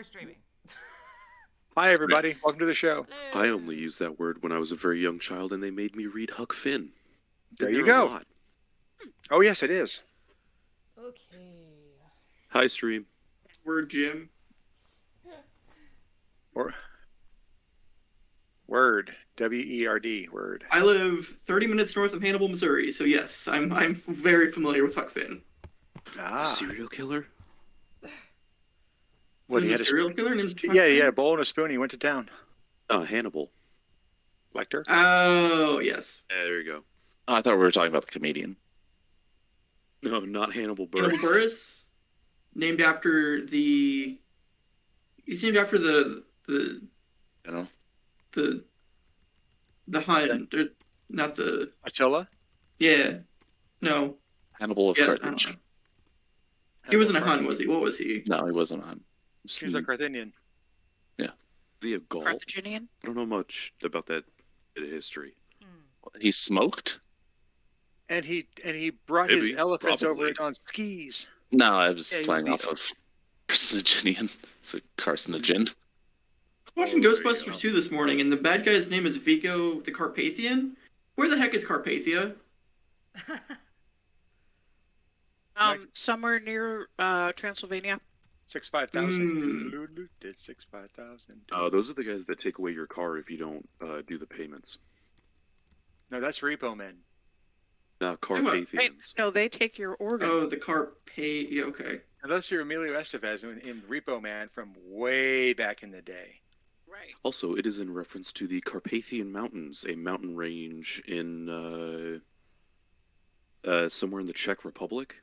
we're streaming. Hi, everybody. Welcome to the show. Hello. I only used that word when I was a very young child, and they made me read Huck Finn. There Been you a go. lot. Oh, yes, it is. Okay. Hi, stream. Word, Jim. Or Word. W-E-R-D. Word. I live 30 minutes north of Hannibal, Missouri, so yes, I'm very familiar with Huck Finn. A serial killer? What, There's he a had a serial killer named Huck Yeah, he Finn? had a bowl and a spoon. He went to town. Hannibal. Lecter? Oh, yes. Yeah, there you go. Oh, I thought we were talking about the comedian. No, not Hannibal Buress. Hannibal Buress, named after the... He's named after the You know? the Hun, not the... Attila? Yeah. No. Hannibal of Yeah, I don't Carthage. know. He wasn't a Hun, was he? What was he? No, he wasn't on. He was a Carthaginian. The Gaul? Carthaginian? I don't know much about that bit of history. He smoked? And he brought Maybe, his elephants over probably. it on skis. No, I was Yeah, he playing was off of carcinogen. It's a carcinogen. I was watching Oh, there you Ghostbusters go. 2 this morning, and the bad guy's name is Vigo the Carpathian. Where the heck is Carpathia? Somewhere near Transylvania. 6,500. Did 6,500. Those are the guys that take away your car if you don't do the payments. No, that's Repo Man. Carpathians. No, they take your organ. Oh, the Yeah, okay. Unless you're Emilio Estevez in Repo Man from way back in the day. Right. Also, it is in reference to the Carpathian Mountains, a mountain range in somewhere in the Czech Republic.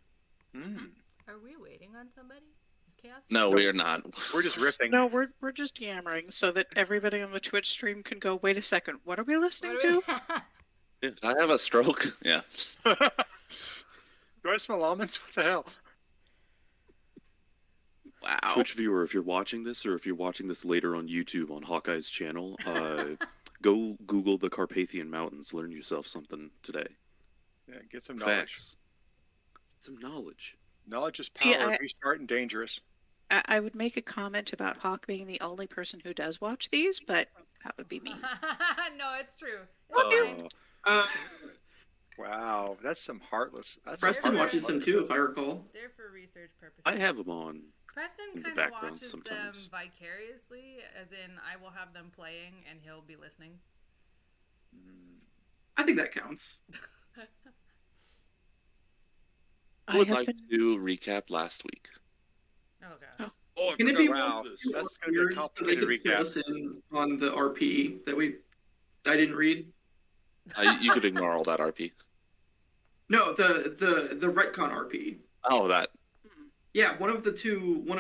Are we waiting on somebody? Is Chaos? No, we are not. We're just riffing. No, we're just yammering so that everybody on the Twitch stream can go, wait a second, what are we listening to? Did I have a stroke? Yeah. Do I smell almonds? What the hell? Wow. Twitch viewer, if you're watching this, or if you're watching this later on YouTube on Hawkeye's channel, go Google the Carpathian Mountains. Learn yourself something today. Yeah, get some knowledge. Facts. Some knowledge. Knowledge is See, power, restart, and dangerous. I would make a comment about Hawk being the only person who does watch these, but that would be me. No, it's true. It's fine. Wow, that's some heartless. That's Preston some watches them too, if I recall. They're for research purposes. I have them on. Preston in the kind of background watches sometimes. them vicariously, as in I will have them playing and he'll be listening. I think that counts. I would like to recap last week. Oh god. Oh, I Can it forgot be about one this. That's gonna be a years so they complicated could fill recap. us in on the RP that I didn't read? You could ignore all that RP. No, the retcon RP. Oh, that. Yeah, one of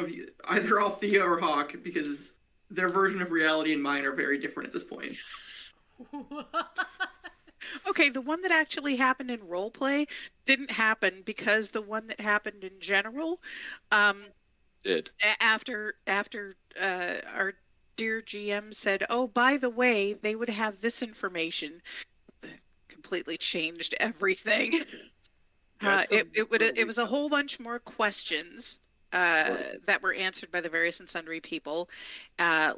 you, either Althea or Hawk, because their version of reality and mine are very different at this point. Okay, the one that actually happened in roleplay didn't happen because the one that happened in general, Did. after our dear GM said, "Oh, by the way, they would have this information," completely changed everything. That's a It was a whole bunch more questions that were answered by the various and sundry people,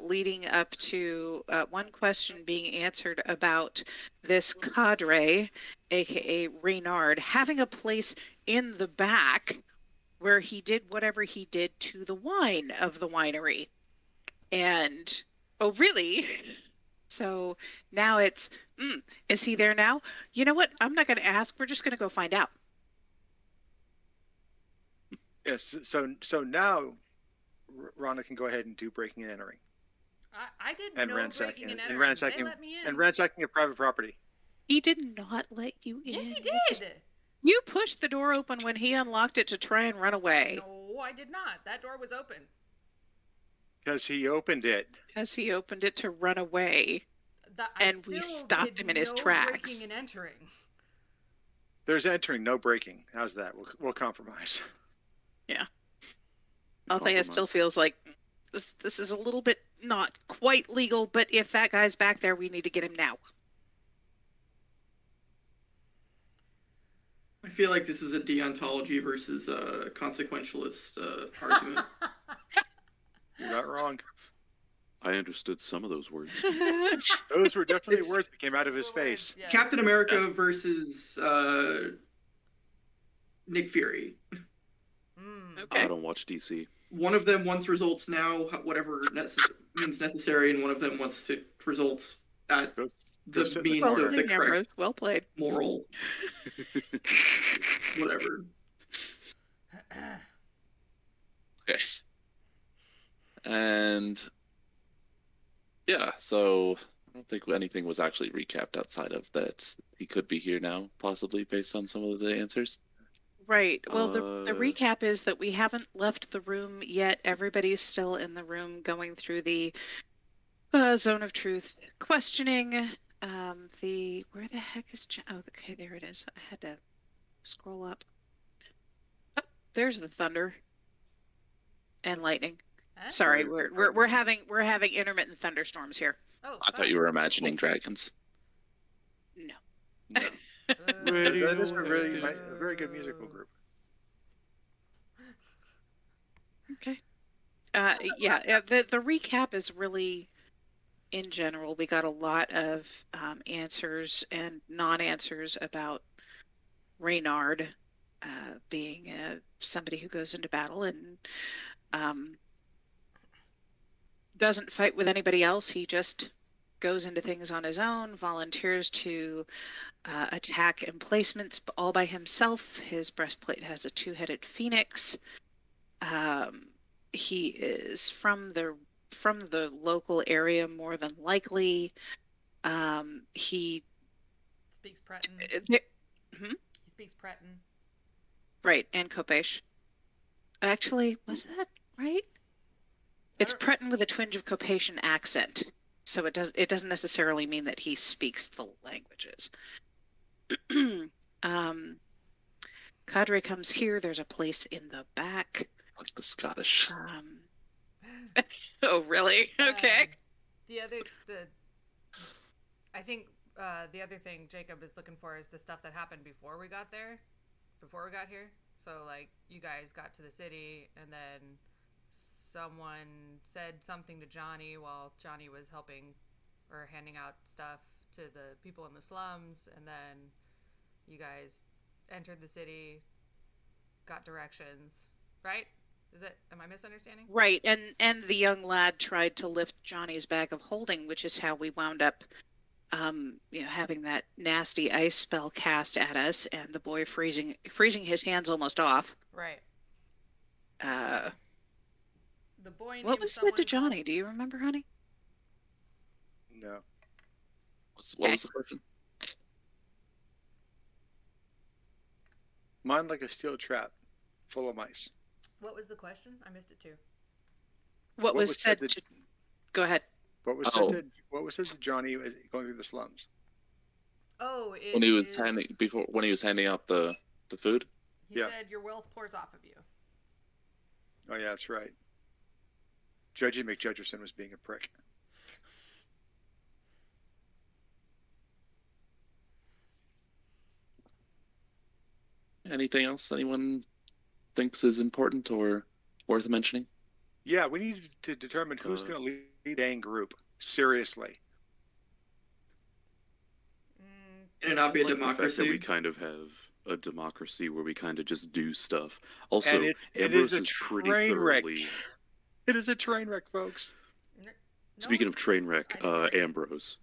leading up to one question being answered about this cadre, aka Reynard, having a place in the back where he did whatever he did to the wine of the winery. And, oh, really? So now it's, is he there now? You know what? I'm not going to ask. We're just going to go find out. Yes. So now, Rhonda can go ahead and do breaking and entering I did and no ransacking breaking and and entering. ransacking They let me in. and ransacking a private property. He did not let you in. Yes, he did. You pushed the door open when he unlocked it to try and run away. No, I did not. That door was open. Because he opened it. As he opened it to run away. I And we still stopped did him in his no tracks. Breaking and entering. There's entering, no breaking. How's that? We'll compromise. Althea still feels like this is a little bit not quite legal, but if that guy's back there, we need to get him now. I feel like this is a deontology versus consequentialist argument. You're not wrong. I understood some of those words. Those were definitely It's- words that came out of his The words, face. yeah. Captain America versus Nick Fury. Mm. Okay. I don't watch DC. One of them wants results now, whatever means necessary, and one of them wants to results at Go the sit in the means corner. of the Well played, correct Ambrose. Well played. moral, whatever. Okay. And yeah, so I don't think anything was actually recapped outside of that. He could be here now, possibly based on some of the answers. Right. Well, the Uh, recap is that we haven't left the room yet. Everybody's still in the room going through the zone of truth questioning. Where the heck is Oh, okay, there it is. I had to scroll up. Oh, there's the thunder and lightning. Huh? Sorry, we're having intermittent thunderstorms here. Oh, I thought you were imagining dragons. No. No. That is a very good musical group. Okay. Yeah. The recap is really, in general, we got a lot of answers and non-answers about Reynard being somebody who goes into battle and doesn't fight with anybody else. He just goes into things on his own, volunteers to attack emplacements all by himself. His breastplate has a two-headed phoenix. He is from the local area, more than likely. He Speaks Breton. hmm? He speaks Breton. Right, and Kopesh. Actually, was that right? It's Breton with a twinge of Copatian accent, so it doesn't necessarily mean that he speaks the languages. Cadre comes here. There's a place in the back. Like the Scottish. Oh, really? Okay. I think the other thing Jacob is looking for is the stuff that happened before we got here. So, like, you guys got to the city, and then someone said something to Johnny while Johnny was helping or handing out stuff to the people in the slums, and then you guys entered the city, got directions, right? Am I misunderstanding? Right, and the young lad tried to lift Johnny's bag of holding, which is how we wound up having that nasty ice spell cast at us, and the boy freezing his hands almost off. Right. The boy. What was said to Johnny? Do you remember, honey? No. What was the question? Mine like a steel trap, full of mice. What was the question? I missed it too. What was said to- to? Go ahead. What was Oh. said to Johnny as going through the slums? Oh, When he was handing out the food? He Yeah. said, "Your wealth pours off of you." Oh yeah, that's right. Judgy McJudgerson was being a prick. Anything else anyone thinks is important or worth mentioning? Yeah, we need to determine who's going to lead a group. Seriously. Can it not be a like the fact that democracy? we kind of have a democracy where we kind of just do stuff. Also, And it Ambrose is a is pretty train wreck. thoroughly. It is a train wreck, folks. Speaking of train wreck, I disagree. Ambrose.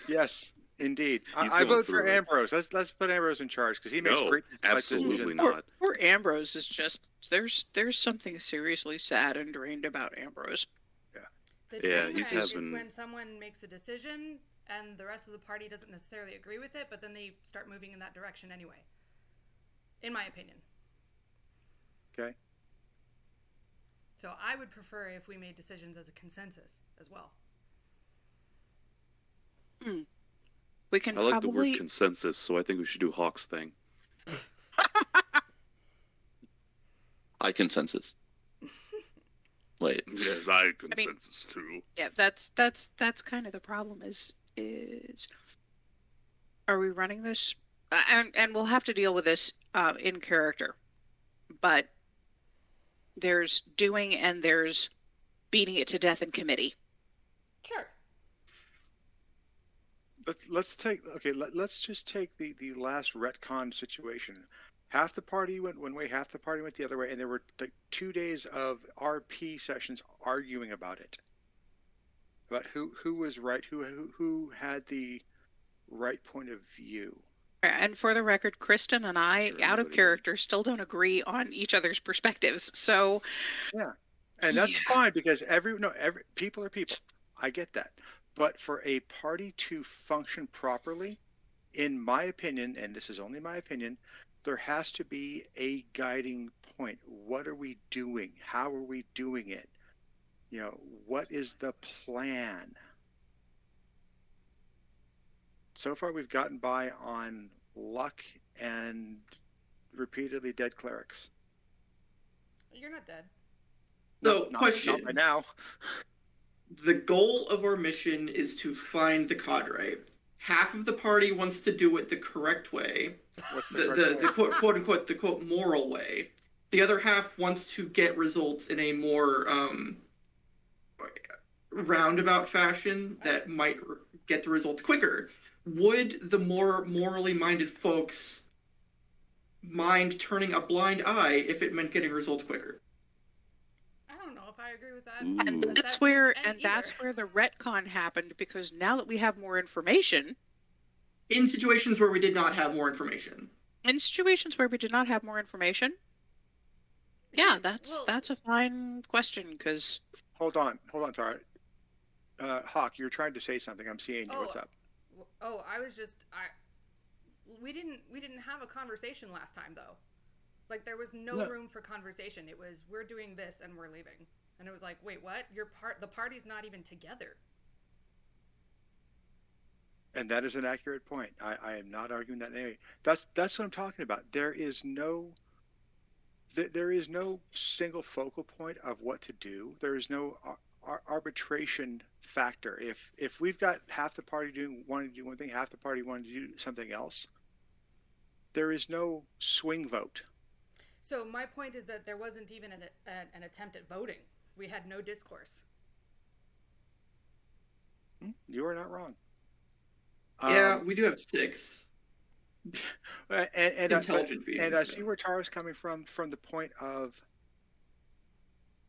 Yes, indeed. He's I going vote for through it. Ambrose. Let's put Ambrose in charge because he makes No, great absolutely decisions. not. Poor Ambrose is just there's something seriously sad and drained about Ambrose. The Yeah, train he's wreck is having- when someone makes a decision and the rest of the party doesn't necessarily agree with it, but then they start moving in that direction anyway. In my opinion. Okay. So I would prefer if we made decisions as a consensus as well. We can I like the probably word consensus, so I think we should do Hawk's thing. I consensus. Wait. Yes, I consensus too. yeah, that's kind of the problem is are we running this and we'll have to deal with this in character, but there's doing and there's beating it to death in committee. Sure. Let's take let's just take the last retcon situation. Half the party went one way, half the party went the other way, and there were like 2 days of RP sessions arguing about it, about who was right, who had the right point of view. And for the record, Kristen and I, Sure, out of everybody character, still don't agree on each other's perspectives. So, Yeah, and that's Yeah. fine because every people are people. I get that, but for a party to function properly, in my opinion, and this is only my opinion, there has to be a guiding point. What are we doing? How are we doing it? You know, what is the plan? So far, we've gotten by on luck and repeatedly dead clerics. You're not dead. So, Not question. by now. The goal of our mission is to find the cadre. Half of the party wants to do it the correct way, What's the correct way? quote unquote the quote moral way. The other half wants to get results in a more roundabout fashion that might get the results quicker. Would the more morally minded folks mind turning a blind eye if it meant getting results quicker? I don't know if I agree with that. and Ooh. that's assessment where either. that's where the retcon happened, because now that we have more information, In situations where we did not have more information. in situations where we did not have more information, yeah, Well, that's a fine question, because Hold on, Tara. Hawk, you're trying to say something. I'm seeing you. What's up? I was just we didn't have a conversation last time though. Like there was no room for conversation. It was we're doing this and we're leaving. And it was like, wait, what? The party's not even together. And that is an accurate point. I am not arguing that in any way. That's what I'm talking about. There is no single focal point of what to do. There is no arbitration factor. If we've got half the party wanting to do one thing, half the party wanting to do something else, there is no swing vote. So my point is that there wasn't even an attempt at voting. We had no discourse. You are not wrong. Yeah, we do have 6 and intelligent beings. And I see where Tara's coming from the point of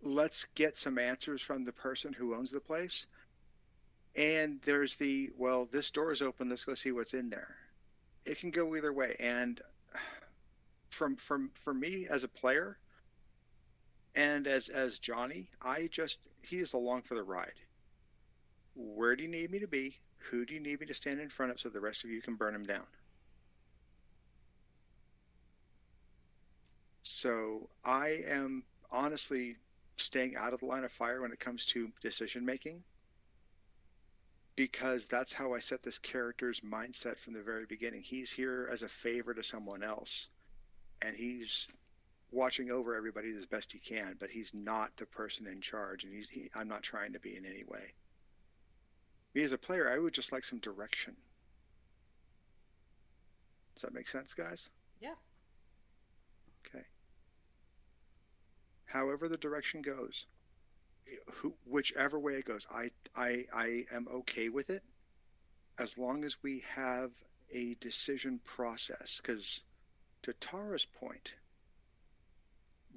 let's get some answers from the person who owns the place. And there's well, this door is open, let's go see what's in there. It can go either way. And for me as a player and as Johnny, he's along for the ride. Where do you need me to be? Who do you need me to stand in front of so the rest of you can burn him down? So I am honestly staying out of the line of fire when it comes to decision making, because that's how I set this character's mindset from the very beginning. He's here as a favor to someone else, and he's watching over everybody as best he can, but he's not the person in charge, and I'm not trying to be in any way. Me as a player, I would just like some direction. Does that make sense, guys? Yeah. Okay. However the direction goes, whichever way it goes, I am okay with it, as long as we have a decision process. Because to Tara's point,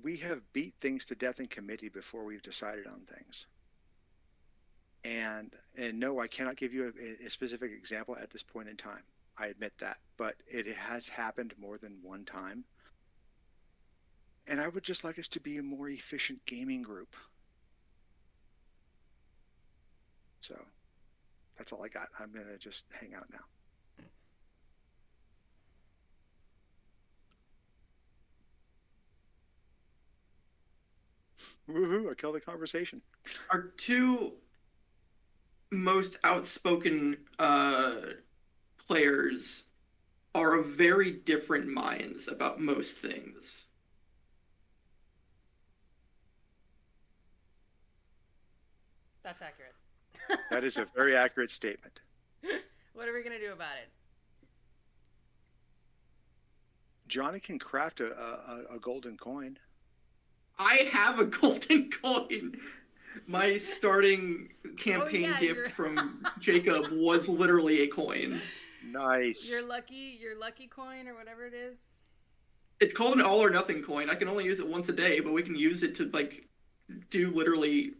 we have beat things to death in committee before we've decided on things. And no, I cannot give you a specific example at this point in time. I admit that, but it has happened more than one time. And I would just like us to be a more efficient gaming group. So that's all I got. I'm going to just hang out now. Woohoo, I killed the conversation. Our 2 most outspoken players are of very different minds about most things. That's accurate. That is a very accurate statement. What are we going to do about it? Johnny can craft a golden coin. I have a golden coin. My starting campaign yeah, gift you're- from Jacob was literally a coin. Nice. Your lucky coin or whatever it is. It's called an all or nothing coin. I can only use it once a day, but we can use it to like do literally.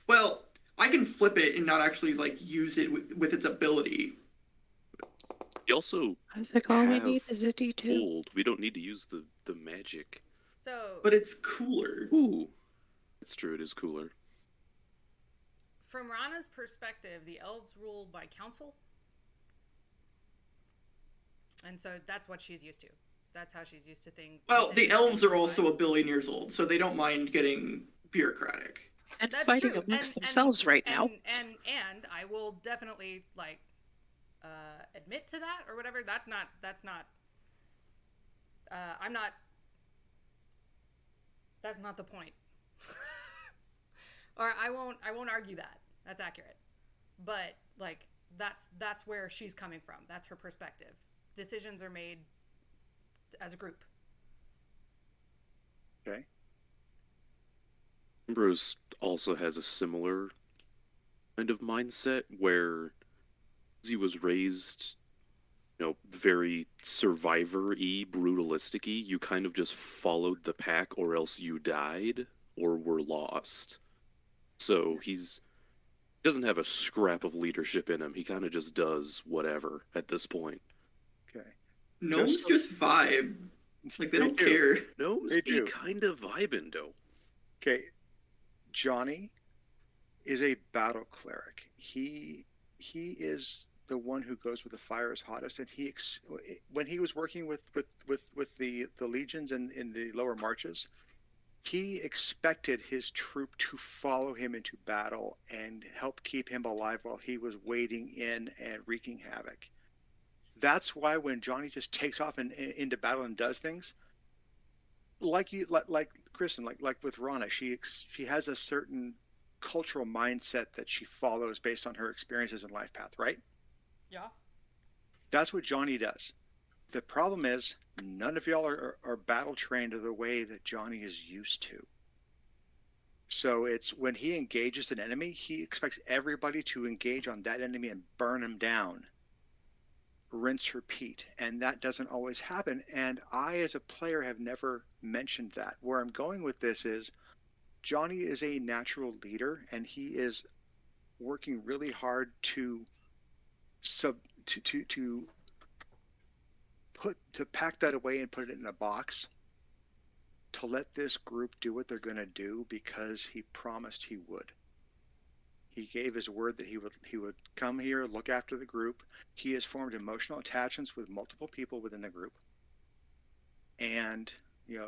Well, I can flip it and not actually like use it with its ability. You also I was like, all we have need is a D2. hold. We don't need to use the magic. So, But it's cooler. Ooh, it's true. It is cooler. from Rana's perspective, the elves rule by council. And so that's what she's used to. That's how she's used to things. Well, the decisions elves being are made also by- a billion years old, so they don't mind getting bureaucratic. And That's fighting true. amongst themselves right now. And I will definitely like admit to that or whatever. That's not I'm not that's not the point. Or I won't argue that. That's accurate. But like that's where she's coming from. That's her perspective. Decisions are made as a group. Okay. Ambrose also has a similar kind of mindset where he was raised, very survivor-y, brutalistic-y. You kind of just followed the pack or else you died or were lost. So he doesn't have a scrap of leadership in him. He kind of just does whatever at this point. Okay. Gnomes just vibe. Like they don't do. care. Gnomes They be do. kind of vibing, though. Okay. Johnny is a battle cleric. He is the one who goes where the fire is hottest, and when he was working with the legions and in the lower marches, he expected his troop to follow him into battle and help keep him alive while he was wading in and wreaking havoc. That's why when Johnny just takes off into battle and does things, like Kristen, like with Rana, she has a certain cultural mindset that she follows based on her experiences and life path, right? Yeah. That's what Johnny does. The problem is none of y'all are battle trained the way that Johnny is used to. So it's when he engages an enemy, he expects everybody to engage on that enemy and burn him down. Rinse, repeat. And that doesn't always happen. And I, as a player, have never mentioned that. Where I'm going with this is Johnny is a natural leader, and he is working really hard to pack that away and put it in a box, to let this group do what they're going to do because he promised he would. He gave his word that he would come here, look after the group. He has formed emotional attachments with multiple people within the group, and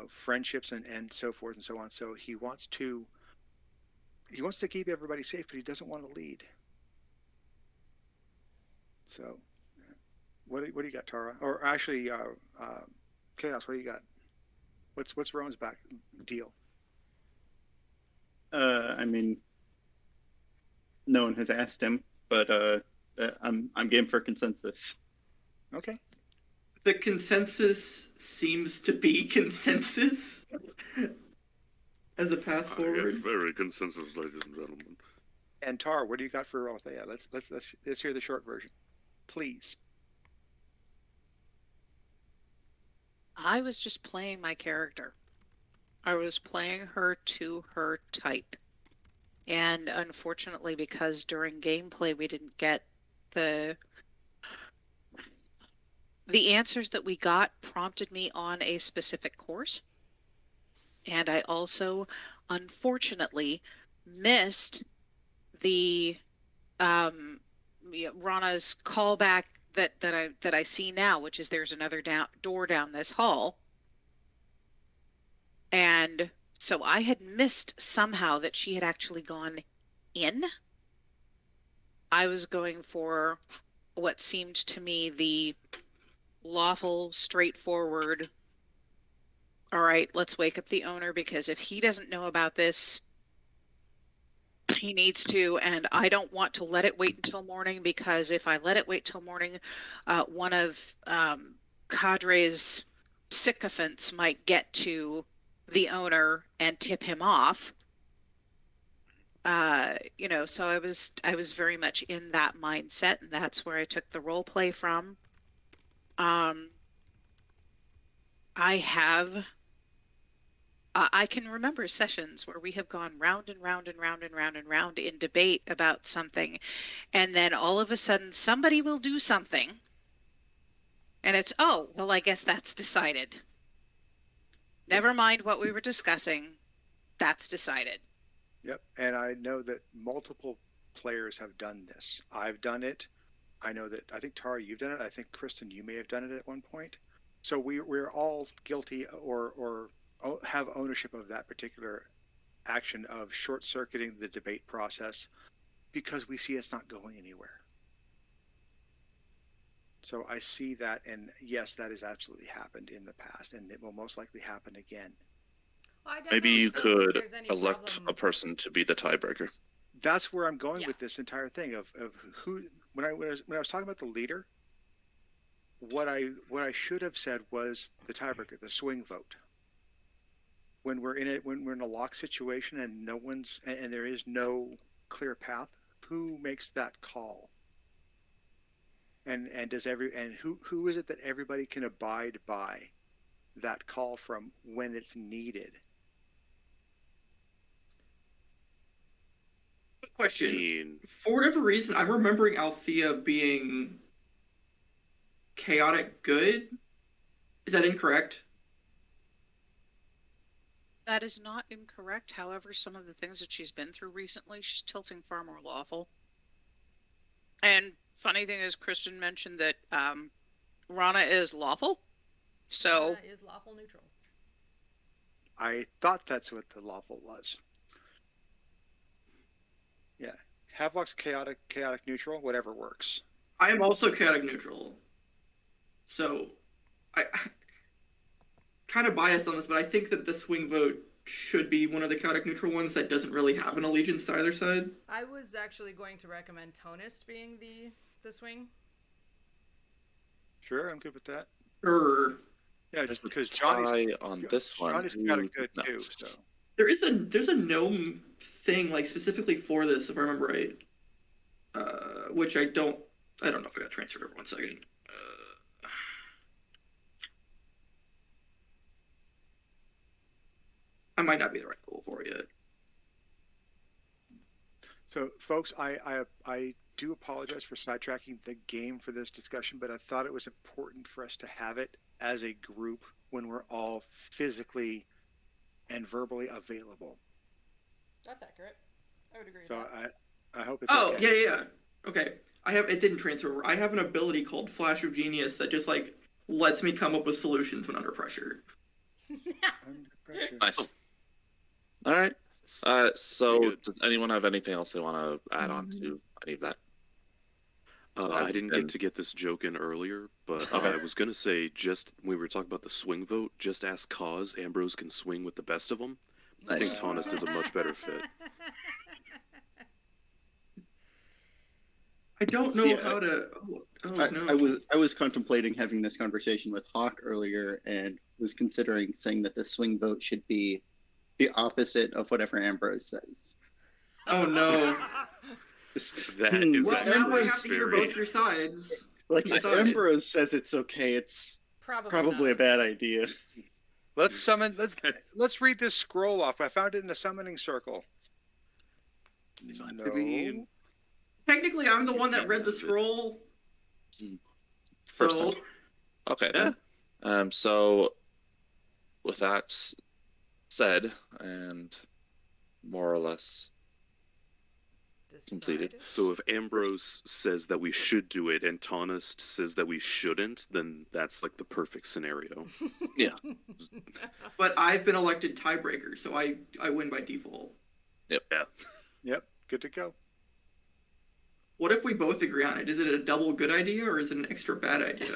friendships and so forth and so on. So he wants to keep everybody safe, but he doesn't want to lead. So, what do you got, Tara? Or actually, Chaos, what do you got? What's Rowan's back deal? I mean, no one has asked him, but I'm game for consensus. Okay. The consensus seems to be consensus as a path forward. Very consensus, ladies and gentlemen. And Tara, what do you got for Althea? Let's hear the short version, please. I was just playing my character. I was playing her to her type. And unfortunately, because during gameplay we didn't get the answers that we got prompted me on a specific course. And I also, unfortunately, missed the Rana's callback that I see now, which is there's another door down this hall. And so I had missed somehow that she had actually gone in. I was going for what seemed to me the lawful, straightforward, all right, let's wake up the owner, because if he doesn't know about this, he needs to, and I don't want to let it wait until morning, because if I let it wait till morning, one of Cadre's sycophants might get to the owner and tip him off. So I was very much in that mindset, and that's where I took the role play from. I have I can remember sessions where we have gone round and round and round and round and round in debate about something, and then all of a sudden somebody will do something, and it's, oh, well, I guess that's decided. Never mind what we were discussing. That's decided. Yep. And I know that multiple players have done this. I've done it. I know that, I think Tara, you've done it. I think Kristen, you may have done it at one point. So we're all guilty or have ownership of that particular action of short circuiting the debate process because we see it's not going anywhere. So I see that, and yes, that has absolutely happened in the past, and it will most likely happen again. Well, I Maybe definitely you don't think could there's any elect problem. a person to be the tiebreaker. That's where I'm going Yeah. with this entire thing of who. When I was talking about the leader, what I should have said was the tiebreaker, the swing vote. When we're in a lock situation and no one's and there is no clear path, who makes that call? And who is it that everybody can abide by that call from when it's needed? Quick I question. mean, For whatever reason, I'm remembering Althea being chaotic good. Is that incorrect? That is not incorrect. However, some of the things that she's been through recently, she's tilting far more lawful. And funny thing is, Kristen mentioned that Rana is lawful. So Is lawful neutral. I thought that's what the lawful was. Yeah, Havelock's chaotic neutral, whatever works. I am also chaotic neutral. So I kind of biased on this, but I think that the swing vote should be one of the chaotic neutral ones that doesn't really have an allegiance to either side. I was actually going to recommend Tonist being the swing. Sure, I'm good with that. Or Yeah, There's a because tie on this one. Johnny's got a Who- good no. too. So there's a gnome thing like specifically for this, if I remember right. Which I don't know if I got transferred over 1 second. I might not be the right level for it yet. So, folks, I do apologize for sidetracking the game for this discussion, but I thought it was important for us to have it as a group when we're all physically and verbally available. That's accurate. I would agree with So that. I hope it's Oh, okay. yeah. Okay. It didn't transfer over. I have an ability called Flash of Genius that just like lets me come up with solutions when under pressure. Under pressure. Nice. All right. Very So good. does anyone have anything else they want to add on to any of that? I didn't then- get to get this joke in earlier, but Okay. I was gonna say just when we were talking about the swing vote, just ask Cause. Ambrose can swing with the best of them. I think Nice. Tonist is a much better fit. I don't know See, how to. No. I was contemplating having this conversation with Hawk earlier and was considering saying that the swing vote should be the opposite of whatever Ambrose says. Oh no. That Hmm, is Well, actually now I have to hear very- both your sides. Like if Decide. Ambrose says it's okay, it's probably a not. bad idea. Let's read this scroll off. I found it in a summoning circle. I mean, Technically, I'm the one that read the scroll. First So time. Okay. Yeah. Then. So with that said, and more or less completed. Decided. So if Ambrose says that we should do it and Tonist says that we shouldn't, then that's like the perfect scenario. Yeah. but I've been elected tiebreaker, so I win by default. Yeah. Yep, good to go. What if we both agree on it? Is it a double good idea or is it an extra bad idea?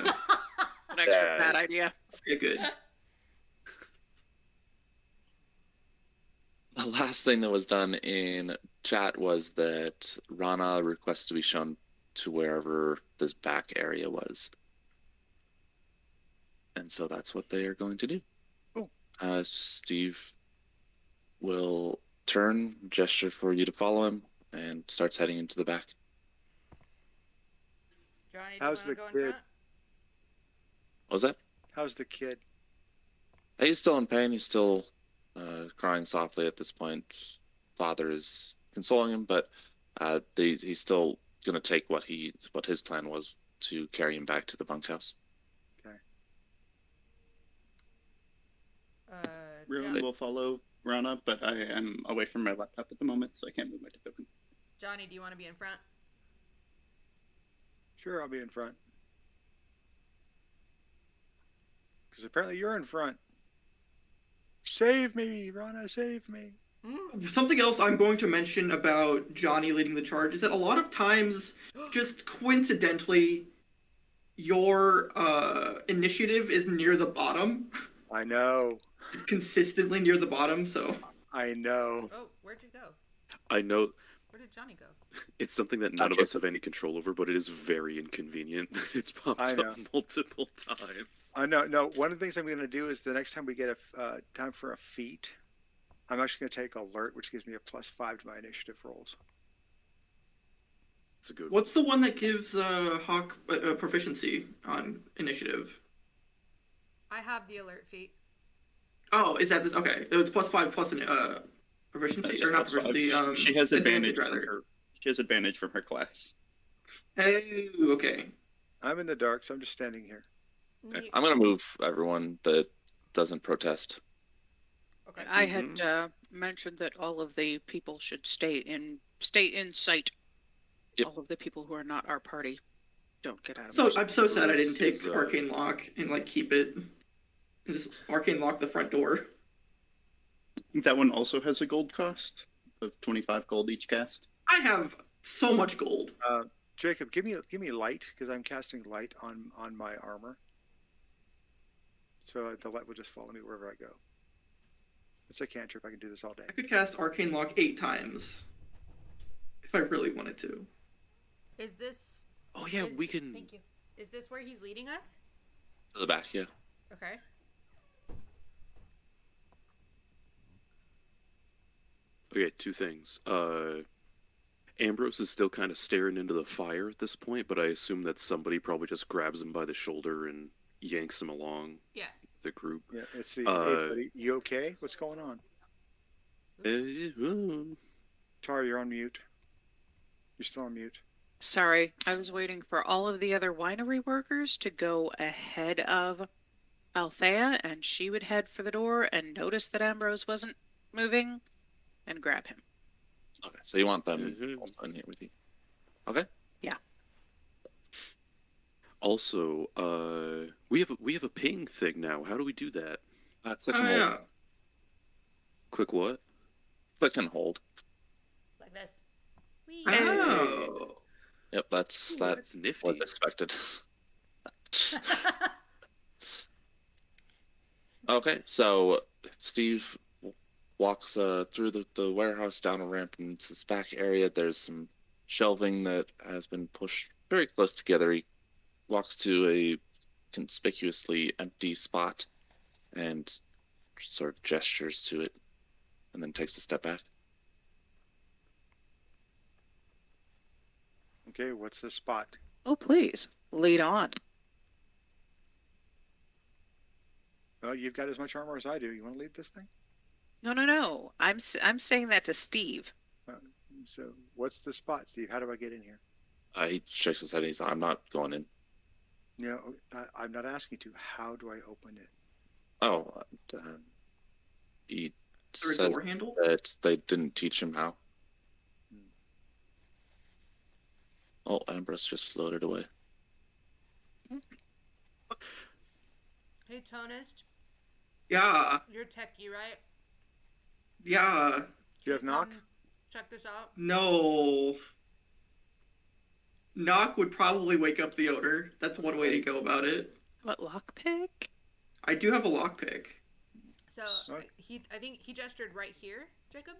an extra bad idea. Okay, good. The last thing that was done in chat was that Rana requests to be shown to wherever this back area was. And so that's what they are going to do. Cool. Steve will turn, gesture for you to follow him, and starts heading into the back. Johnny, do you How's want to the go in kid? front? What was that? How's the kid? He's still in pain. He's still crying softly at this point. Father is consoling him, but he's still gonna take what his plan was to carry him back to the bunkhouse. Ruin Jo- will follow Rana, but I am away from my laptop at the moment, so I can't move my token. Johnny, do you want to be in front? Sure, I'll be in front. Because apparently you're in front. Save me, Rana, save me. Something else I'm going to mention about Johnny leading the charge is that a lot of times, just coincidentally, your initiative is near the bottom. I know. It's consistently near the bottom, so. I know. Oh, where'd you go? I know Where did Johnny go? it's something that none of us have any control over, but it is very inconvenient. It's popped I know. up multiple times. I know. No, one of the things I'm going to do is the next time we get a time for a feat, I'm actually going to take alert, which gives me a +5 to my initiative rolls. It's a good one. What's the one that gives Hawk proficiency on initiative? I have the alert feat. Oh, is that this? Okay, it's +5 plus an proficiency, or not proficiency. She has advantage rather. from her. She has advantage from her class. Oh, okay. I'm in the dark, so I'm just standing here. Okay. I'm gonna move everyone that doesn't protest. Okay. I had mentioned that all of the people should stay in sight. Yep. All of the people who are not our party don't get out of So our I'm so sad I didn't take Is, Arcane Lock and like keep it. And just Arcane Lock the front door. That one also has a gold cost of 25 gold each cast. I have so much gold. Jacob, give me light because I'm casting light on my armor. So the light will just follow me wherever I go. It's a cantrip. I can do this all day. I could cast Arcane Lock 8 times if I really wanted to. Is this? Oh yeah, is- we can. Thank you. Is this where he's leading us? To the back, yeah. Okay. Okay, two things. Ambrose is still kind of staring into the fire at this point, but I assume that somebody probably just grabs him by the shoulder and yanks him along Yeah. the group. Yeah, it's the. Uh, Hey, buddy, you okay? What's going on? Tara, you're on mute. You're still on mute. Sorry, I was waiting for all of the other winery workers to go ahead of Althea, and she would head for the door and notice that Ambrose wasn't moving and grab him. Okay, so you want them Mhm. also in here with you? Okay. Also, we have a ping thing now. How do we do that? Click Oh, and hold. yeah. Click what? Click and hold. Like this. Whee. Oh. Yep, that's Ooh, that. that's nifty. What's expected. Okay, so Steve walks through the warehouse down a ramp into this back area. There's some shelving that has been pushed very close together. He walks to a conspicuously empty spot and sort of gestures to it and then takes a step back. Okay, what's the spot? Oh, please, lead on. Well, you've got as much armor as I do. You want to lead this thing? No. I'm saying that to Steve. So, what's the spot, Steve? How do I get in here? He shakes his head and he's like, I'm not going in. No, I'm not asking you to. How do I open it? Oh, he Is there a says door handle? that they didn't teach him how. Oh, Ambrose just floated away. Hey, Tonist, Yeah. you're techie, right? Yeah. Do you have knock? Come check this out. No. Knock would probably wake up the owner. That's one way to go about it. What, lockpick? I do have a lockpick. So What? I think he gestured right here, Jacob.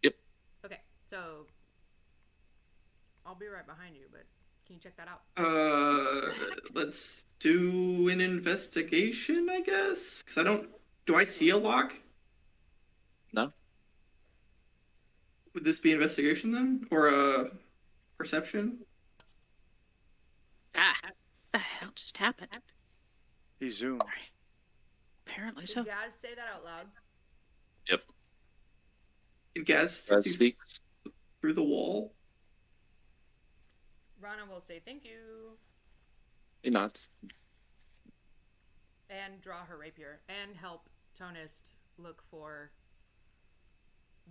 Yep. Okay, so I'll be right behind you, but can you check that out? Let's do an investigation, I guess. Because I don't. Do I see a lock? Would this be investigation then, or a perception? Ah, what the hell just happened? He zoomed. Apparently Did so. Gaz say that out loud? Can Gaz That see speaks. through the wall? Rana will say thank you He nods. and draw her rapier and help Tonist look for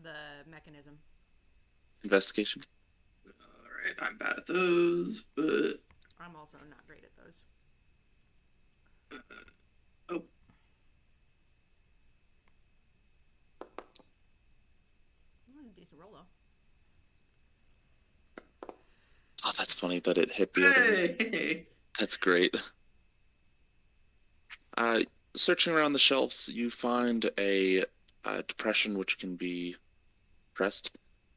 the mechanism. Investigation. All right, I'm bad at those, but I'm also not great at those. oh, Decent roll though. Oh, that's funny that it hit the other one. hey, That's great. Searching around the shelves, you find a depression which can be pressed,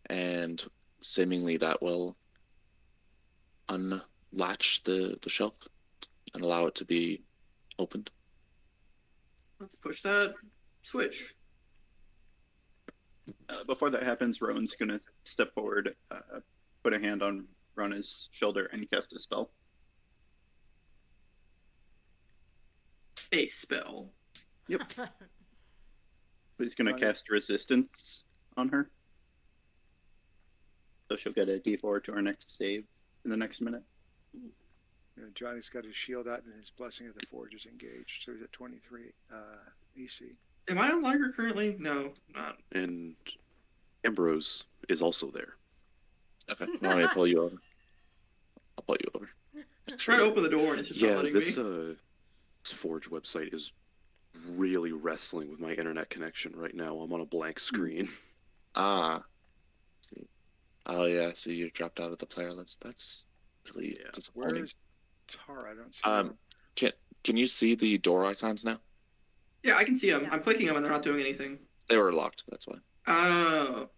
and seemingly that will unlatch the shelf and allow it to be opened. let's push that switch. Before that happens, Rowan's gonna step forward, put a hand on Rana's shoulder, and cast a spell. A spell. He's gonna Right. cast resistance on her, so she'll get a D4 to her next save in the next minute. Johnny's got his shield out and his blessing of the forge is engaged, so he's at 23 EC. Am I on Liger currently? No, not. And Ambrose is also there. Okay, want me to pull you over? I'll pull you over. Try to open the door and it's just not Yeah, letting this me. this Forge website is really wrestling with my internet connection right now. I'm on a blank screen. Ah. See. Oh yeah, so you dropped out of the player list. That's really Yeah. disappointing. Where is Tara? I don't see Um, her. Can you see the door icons now? Yeah, I can see them. Yeah. I'm clicking them and they're not doing anything. They were locked. That's why. Oh,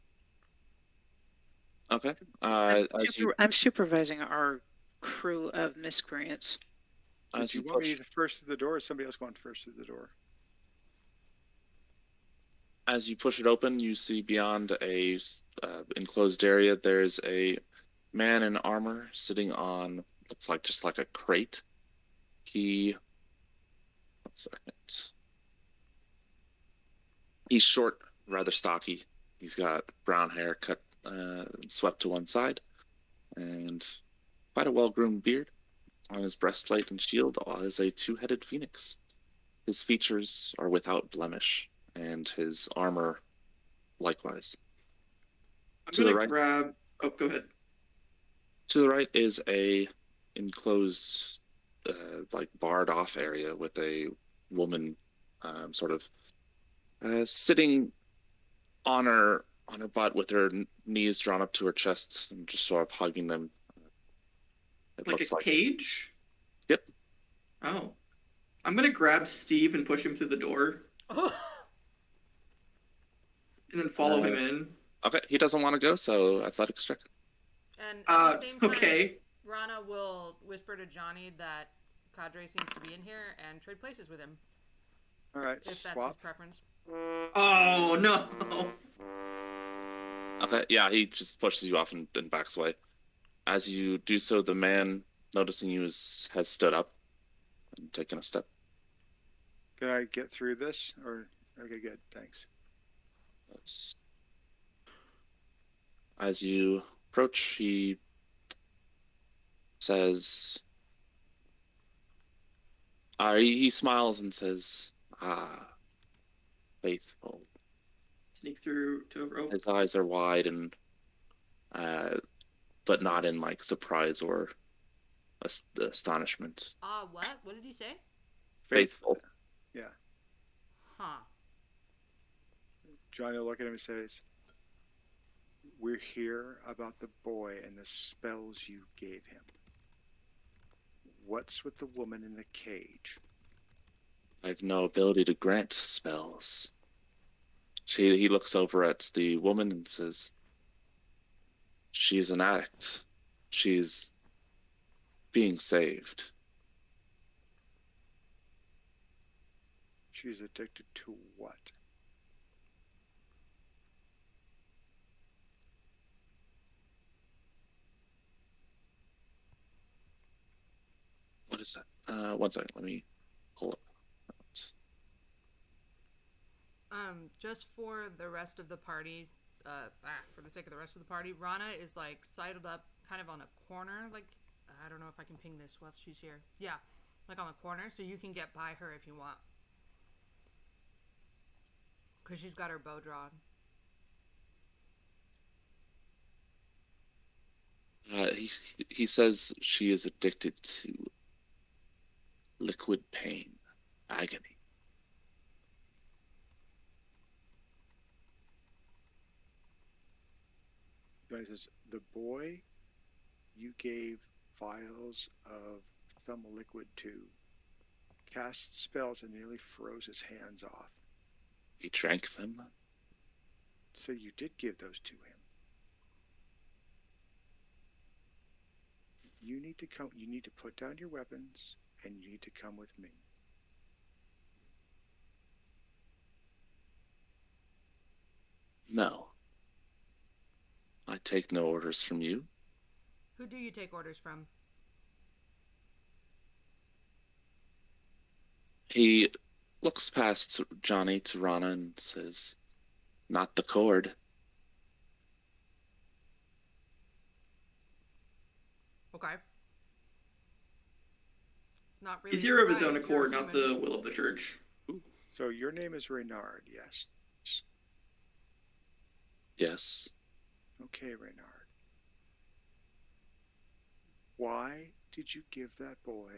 Okay. I'm supervising our crew of miscreants. Do As you you want me push, to first through the door, or somebody else going first through the door? as you push it open, you see beyond a enclosed area. There's a man in armor sitting on looks like just like a crate. He. 1 second. He's short, rather stocky. He's got brown hair cut, swept to one side, and quite a well-groomed beard. On his breastplate and shield is a two-headed phoenix. His features are without blemish, and his armor likewise. I'm To the gonna right. grab. Oh, go ahead. To the right is a enclosed, like barred off area with a woman, sort of sitting on her butt with her knees drawn up to her chest and just sort of hugging them. It Like looks a like cage? Yep. Oh. I'm gonna grab Steve and push him through the door Oh, and then follow Uh, him in. Okay, he doesn't want to go, so athletics check. and at the same time, Okay. Rana will whisper to Johnny that Cadre seems to be in here and trade places with him All right, if that's swap. his preference. Oh, no. Okay, yeah, he just pushes you off and backs away. As you do so, the man, noticing you, has stood up and taken a step. Can I get through this? Or okay, good, thanks. As you approach, he says, he smiles and says, faithful. Sneak through to over. Oh, His eyes are wide and, but not in like surprise or astonishment. What? What did he say? Faithful. Yeah. Huh. Johnny will look at him and says, "We're here about the boy and the spells you gave him. What's with the woman in the cage?" I have no ability to grant spells. He looks over at the woman and says, she's an addict. She's being saved. She's addicted to what? what is that? One second, let me pull up. Just for the rest of the party, for the sake of the rest of the party, Rana is like sidled up kind of on a corner. Like, I don't know if I can ping this while she's here. Yeah, like on the corner, so you can get by her if you want. Because she's got her bow drawn. He says she is addicted to liquid pain, agony. Johnny says, the boy you gave vials of some liquid to cast spells and nearly froze his hands off. He drank them. So you did give those to him. You need to come. You need to put down your weapons, and you need to come with me. No. I take no orders from you. Who do you take orders from? He looks past Johnny to Rana and says, "Not the cord." Okay. Not really. He's here of his own surprised. You're a accord, not human. the will of the church. So your name is Reynard, yes? Yes. Okay, Reynard. Why did you give that boy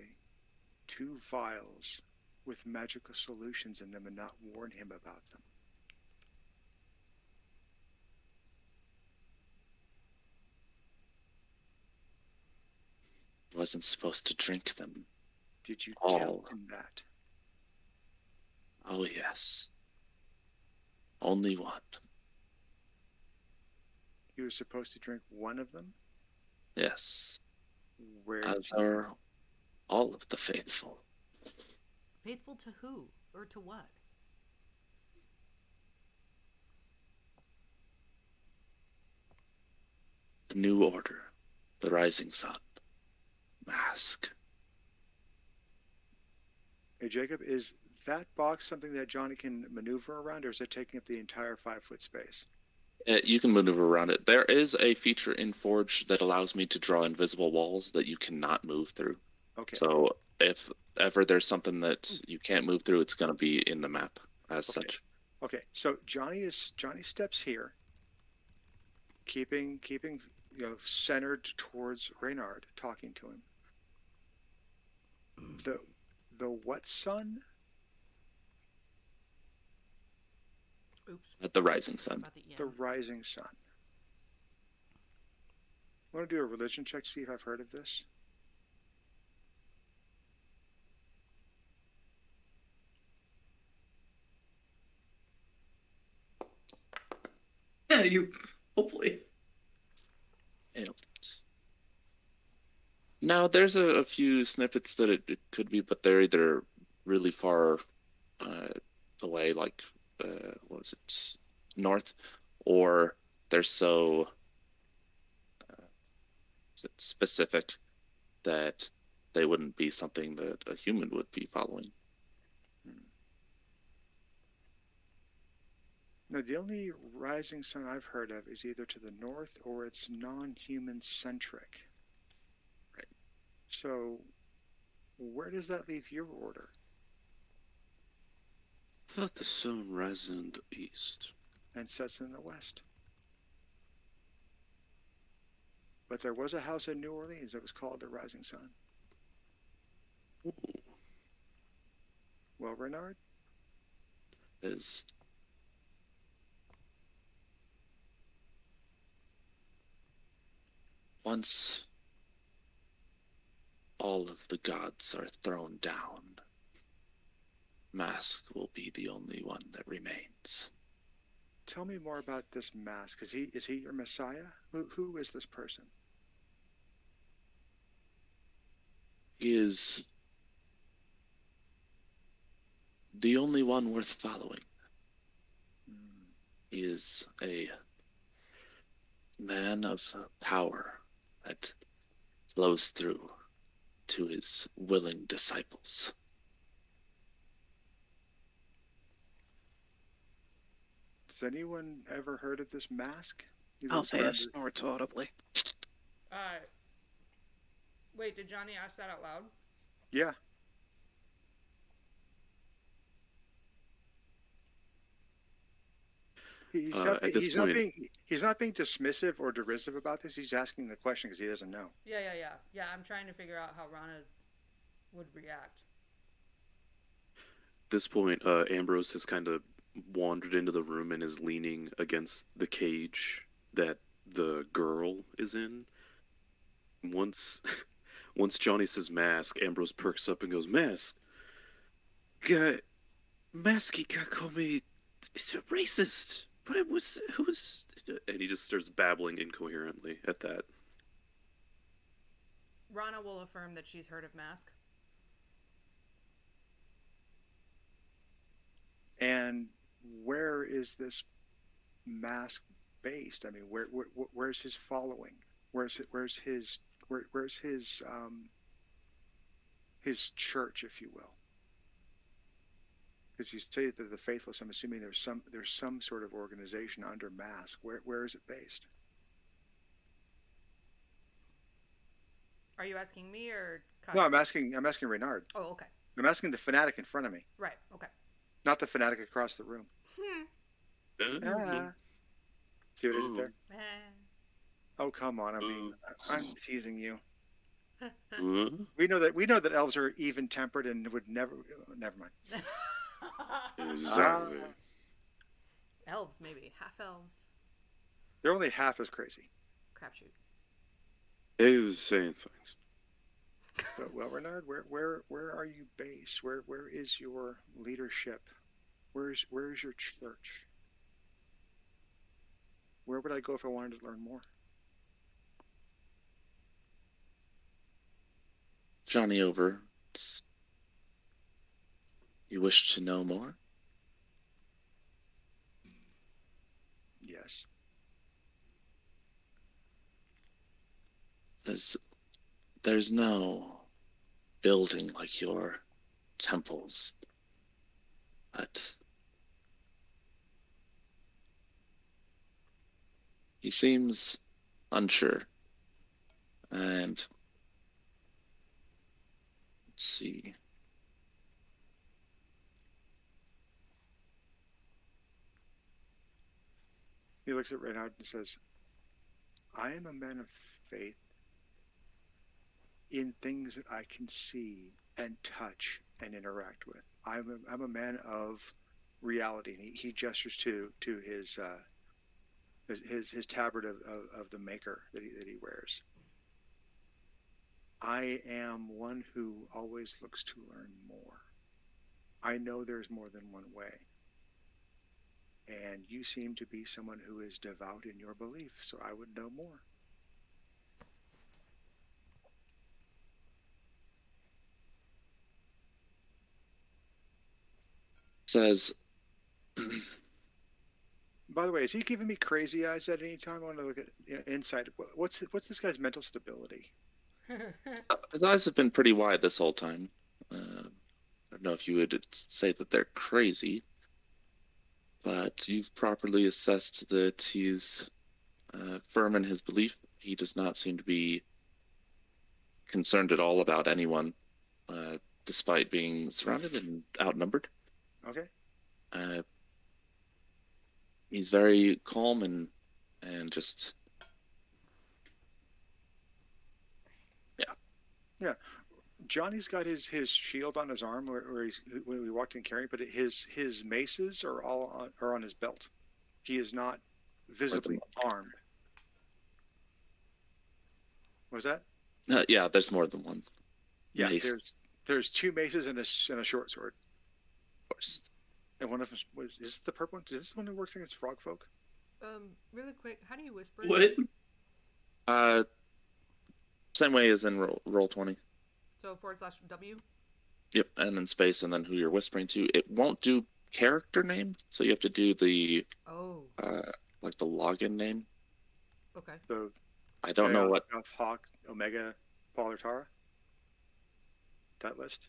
2 vials with magical solutions in them and not warn him about them? Wasn't supposed to drink them. Did you Oh. tell him that? Oh, yes. Only one. He was supposed to drink one of them? Yes. Where As did you- are all of the faithful. Faithful to who? Or to what? The New Order. The Rising Sun. Mask. Hey, Jacob, is that box something that Johnny can maneuver around, or is it taking up the entire 5-foot space? You can maneuver around it. There is a feature in Forge that allows me to draw invisible walls that you cannot move through. Okay. So if ever there's something that you can't move through, it's going to be in the map as Okay. such. Okay. So Johnny steps here, keeping centered towards Reynard, talking to him. The what sun? Oops. At the Rising Sun. About the The EM. rising sun. I want to do a religion check, see if I've heard of this. Yeah, you hopefully. Failed. Now, there's a few snippets that it could be, but they're either really far away, like, what was it, north, or they're so specific that they wouldn't be something that a human would be following. No, the only rising sun I've heard of is either to the north or it's non-human centric. Right. So, where does that leave your order? I thought the sun rises in the east. And sets in the west. But there was a house in New Orleans that was called the Rising Sun. Ooh. Well, Renard, Is once all of the gods are thrown down, Mask will be the only one that remains. tell me more about this mask. Is he your messiah? Who is this person? He is the only one worth following. He is a man of power that flows through to his willing disciples. Has anyone ever heard of this mask? He looks Althea around. snorts audibly. Wait, did Johnny ask that out loud? Yeah. He's not, at this he's not point- being he's not being dismissive or derisive about this. He's asking the question because he doesn't know. Yeah. I'm trying to figure out how Rana would react. At this point, Ambrose has kind of wandered into the room and is leaning against the cage that the girl is in. Once Johnny says mask, Ambrose perks up and goes, mask? Guy, Masky guy called me it's a racist. But who's... And he just starts babbling incoherently at that. Rana will affirm that she's heard of Mask. And where is this mask based? I mean, where's his following? Where's his church, if you will? Because you say that the faithless, I'm assuming there's some sort of organization under mask. Where is it based? Are you asking me or No, I'm asking Reynard. Oh, okay. I'm asking the fanatic in front of me, Right, okay. not the fanatic across the room. Mm-hmm. See what I did there? Eh. Oh, come on! I'm teasing you. Huh? We know that elves are even tempered and would never. Never mind. Exactly. Elves, maybe. Half elves. They're only half as crazy. Crapshoot. He was saying things. But, well, Renard, where are you based? Where is your leadership? Where's your church? Where would I go if I wanted to learn more? Johnny Over, you wish to know more? Yes. There's no building like your temples, but he seems unsure. And let's see. He looks at Reinhard and says, I am a man of faith in things that I can see and touch and interact with. I'm a man of reality. And he gestures to his tabard of the Maker that he wears. I am one who always looks to learn more. I know there's more than one way. And you seem to be someone who is devout in your belief, so I would know more. Says, By the way, is he giving me crazy eyes at any time? I want to look at insight. What's this guy's mental stability? his eyes have been pretty wide this whole time. I don't know if you would say that they're crazy, but you've properly assessed that he's firm in his belief. He does not seem to be concerned at all about anyone, despite being surrounded and outnumbered. Okay. He's very calm and just Yeah. Johnny's got his shield on his arm where when we walked in carrying, but his maces are all on his belt. He is not visibly armed. What was that? yeah. There's more than one. Yeah. Mace, There's two maces and a short sword. of course. And one of them is this the purple one? Is this the one that works against frog folk? Really quick, how do you whisper? What? Same way as in roll 20. So /W? Yep, and then space, and then who you're whispering to. It won't do character name, so you have to do the Oh, like the login name. okay. So I don't know what. Hawk, Omega, Paul, or Tara. that list?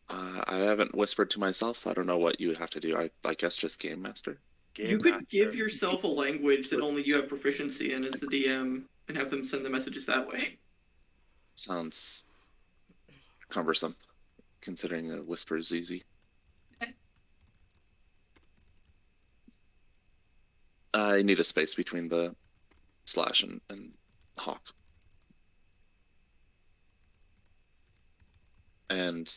I haven't whispered to myself, so I don't know what you would have to do. I guess just game master. You Game could give Master. yourself a language that only you have proficiency in as the DM and have them send the messages that way. Sounds cumbersome, considering a whisper is easy. I need a space between the slash and hawk. And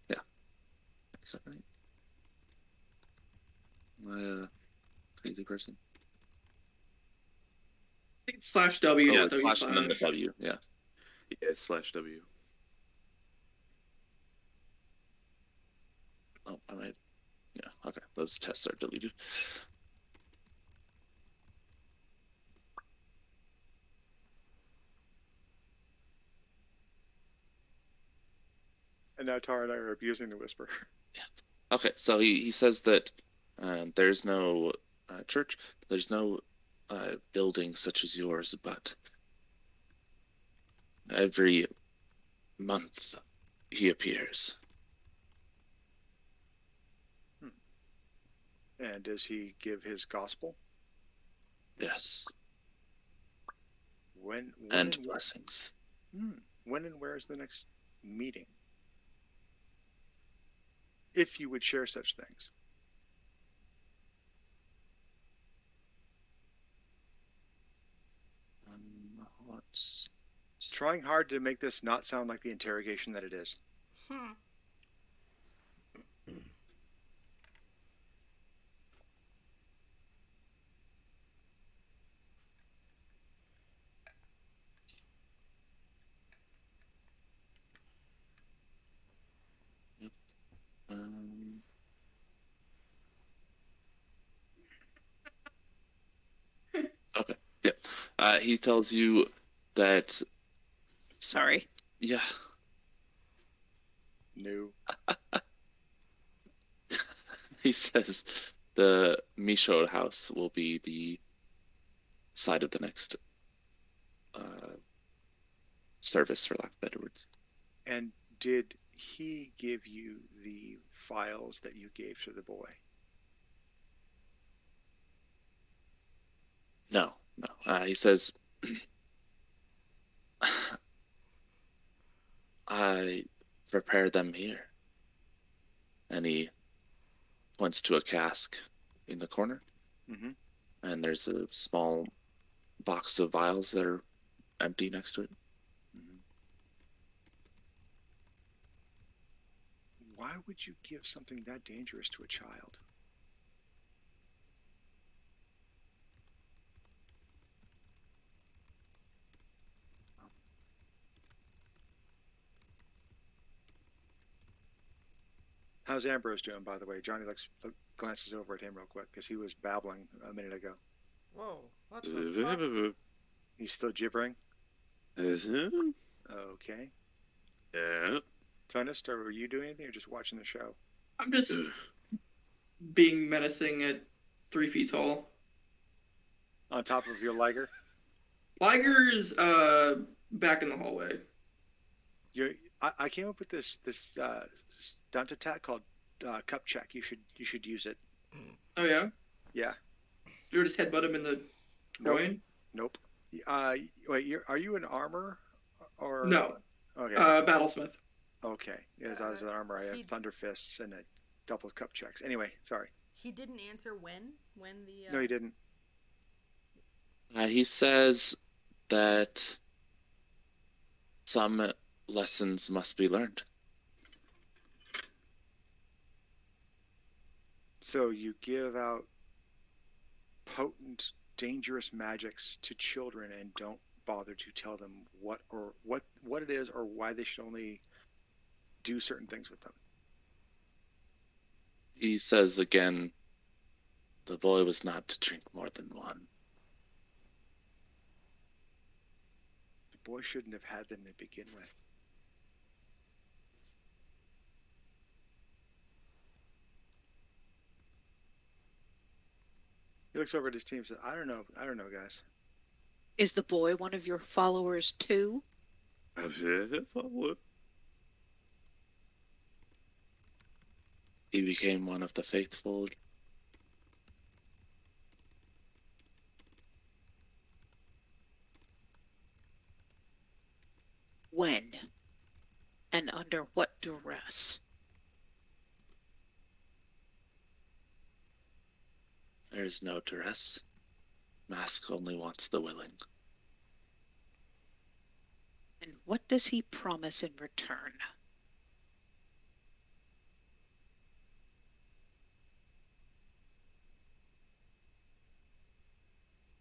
yeah. Is that right? Am I a crazy person? I think it's /W, Yeah, not W slash and then the slash. W. Yeah. Yeah, /W. Oh, I might. Yeah. Okay. Those tests are deleted. And now Tara and I are abusing the whisper. Okay, so he says that there's no church, there's no building such as yours, but every month he appears. And does he give his gospel? Yes, When and where? blessings. When and where is the next meeting? If you would share such things. What's Trying hard to make this not sound like the interrogation that it is. Hmm. um, okay, yeah. He tells you that Sorry. yeah, New. he says the Michaud house will be the site of the next service, for lack of better words. And did he give you the files that you gave to the boy? No. He says, I prepared them here. And he points to a cask in the corner. Mm-hmm. And there's a small box of vials that are empty next to it. Why would you give something that dangerous to a child? How's Ambrose doing, by the way? Johnny glances over at him real quick because he was babbling a minute ago. Whoa. What the fuck? He's still gibbering? Yeah. Okay. Tunist, were you doing anything or just watching the show? I'm just being menacing at 3 feet tall. On top of your Liger? Liger's back in the hallway. I came up with this stunt attack called cup check. You should use it. Oh yeah? Yeah. You just headbutt him in the groin? Nope. Wait, are you an armor or No. Okay. Battlesmith. Okay. Yes, I was an armor. I have he- thunder fists and a double cup checks. Anyway, sorry. He didn't answer when the. No, he didn't. He says that some lessons must be learned. So you give out potent, dangerous magics to children and don't bother to tell them what it is or why they should only do certain things with them. He says again, the boy was not to drink more than one. The boy shouldn't have had them to begin with. He looks over at his team and says, I don't know, guys. Is the boy one of your followers too? He became one of the faithful. When? And under what duress? There is no duress. Mask only wants the willing. And what does he promise in return?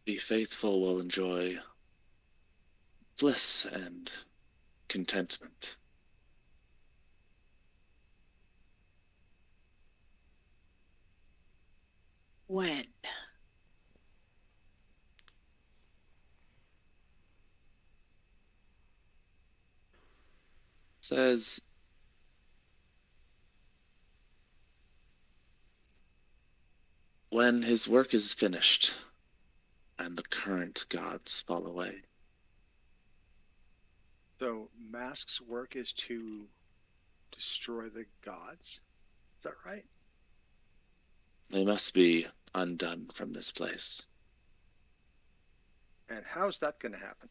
The faithful will enjoy bliss and contentment. When? Says when his work is finished and the current gods fall away. So Mask's work is to destroy the gods. Is that right? They must be undone from this place. And how's that going to happen?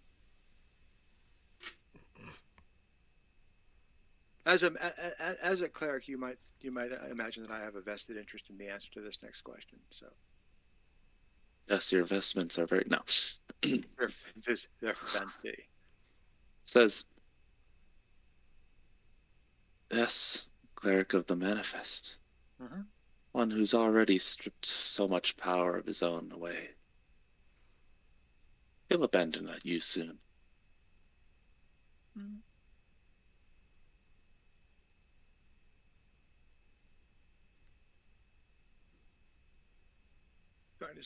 As a cleric, you might imagine that I have a vested interest in the answer to this next question. So Yes, your vestments are very no. they're fancy. Says yes, cleric of the manifest. Mhm. One who's already stripped so much power of his own away. He'll abandon you soon. Johnny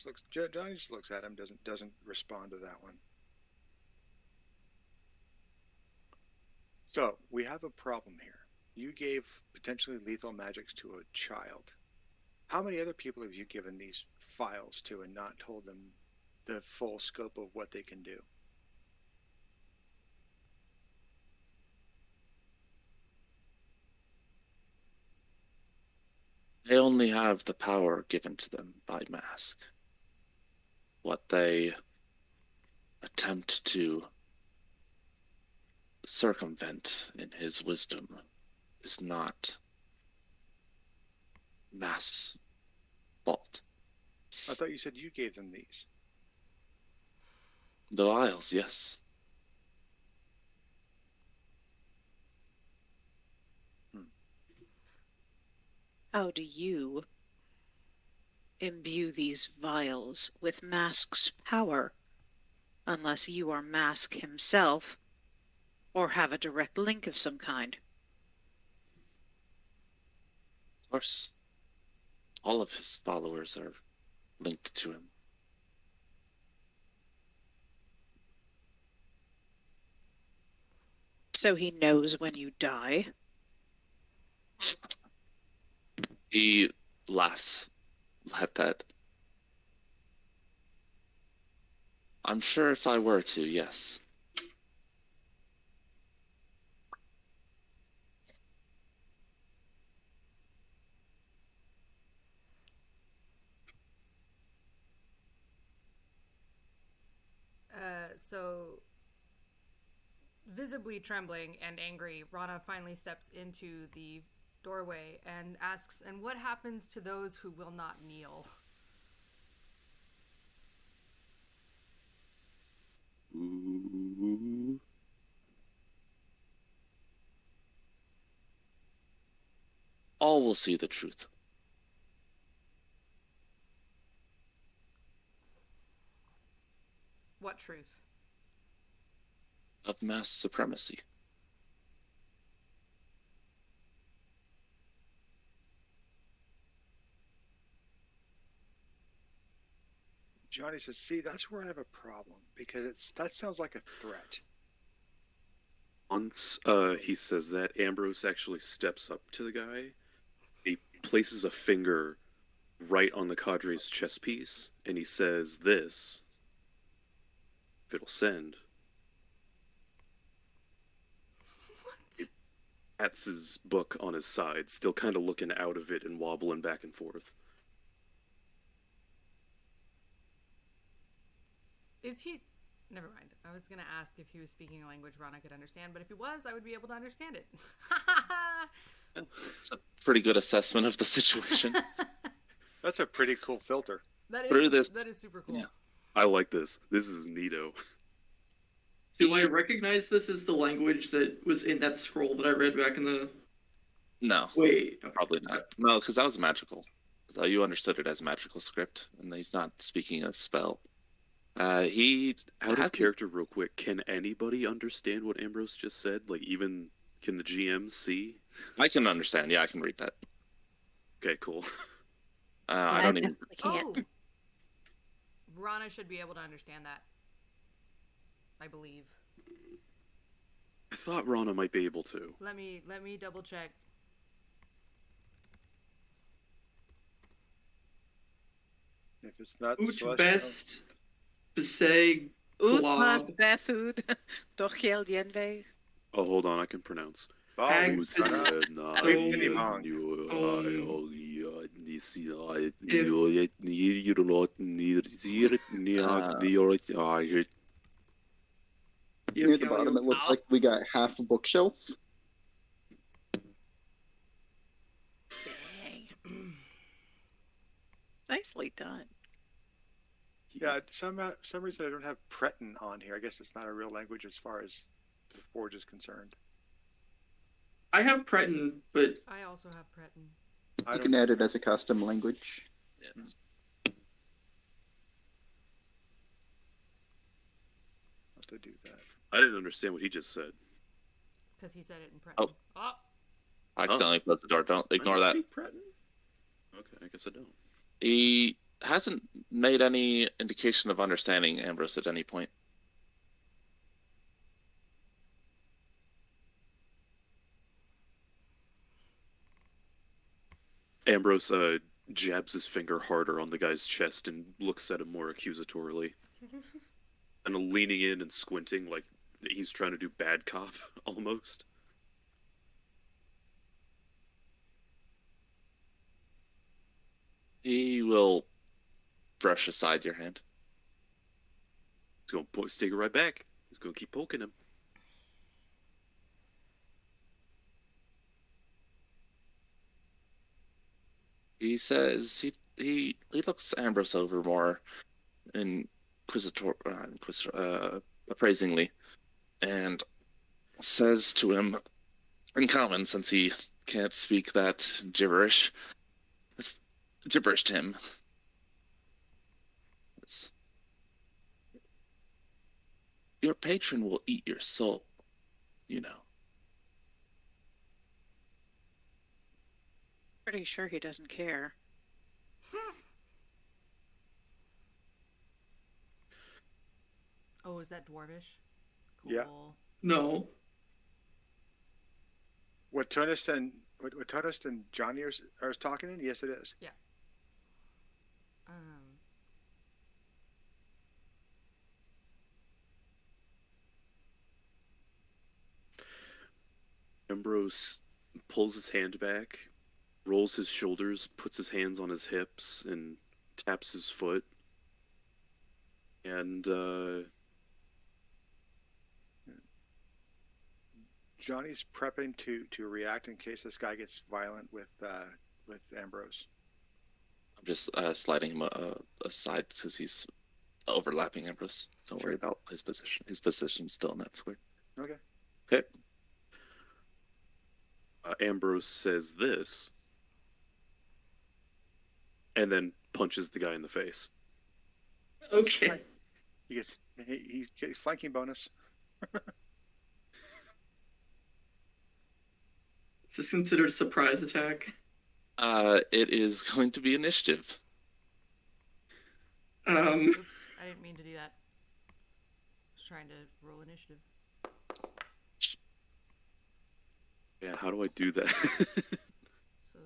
just looks at him, doesn't respond to that one. So we have a problem here. You gave potentially lethal magics to a child. How many other people have you given these files to and not told them the full scope of what they can do? They only have the power given to them by Mask. What they attempt to circumvent in his wisdom is not Mask's fault. I thought you said you gave them these. The vials, yes. How do you imbue these vials with Mask's power, unless you are Mask himself, or have a direct link of some kind? Of course, all of his followers are linked to him. So he knows when you die? He laughs at that. I'm sure if I were to, yes. So, visibly trembling and angry, Rana finally steps into the doorway and asks, "And what happens to those who will not kneel?" Ooh. All will see the truth. What truth? Of mass supremacy. Johnny says, "See, that's where I have a problem because that sounds like a threat." Once he says that, Ambrose actually steps up to the guy. He places a finger right on the cadre's chest piece, and he says, "This, if it'll send, What? pats his book on his side, still kind of looking out of it and wobbling back and forth. Is he? Never mind. I was gonna ask if he was speaking a language Rana could understand, but if he was, I would be able to understand it. It's a pretty good assessment of the situation. That's a pretty cool filter. That Through is this- that is super cool. yeah. I like this. This is neato. Do I recognize this as the language that was in that scroll that I read back in the? No, Wait. Okay. probably not. No, because that was magical. So you understood it as magical script, and he's not speaking a spell. He Out has of character, real quick, can anybody understand what Ambrose just said? Like, even can the GM see? I can understand. Yeah, I can read that. Okay, cool. I don't even. definitely can't. Oh, Rana should be able to understand that. I believe. I thought Rana might be able to. Let me double check. If it's not Ut celestial- best beseg Ut Glob. mas bethud, doch gel dienve. Oh, hold on, I can pronounce. Hag Oh, is- Near the bottom, it looks like we got half a bookshelf. Dang. Nicely done. Yeah, some reason I don't have Breton on here. I guess it's not a real language as far as the Forge is concerned. I have Breton, but I also have Breton. I You don't can add it as a custom language. have to do that. I didn't understand what he just said. It's because he said it in Breton. Oh, I accidentally closed the door. Don't ignore I that. speak Breton? Okay, I guess I don't. He hasn't made any indication of understanding Ambrose at any point. Ambrose jabs his finger harder on the guy's chest and looks at him more accusatorily. And leaning in and squinting like he's trying to do bad cop, almost. He will brush aside your hand. He's going to stick it right back. He's going to keep poking him. He says he looks Ambrose over more appraisingly, and says to him in common, since he can't speak that gibberish. It's gibberish to him. It's, your patron will eat your soul, you know. Pretty sure he doesn't care. oh, is that dwarvish? Cool. Yeah. no. What Tunist and Johnny are talking in? Yes, it is. Um, Ambrose pulls his hand back, rolls his shoulders, puts his hands on his hips, and taps his foot. And Johnny's prepping to react in case this guy gets violent with Ambrose. I'm just sliding him aside because he's overlapping Ambrose. Don't worry about his position. His position's still in that square. Okay. Okay. Ambrose says this, and then punches the guy in the face. Okay. He gets flanking bonus. Is this considered a surprise attack? It is going to be initiative. oops, I didn't mean to do that. I was trying to roll initiative. Yeah, how do I do that? So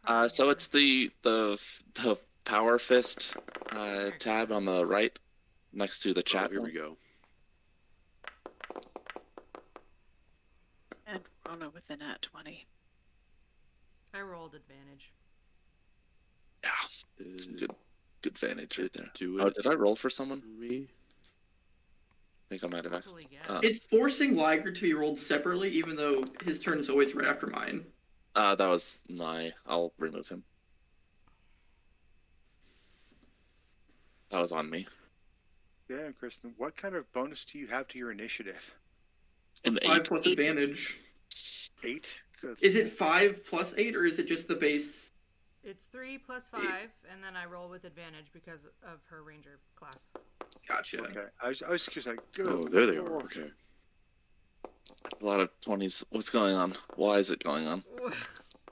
that. So it's the power fist There it tab on goes. the right, next to the Oh, chat. here one. we go. And Rana with a nat 20. I rolled advantage. Yeah, some good advantage right there. Do Oh, it. did I roll for someone? Me? I think I might have asked. Luckily, yeah. It's forcing Liger to be rolled separately, even though his turn is always right after mine. That was my. I'll remove him. That was on me. Yeah, Kristen, what kind of bonus do you have to your initiative? Plus An 5 8. plus advantage. 8? Good. Is it 5 plus 8, or is it just the base? It's 3 plus 5, and then I roll with advantage because of her ranger class. Gotcha. Okay, I was curious, like, good Oh, there they are. lord. Okay. A lot of 20s. What's going on? Why is it going on?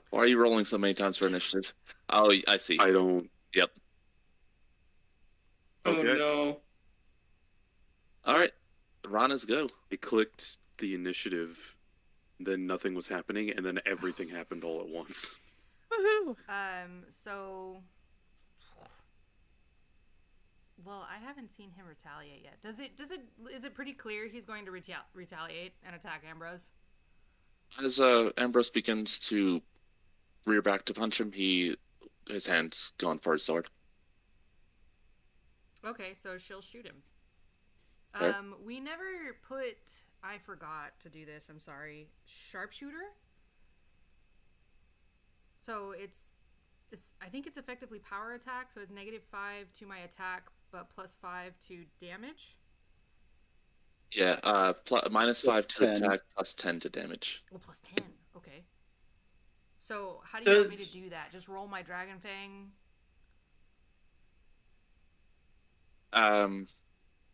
Why are you rolling so many times for initiative? Oh, I see. I don't. Yep. Oh Okay. no. All right. Rana's go. I clicked the initiative, then nothing was happening, and then everything happened all at once. Woohoo! So, well, I haven't seen him retaliate yet. Is it pretty clear he's going to retaliate and attack Ambrose? As Ambrose begins to rear back to punch him, his hand's going for his sword. Okay, so she'll shoot him. Okay. We never I forgot to do this, I'm sorry. Sharpshooter? So I think it's effectively power attack, so it's -5 to my attack, but +5 to damage. Yeah, -5 to 10. attack, +10 to damage. Well, +10. Okay. So how do you want me to Does- do that? Just roll my Dragon Fang?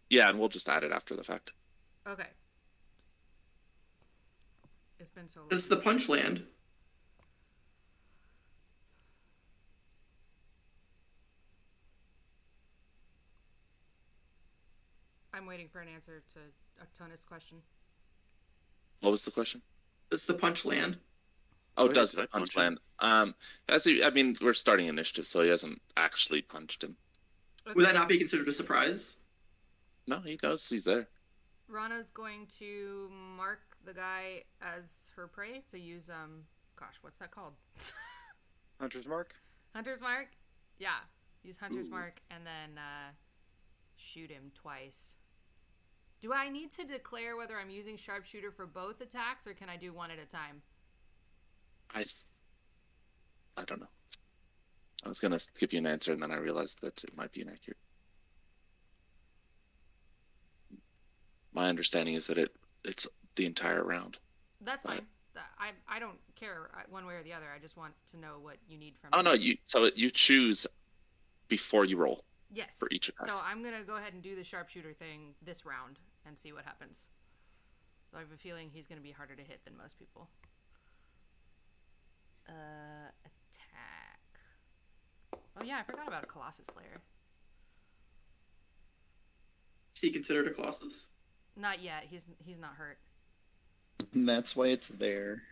Yeah, and we'll just add it after the fact. Okay. It's been so long. Does the punch land? I'm waiting for an answer to Tonis' question. What was the question? Does the punch land? Oh, yeah, does did I the punch punch him? land? We're starting initiative, so he hasn't actually punched him. Okay. Would that not be considered a surprise? No, he knows he's there. Rana's going to mark the guy as her prey. So use gosh, what's that called? Hunter's Mark? Hunter's mark? Yeah. Use Hunter's Ooh. mark and then shoot him twice. Do I need to declare whether I'm using sharpshooter for both attacks or can I do one at a time? I don't know. I was gonna give you an answer, and then I realized that it might be inaccurate. My understanding is that it's the entire round. That's Right. fine. I don't care one way or the other. I just want to know what you need from Oh me. no, you choose before you roll Yes. for each attack. So I'm going to go ahead and do the sharpshooter thing this round and see what happens. So I have a feeling he's going to be harder to hit than most people. Attack. Oh yeah, I forgot about a Colossus Slayer. Is he considered a Colossus? Not yet. He's not hurt. And that's why it's there.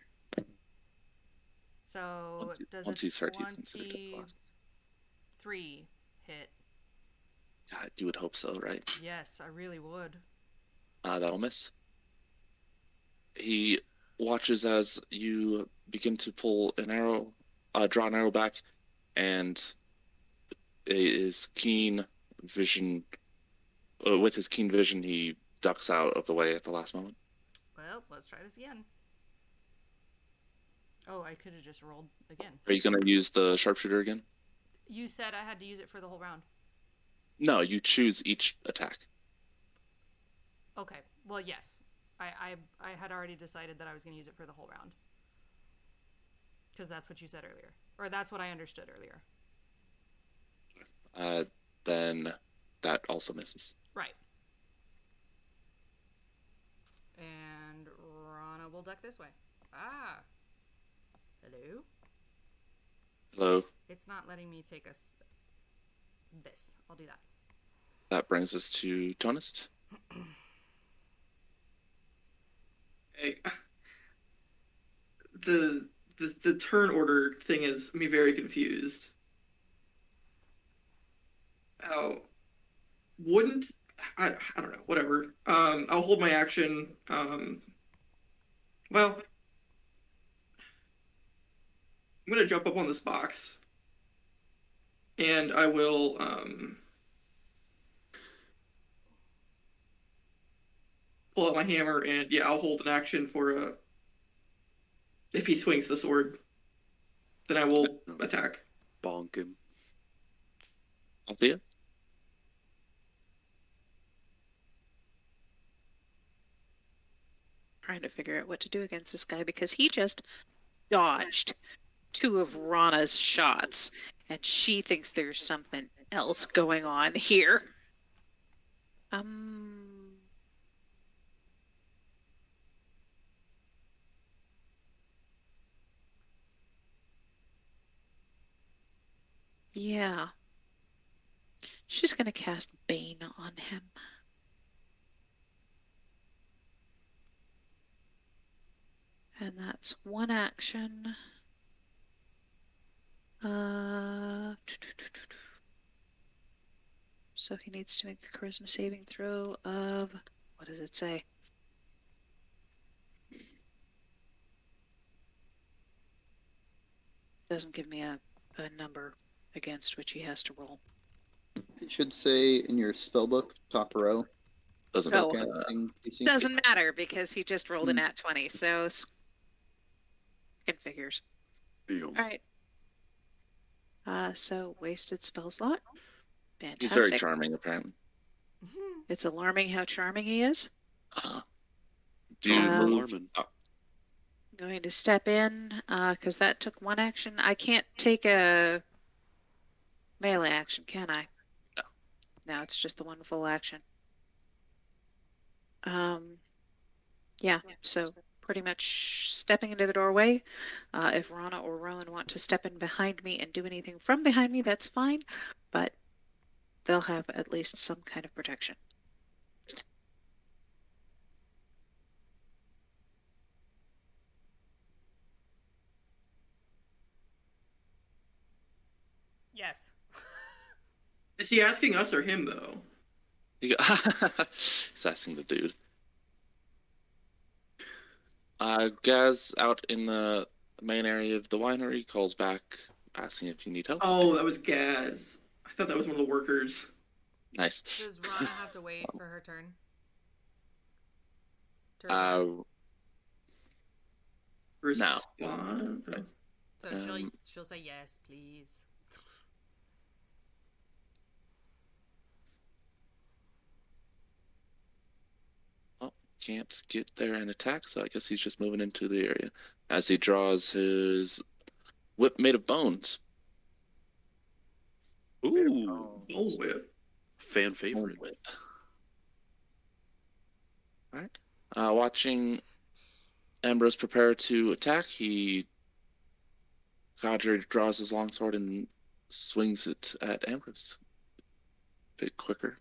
So does Once a he's hurt, he's considered a Colossus. 23 hit? God, you would hope so, right? Yes, I really would. That'll miss. He watches as you begin to pull an arrow, draw an arrow back, and his keen vision, with his keen vision, he ducks out of the way at the last moment. Well, let's try this again. Oh, I could have just rolled again. Are you going to use the sharpshooter again? You said I had to use it for the whole round. No, you choose each attack. Okay. Well, yes. I had already decided that I was going to use it for the whole round. Because that's what you said earlier. Or that's what I understood earlier. Then that also misses. Right. And Rana will duck this way. Ah. Hello? Hello. It's not letting me take this. I'll do that. That brings us to Tonist. Okay. The turn order thing is me very confused. Oh, wouldn't I don't know. Whatever. I'll hold my action. Well, gonna jump up on this box, and I will pull out my hammer, and yeah, I'll hold an action for if he swings the sword, then I will attack. Bonk him. Althea? Trying to figure out what to do against this guy because he just dodged 2 of Rana's shots, and she thinks there's something else going on here. Yeah. She's gonna cast Bane on him. And that's 1 action. So he needs to make the charisma saving throw of, what does it say? Doesn't give me a number against which he has to roll. It should say in your spellbook, top row. Doesn't Oh. Doesn't matter because he just rolled a nat 20, so it figures. Damn. All right. So wasted spell slot. Fantastic. He's very charming, apparently. It's alarming how charming he is. Do you move? Alarming. Going to step in because that took 1 action. I can't take a melee action, can I? No. No, it's just the 1 full action. Yeah, so pretty much stepping into the doorway. If Rana or Rowan want to step in behind me and do anything from behind me, that's fine, but they'll have at least some kind of protection. Yes. Is he asking us or him though? He's asking the dude. Gaz out in the main area of the winery calls back, asking if you need help. Oh, that was Gaz. I thought that was one of the workers. Nice. Does Rana have to wait for her turn? Respond? So she'll say yes, please. Can't get there and attack, so I guess he's just moving into the area as he draws his whip made of bones. Ooh. Oh, whip. Fan favorite. Whip. All right. Watching Ambrose prepare to attack, Godric draws his longsword and swings it at Ambrose. A bit quicker.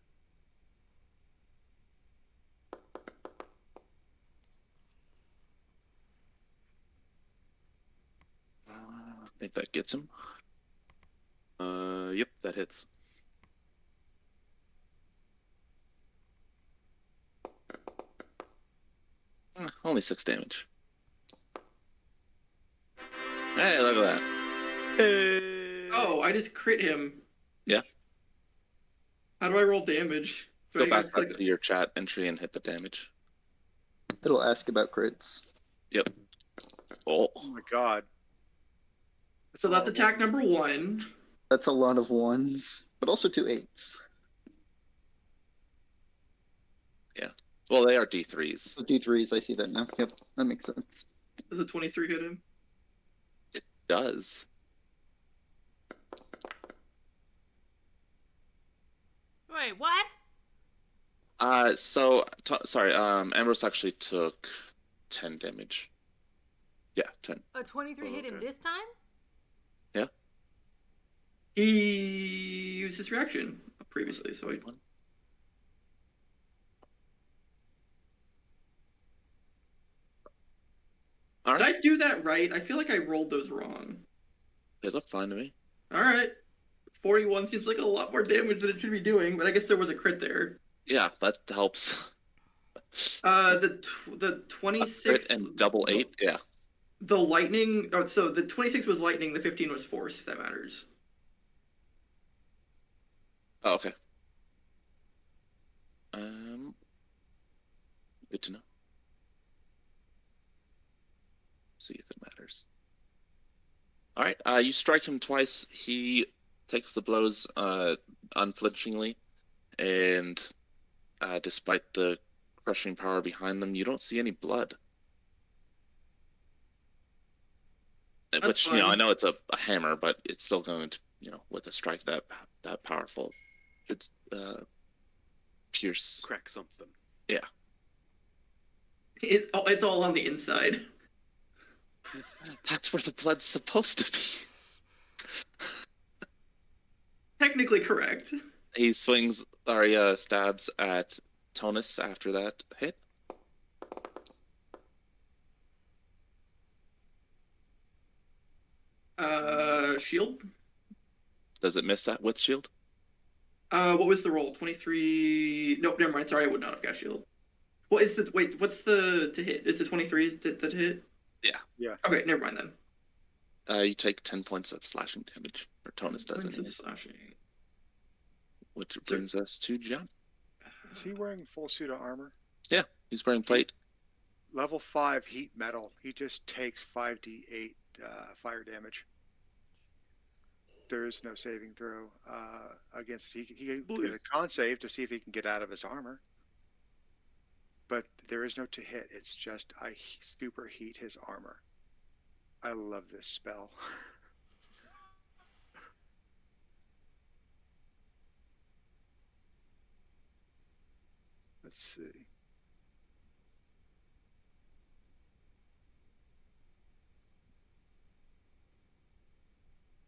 I think that gets him. Yep, that hits. Only 6 damage. Hey, look at that. Oh, I just crit him. Yeah. How do I roll damage? Do Go I back click- to your chat entry and hit the damage. It'll ask about crits. Yep. Oh. Oh my god. So that's attack number 1. That's a lot of 1s, but also 2 8s. Well, they are D3s. The D3s, I see that now. Yep, that makes sense. Does a 23 hit him? It does. Wait, what? Sorry, Ambrose actually took 10 damage. Yeah, 10. A 23 hit him okay. this time? He used his reaction previously, so he... All Did right. I do that right? I feel like I rolled those wrong. They look fine to me. Alright. 41 seems like a lot more damage than it should be doing, but I guess there was a crit there. Yeah, that helps. The 26... Crit and double 8, yeah. The lightning. Oh, so the 26 was lightning. The 15 was force. If that matters. Oh, okay. Good to know. See if it matters. All right. You strike him twice. He takes the blows unflinchingly, and despite the crushing power behind them, you don't see any blood. Which, you know, I fine. know it's a hammer, but it's still going to, you know, with a strike that powerful, it's pierce. Crack something. Yeah. It's all on the inside. That's where the blood's supposed to be. Technically correct. He swings, or stabs at Tonus after that hit. Shield. Does it miss that with shield? What was the roll? 23. Nope, never mind. Sorry, I would not have got shield. What is the wait? What's the to hit? Is the 23 to hit? Yeah. Yeah. Okay, never mind then. You take 10 points of slashing damage, or Tonus does Points of anyways, slashing. which brings us to John. Is he wearing full suit of armor? He's wearing plate. Level 5 heat metal. He just takes 5d8 fire damage. There is no saving throw against it. He can get a con save to see if he can get out of his armor. But there is no to hit. It's just I superheat his armor. I love this spell. Let's see.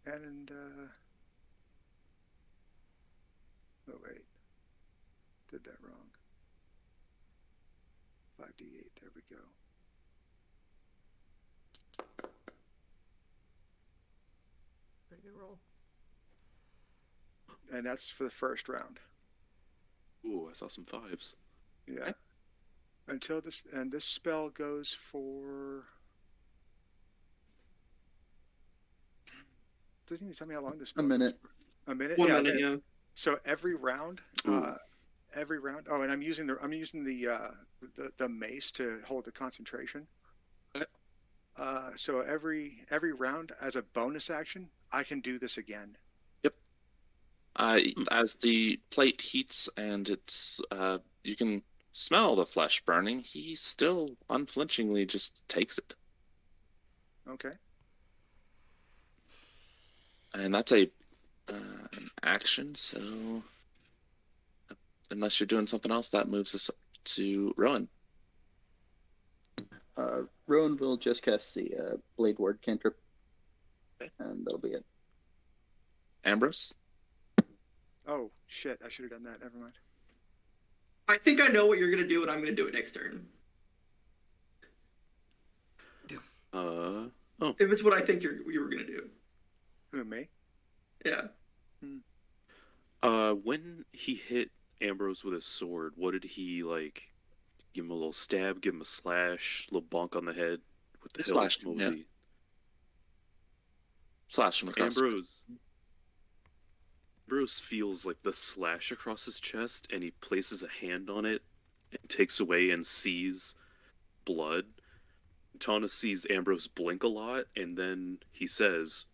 And oh wait, did that wrong. 5d8, there we go. Pretty good roll. And that's for the first round. Ooh, I saw some 5s. Yeah. Until this spell goes for. Doesn't even tell me how long this spell A minute. goes for. A minute. 1 yeah, minute, okay. yeah. So every round, Ooh. every round. Oh, and I'm using the mace to hold the concentration. Okay. So every round, as a bonus action, I can do this again. As the plate heats and it's you can smell the flesh burning, he still unflinchingly just takes it. Okay. And that's an action, so unless you're doing something else, that moves us to Rowan. Rowan will just cast the Blade Ward cantrip, Okay. and that'll be it. Ambrose? Oh shit! I should have done that. Never mind. I think I know what you're gonna do, and I'm gonna do it next turn. Oh. If it's what I think you were gonna do. Who, me? Yeah. When he hit Ambrose with his sword, what did he like? Give him a little stab, give him a slash, little bonk on the head. What the He hell? slashed him, What was yeah. he? Slash him across. Ambrose feels like the slash across his chest, and he places a hand on it and takes away and sees blood. Tana sees Ambrose blink a lot, and then he says,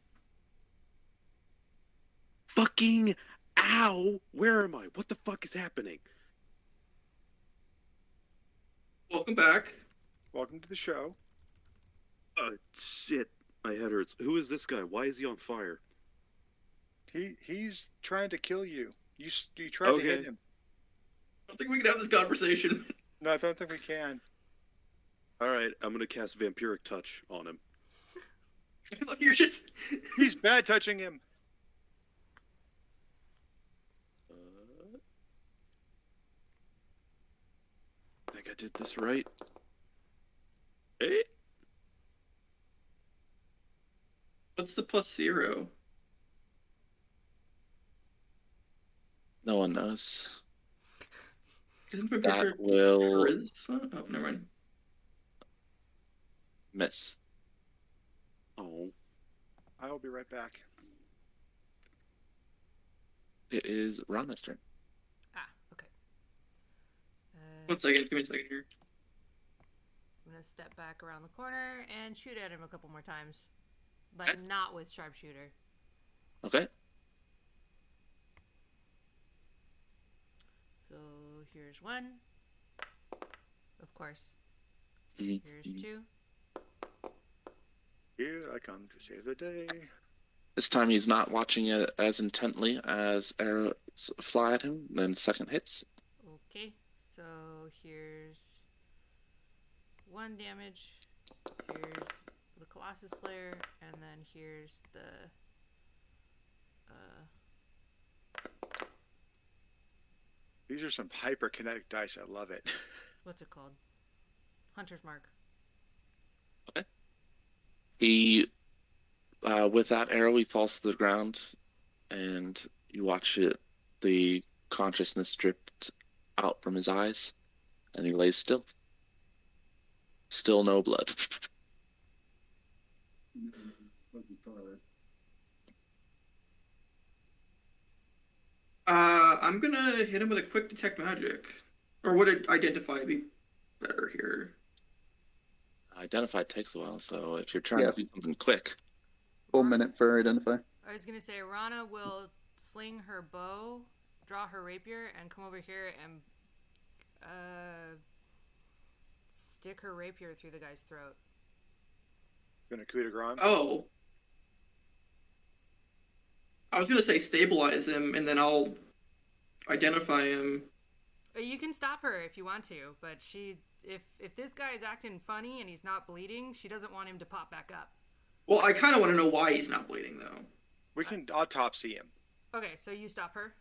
"Fucking ow! Where am I? What the fuck is happening?" Welcome back. Welcome to the show. Shit. My head hurts. Who is this guy? Why is he on fire? He's trying to kill you. You tried to hit Okay. him. I don't think we can have this conversation. No, I don't think we can. Alright, I'm gonna cast Vampiric Touch on him. I thought you were just. He's bad touching him. I think I did this right. Hey? What's the +0? No one knows. Isn't Vampiric That will Charisma? Oh, never mind. miss. I will be right back. It is Rana's turn. Ah, okay. 1 second. Give me a second here. I'm gonna step back around the corner and shoot at him a couple more times, but Okay. not with sharpshooter. Okay. So here's one. Of course. Mhm. Here's two. Here I come to save the day. This time he's not watching it as intently as arrows fly at him. Then second hits. Okay. So here's 1 damage. Here's the Colossus Slayer, and then here's the These are some hyperkinetic dice. I love it. what's it called? Hunter's Mark. He, with that arrow, he falls to the ground, and you watch it, the consciousness dripped out from his eyes, and he lays still. Still no blood. I'm gonna hit him with a quick detect magic, or would it identify be better here? Identify takes a while, so if you're trying Yeah. to do something quick, Full minute for identify. I was gonna say Rana will sling her bow, draw her rapier, and come over here and stick her rapier through the guy's throat. Gonna coup de grace. Oh. I was gonna say stabilize him, and then I'll identify him. You can stop her if you want to, but if this guy is acting funny and he's not bleeding, she doesn't want him to pop back up. Well, I kind of want to know why he's not bleeding, though. We can autopsy him. Okay, so you stop her.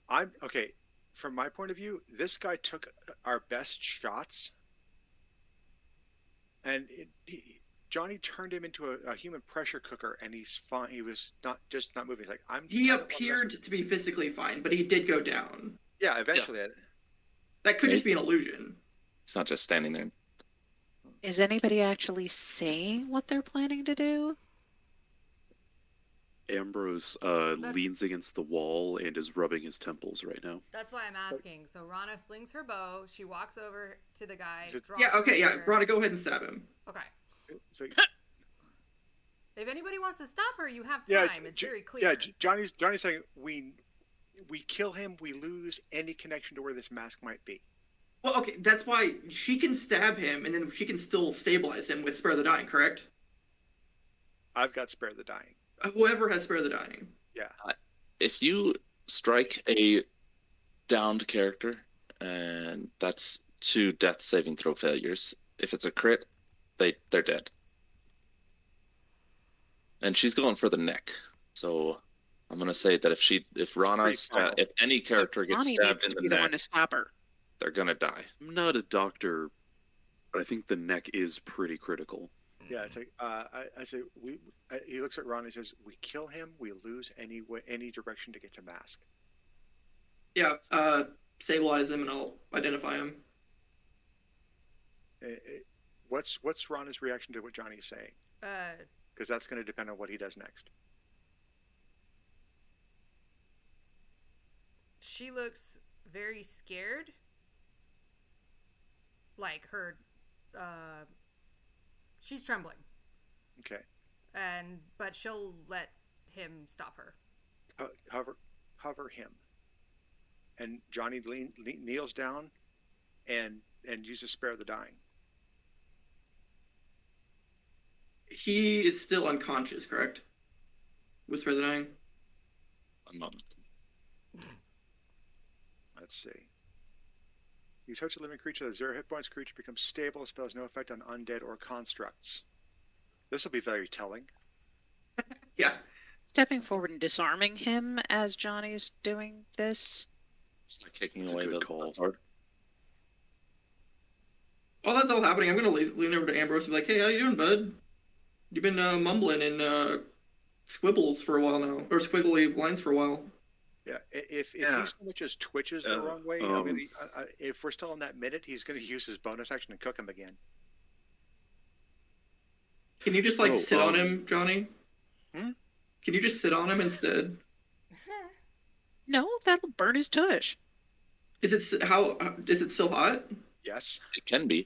I'm okay. From my point of view, this guy took our best shots, and Johnny turned him into a human pressure cooker, and he's fine. He was not moving. He's like, He appeared to be physically fine, but he did go down. Yeah, eventually. That could just be an illusion. it's not just standing there. Is anybody actually saying what they're planning to do? Ambrose leans against the wall and is rubbing his temples right now. That's why I'm asking. So Rana slings her bow. She walks over to the guy. Draws Yeah, her okay, yeah. rapier. Rana, go ahead and stab him. Okay. So, If anybody wants to stop her, you have yeah, time. It's very clear. Yeah, Johnny's saying we kill him, we lose any connection to where this mask might be. Well, okay, that's why she can stab him, and then she can still stabilize him with Spare the Dying, correct? I've got Spare the Dying. Whoever has Spare the Dying. Yeah. If you strike a downed character, and that's 2 death saving throw failures, if it's a crit, they're dead. And she's going for the neck, so I'm gonna say that if Rana's final. if any character gets Bonnie stabbed needs in to the be the one neck, to stop her. they're gonna die. I'm not a doctor, but I think the neck is pretty critical. Yeah, it's like I say he looks at Ron and says, "We kill him, we lose any direction to get to mask." Yeah, stabilize him, and I'll identify him. What's Ron's reaction to what Johnny's saying? Uh, Because that's going to depend on what he does next. she looks very scared. Like her, she's trembling. Okay. But she'll let him stop her. Hover him. And Johnny kneels down and uses Spare the Dying. He is still unconscious, correct? With Spare the Dying? A moment. Let's see. You touch a living creature that has 0 hit points. Creature becomes stable. Spell has no effect on undead or constructs. This will be very telling. Yeah. Stepping forward and disarming him as Johnny's doing this. Just like kicking That's a away good the call. sword. While that's all happening, I'm gonna lean over to Ambrose and be like, "Hey, how you doing, bud? You've been mumbling in squibbles for a while now, or squiggly lines for a while." Yeah. If he Yeah. so much as twitches the wrong way, if we're still in that minute, he's going to use his bonus action and cook him again. Can you just like Oh, sit on him, Johnny? Hmm? Can you just sit on him instead? No, that'll burn his tush. Is it still hot? Yes. It can be.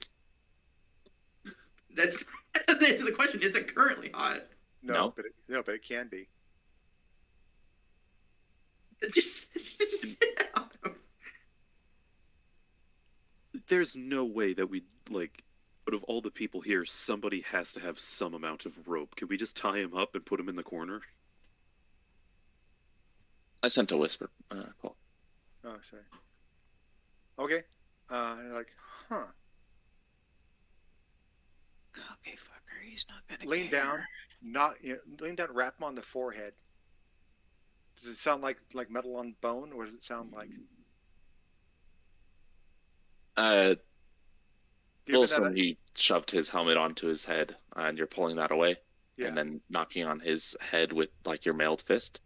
That doesn't answer the question. Is it currently hot? No. But it can be. Just sit on him. There's no way that we, like, out of all the people here, somebody has to have some amount of rope. Can we just tie him up and put him in the corner? I sent a whisper call. Oh, sorry. Okay. Like, huh. Okay, fucker, he's not gonna Lean care. down. Lean down. Wrap him on the forehead. Does it sound like metal on bone, or does it sound like? Given Also, that he shoved his helmet onto his head, and you're pulling that away, Yeah. and then knocking on his head with like your mailed fist.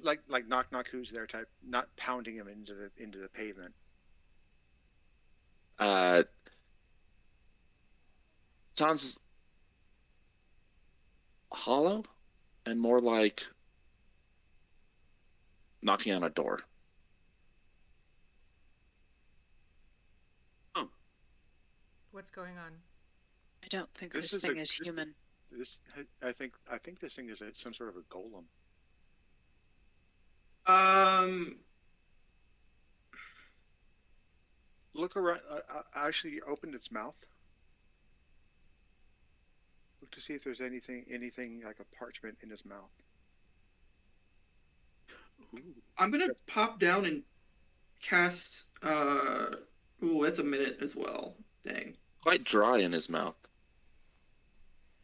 like knock who's there type, not pounding him into the pavement. Sounds hollow and more like knocking on a door. What's going on? I don't think This this is thing a- is this- human. I think this thing is some sort of a golem. Look around. I actually opened its mouth. Look to see if there's anything like a parchment in his mouth. Ooh. I'm gonna pop down and cast. Ooh, that's a minute as well. Dang. Quite dry in his mouth.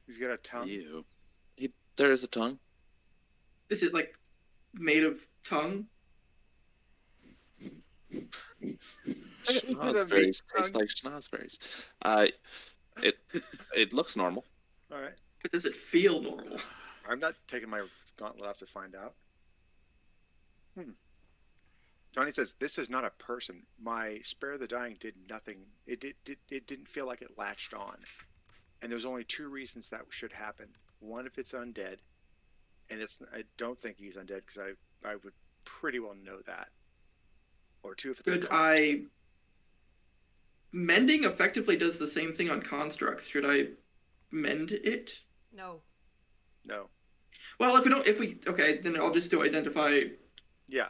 He's got a tongue. Ew. There is a tongue. Is it like made of tongue? Schnozberries taste like schnozberries. It looks normal. All right. But does it feel normal? I'm not taking my gauntlet off to find out. Johnny says, "This is not a person. My Spare the Dying did nothing. It didn't feel like it latched on. And there's only two reasons that should happen. One, if it's undead, and I don't think he's undead because I would pretty well know that. Or two, if it's Should a I? Mending effectively does the same thing on constructs. Should I mend it? No. no. Well, okay, then I'll just do identify. Yeah,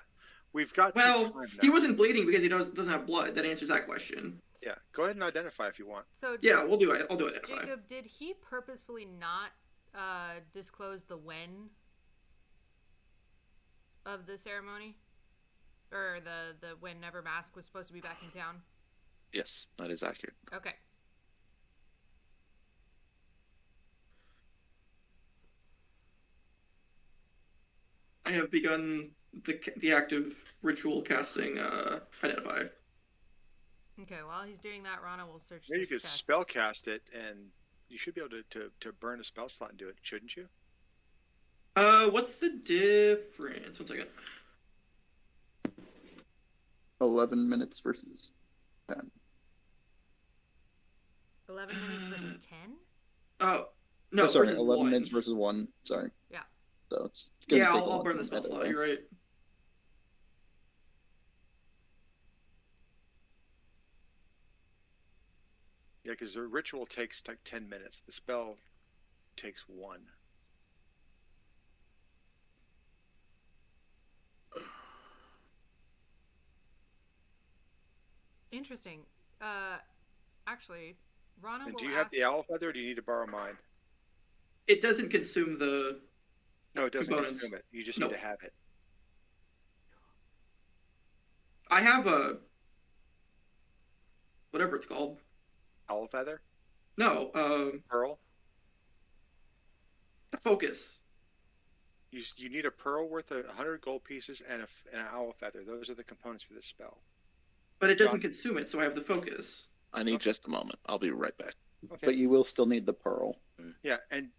we've got Well, some time now. he wasn't bleeding because he doesn't have blood. That answers that question. Yeah, go ahead and identify if you want. So Yeah, we'll do it. I'll do identify. Jacob, did he purposefully not disclose the when of the ceremony, or the when Nevermask was supposed to be back in town? Yes, that is accurate. Okay. I have begun the active ritual casting identify. Okay. While he's doing that, Rana will search Maybe you this could chest. spell cast it, and you should be able to burn a spell slot and do it, shouldn't you? What's the difference? 1 second. 11 minutes versus 10. 11 minutes versus 10. Oh no, Oh, sorry, versus 11 one. minutes versus 1. Sorry. Yeah. So it's gonna Yeah, take a I'll long burn the time spell either slot. way. You're right. Yeah, because the ritual takes like 10 minutes. The spell takes 1. Interesting. Actually, Rana And will do you have ask. the owl feather, or do you need to borrow mine? It doesn't consume the. No, it doesn't Components. consume it. You just No. need to have it. I have a. Whatever it's called. Owl feather, No, pearl. a focus. You need a pearl worth 100 gold pieces and an owl feather. Those are the components for this spell. But it doesn't John? consume it, so I have the focus. I need just a moment. I'll be right back. Okay. But you will still need the pearl. Yeah, and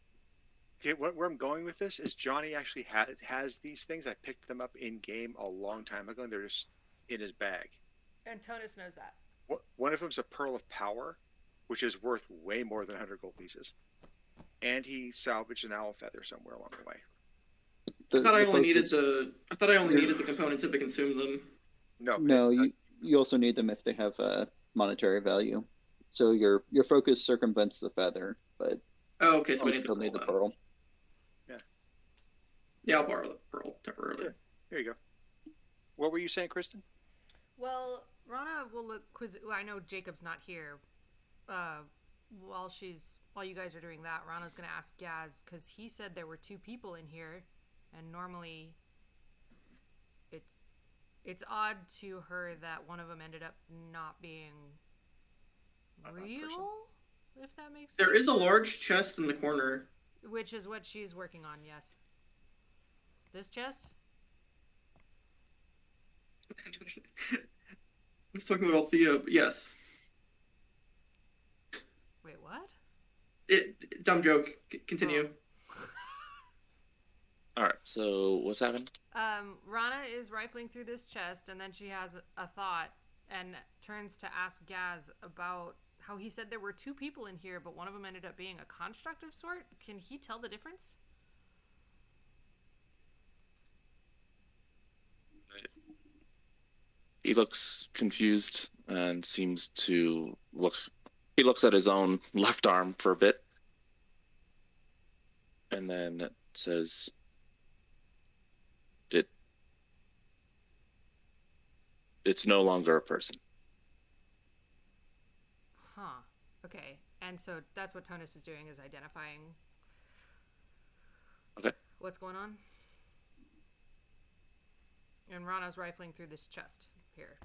where I'm going with this is Johnny actually has these things. I picked them up in game a long time ago, and they're just in his bag. And Tonus knows that. One of them's a pearl of power, which is worth way more than 100 gold pieces. and he salvaged an owl feather somewhere along the way. I thought I only needed focus- the components if I consumed them. No, No, you also need them if they have monetary value. So your focus circumvents the feather, but Oh, okay, so I you need still the need the pearl. pearl. Yeah, I'll borrow the pearl temporarily. Yeah. Here you go. What were you saying, Kristen? Well, Rana will look well, I know Jacob's not here. While you guys are doing that, Rana's gonna ask Gaz because he said there were 2 people in here, and normally it's odd to her that one of them ended up not being A person. real. If that makes sense. There is a large chest in the corner. Which is what she's working on. Yes. This chest. I was talking about Althea, but yes. Wait, what? Dumb joke. Continue. All right. So what's happening? Rana is rifling through this chest, and then she has a thought and turns to ask Gaz about how he said there were 2 people in here, but one of them ended up being a construct of sort. Can he tell the difference? He looks confused and seems to look. He looks at his own left arm for a bit, and then says, It's no longer a person." Huh. Okay. And so that's what Tonus is doing, is identifying Okay. what's going on. And Rana's rifling through this chest here.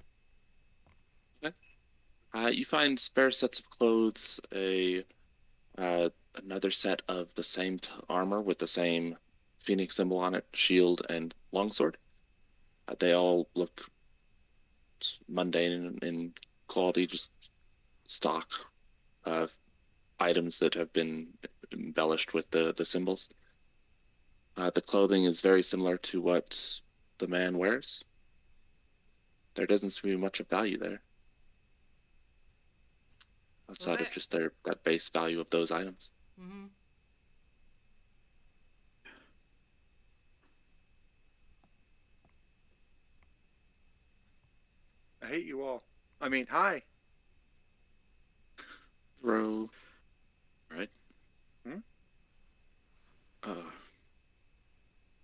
You find spare sets of clothes, another set of the same armor with the same phoenix symbol on it, shield and longsword. They all look mundane in quality, just stock items that have been embellished with the symbols. The clothing is very similar to what the man wears. There doesn't seem to be much of value there, outside of just that base value of those items. Mm-hmm. I hate you all. I mean, hi. Row. Right? Hmm?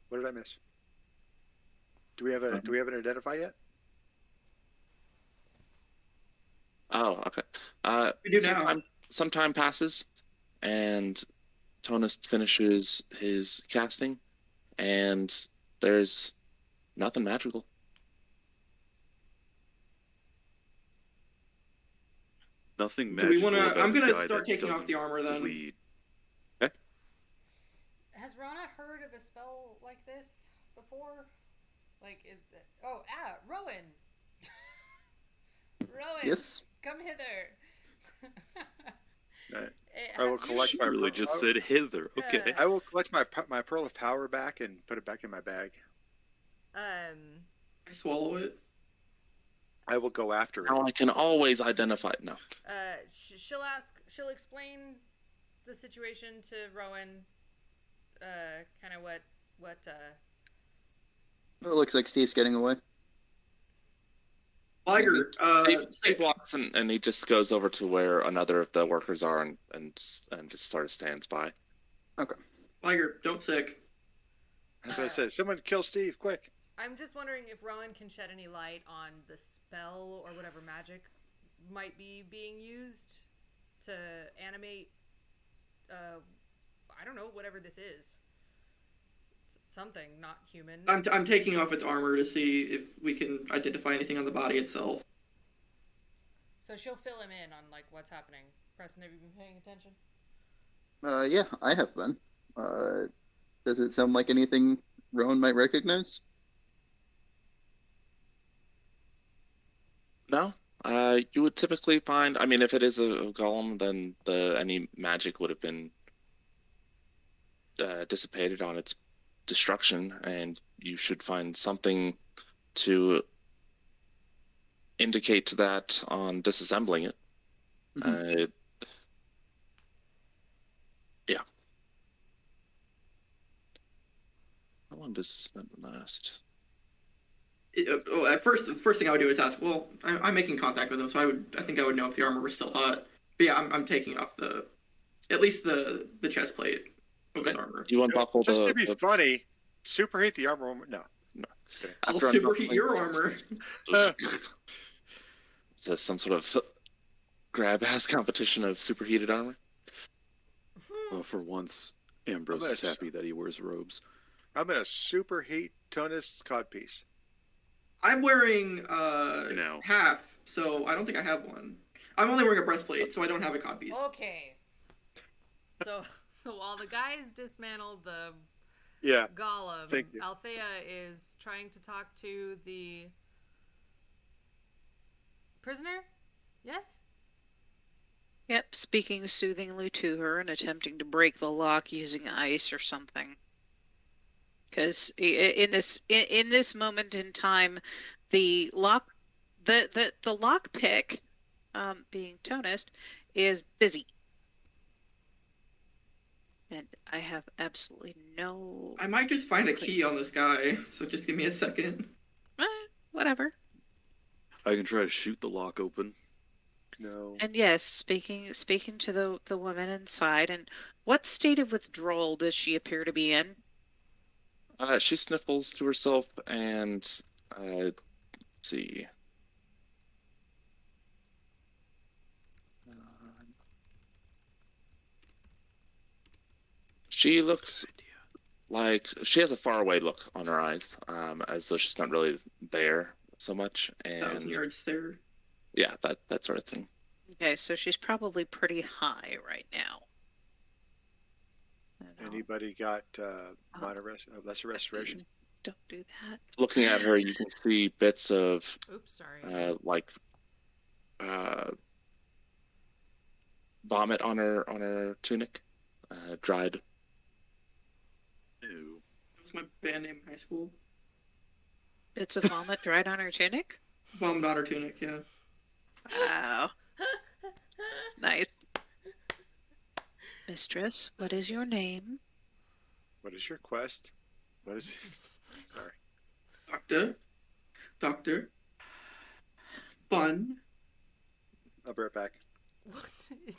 What did I miss? Do we have an identify yet? Oh, okay. We do now. Some time passes, and Tonus finishes his casting, and there's nothing magical. Nothing Do we magical. want to? about I'm a gonna guy start that taking off doesn't the armor then. bleed. Has Rana heard of a spell like this before? Rowan. Rowan. Yes. Come hither. I will collect my. Really just said hither. Okay. I will collect my pearl of power back and put it back in my bag. I swallow it. I will go after it. Now I can always identify it. No. She'll explain the situation to Rowan. Kind of what. It looks like Steve's getting away. Liger, Steve walks and he just goes over to where another of the workers are and just sort of stands by. Liger, don't sick. As I said, someone kill Steve, quick. I'm just wondering if Rowan can shed any light on the spell or whatever magic might be being used to animate, I don't know, whatever this is. Something not human. I'm taking off its armor to see if we can identify anything on the body itself. So she'll fill him in on like what's happening. Preston, have you been paying attention? Yeah, I have been. Does it sound like anything Rowan might recognize? No. You would typically find. I mean, if it is a golem, then any magic would have been dissipated on its destruction, and you should find something to indicate that on disassembling it. Mhm. Yeah. When does that last? The first thing I would do is ask. Well, I'm making contact with him, so I think I would know if the armor was still hot. But yeah, I'm taking off at least the chest plate of his armor. You unbuckle Just the. to be the- funny, superheat the armor. No. I'll after superheat unbuckling- your armor. Is this some sort of grab ass competition of superheated armor? For once, Ambrose is gonna- happy that he wears robes. I'm gonna superheat Tonus codpiece. I'm wearing know. half, so I don't think I have one. I'm only wearing a breastplate, so I don't have a codpiece. Okay. So while the guys dismantled the Yeah. golem, Thank you. Althea is trying to talk to the prisoner. Yes. Yep, speaking soothingly to her and attempting to break the lock using ice or something. Because in this moment in time, the lock pick, being Tonist, is busy, and I have absolutely no. I might just find a key on this guy, so just give me a second. Whatever. I can try to shoot the lock open. No. And yes, speaking to the woman inside, and what state of withdrawal does she appear to be in? She sniffles to herself and let's see. She looks like she has a faraway look on her eyes, as though she's not really there so much. That was And yard stare. yeah, that sort of thing. Okay, so she's probably pretty high right now. I don't know. Anybody got lesser restoration? Don't do that. Looking at her, you can see bits of Oops, sorry. vomit on her tunic, dried. Ew. That was my band name in high school. Bits of vomit dried on her tunic? Vomit on her tunic, yeah. Wow. Nice. Mistress, what is your name? What is your quest? What is? Sorry. Doctor. Fun. I'll be right back. What is...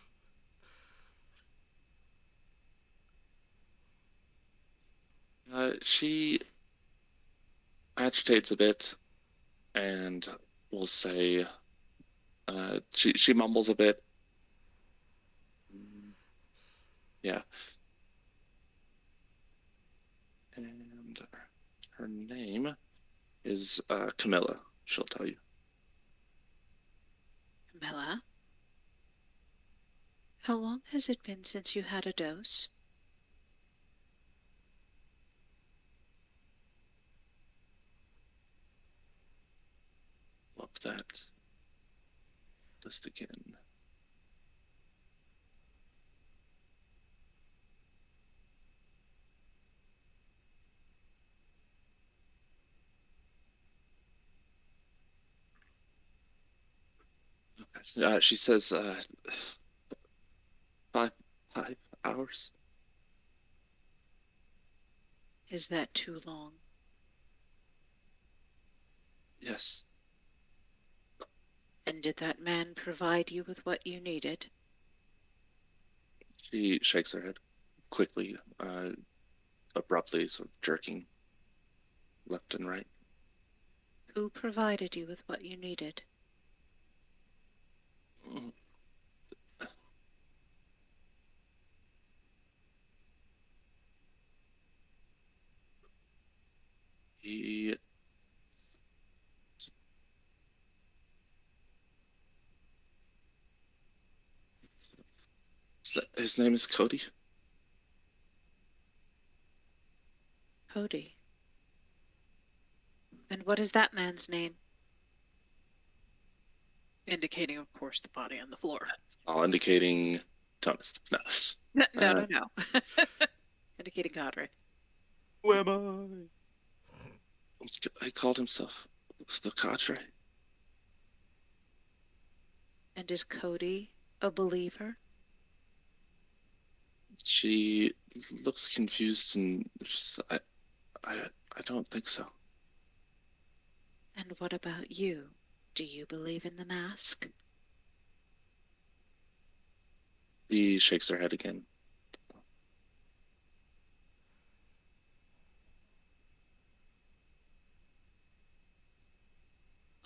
She agitates a bit, and will say, she mumbles a bit. Yeah. And her name is Camilla. She'll tell you. Camilla? How long has it been since you had a dose? Love that. List again. She says 5 hours. Is that too long? Yes. And did that man provide you with what you needed? She shakes her head quickly, abruptly, sort of jerking left and right. Who provided you with what you needed? He his name is Cody. Cody. And what is that man's name? Indicating, of course, the body on the floor. All indicating Tonist. No. No. Indicating Godric. Who am I? He called himself the Cadre. And is Cody a believer? She looks confused and just, I don't think so. And what about you? Do you believe in the mask? He shakes her head again.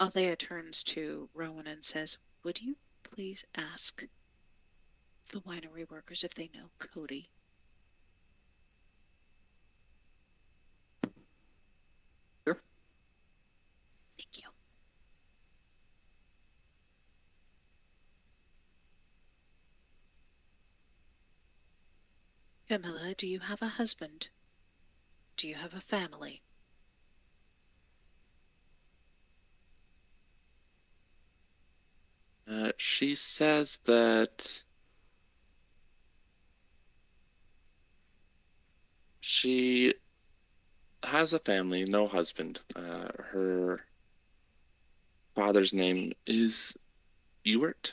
Althea turns to Rowan and says, would you please ask the winery workers if they know Cody? Sure. Thank you. Camilla, do you have a husband? Do you have a family? She says that she has a family, no husband. Her father's name is Ewart.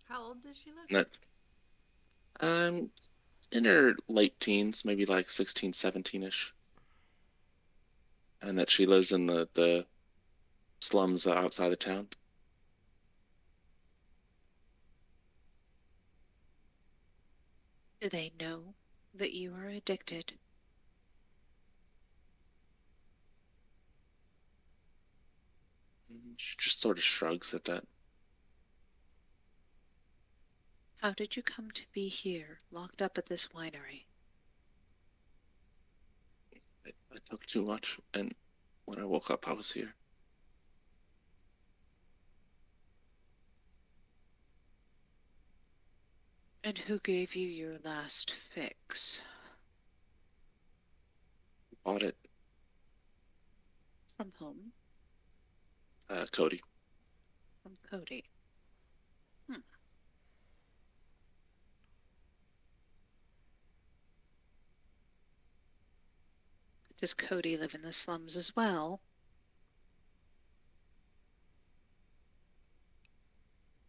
How old does she look? That in her late teens, maybe like 16, 17-ish. And that she lives in the slums outside of town. Do they know that you are addicted? She just sort of shrugs at that. How did you come to be here, locked up at this winery? I took too much, and when I woke up, I was here. And who gave you your last fix? Bought it. From whom? Cody. From Cody. Does Cody live in the slums as well?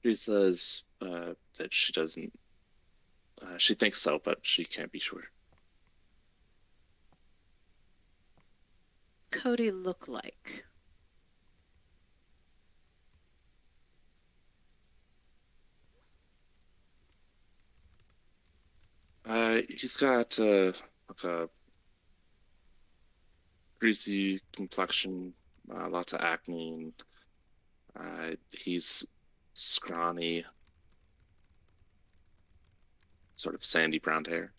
She says that she doesn't. She thinks so, but she can't be sure. Cody look like? He's got like a greasy complexion, lots of acne. He's scrawny, sort of sandy blonde hair.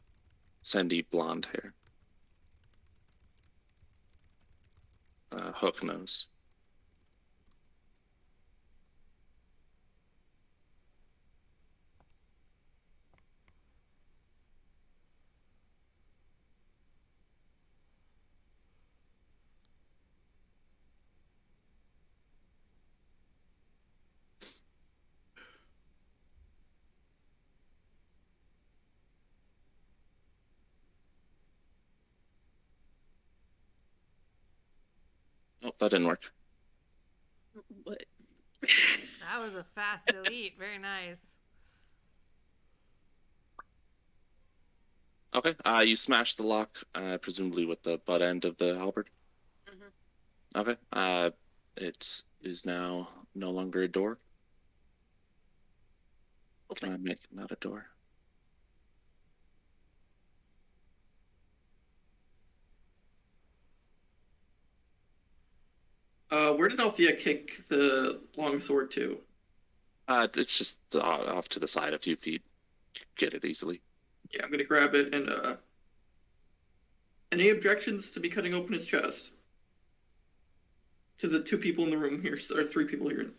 Hook nose. Oh, that didn't work. What? That was a fast delete. Very nice. Okay, you smashed the lock, presumably with the butt end of the halberd. Mhm. Okay, it is now no longer a door. Can I Open. make it not a door? Where did Althea kick the longsword to? It's just off to the side a few feet. Get it easily. Yeah, I'm gonna grab it and any objections to me cutting open his chest? To the two people in the room here, or three people here.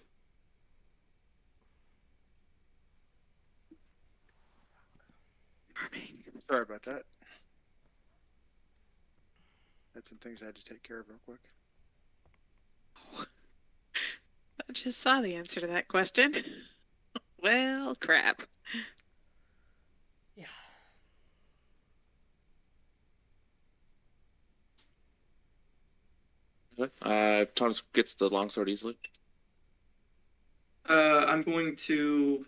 Sorry about that. Had some things I had to take care of real quick. I just saw the answer to that question. Well, crap. Yeah. Okay. Thomas gets the longsword easily. I'm going to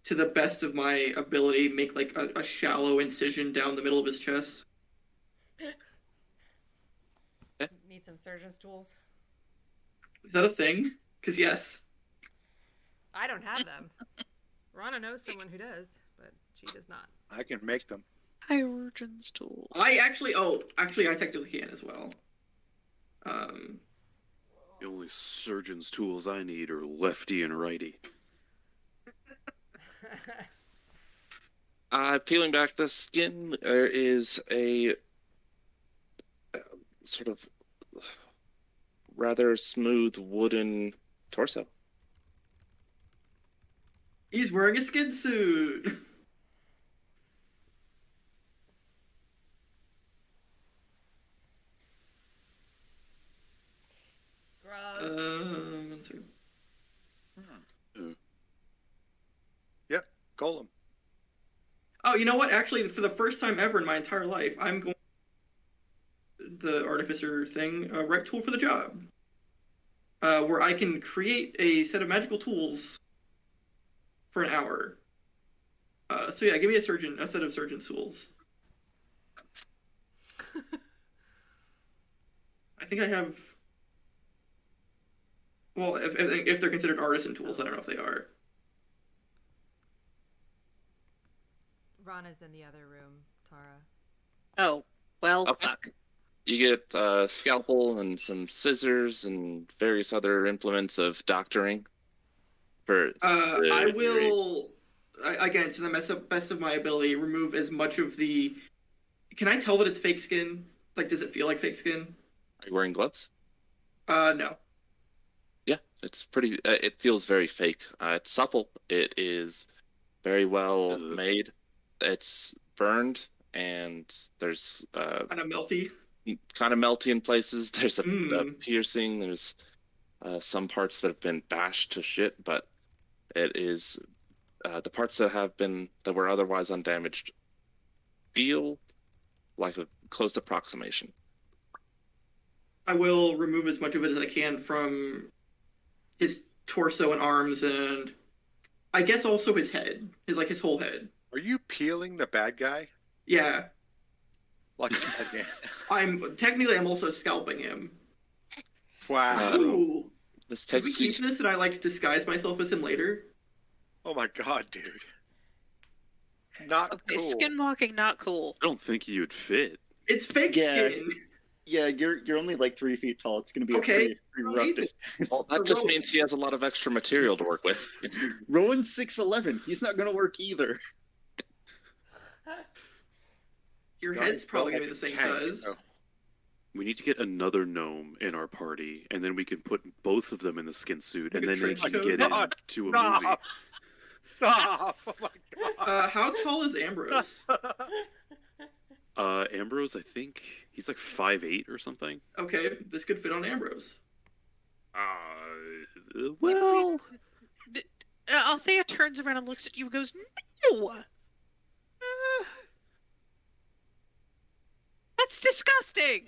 to the best of my ability, make like a shallow incision down the middle of his chest. Need some surgeon's tools. Is that a thing? Because yes. I don't have them. Rana knows someone who does, but she does not. I can make them. Chirurgeon's tool. I technically can as well. The only surgeon's tools I need are lefty and righty. Peeling back the skin, there is a sort of rather smooth wooden torso. He's wearing a skin suit. Gross. One second. Yep, Golem. Oh, you know what? Actually, for the first time ever in my entire life, I'm going the artificer thing, right tool for the job, where I can create a set of magical tools for an hour. So yeah, give me a set of surgeon tools. I think I have. Well, if they're considered artisan tools, I don't know if they are. Rana's in the other room, Tara. Oh, well, Okay. fuck. You get a scalpel and some scissors and various other implements of doctoring. For I will, again, to the best of my ability, remove as much of the. Can I tell that it's fake skin? Like, does it feel like fake skin? Are you wearing gloves? No. Yeah, it's pretty. It feels very fake. It's supple. It is very well Ugh. made. It's burned, and there's Kind of melty. kind of melty in places. There's a Mm. piercing. There's some parts that have been bashed to shit, but it is the parts that were otherwise undamaged feel like a close approximation. I will remove as much of it as I can from his torso and arms, and I guess also his head, his whole head. Are you peeling the bad guy? Yeah, Like again? I'm also scalping him. Wow. Ooh, This can we takes keep this and I like disguise myself as him later? Oh my god, dude. Not Okay, cool. skinwalking, not cool. I don't think you'd fit. It's fake Yeah. skin. Yeah, you're only like 3 feet tall. It's gonna be Okay. a pretty rough Amazing. distance. Well, that just Rowan. means he has a lot of extra material to work with. Rowan's 6'11". He's not gonna work either. Your God, head's he's probably built gonna be the like same a tank, size. so- We need to get another gnome in our party, and then we can put both of them in the skin suit, and then they Trench can coat. get into a movie. Stop! Oh my god. How tall is Ambrose? Ambrose, I think he's like 5'8" or something. Okay, this could fit on Ambrose. Well, Althea turns around and looks at you and goes, "No! That's disgusting!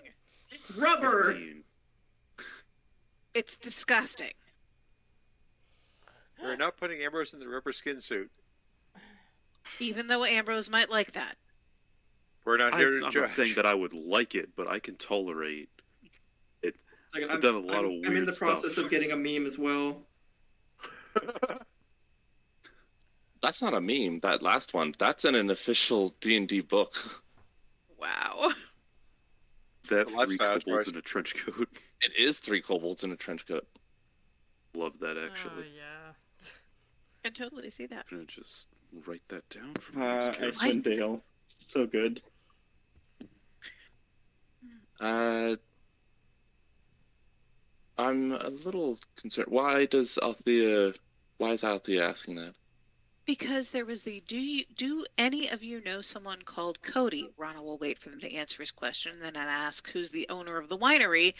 It's I rubber. mean, It's disgusting." We're not putting Ambrose in the rubber skin suit. Even though Ambrose might like that. We're not here to I'm judge. not saying that I would like it, but I can tolerate. It's like, I've done a lot of I'm in weird the process stuff. of getting a meme as well. That's not a meme. That last one, that's in an official D&D book. Wow. Is that The 3 lifestyle kobolds choice. in a trench coat? It is 3 kobolds in a trench coat. Love that Oh, actually. yeah. I can totally see that. I'm gonna just write that down for my next character. Icewind Dale. So good. I'm a little concerned. Why is Althea asking that? Because there was do any of you know someone called Cody? Rana will wait for them to answer his question, then I'd ask who's the owner of the winery,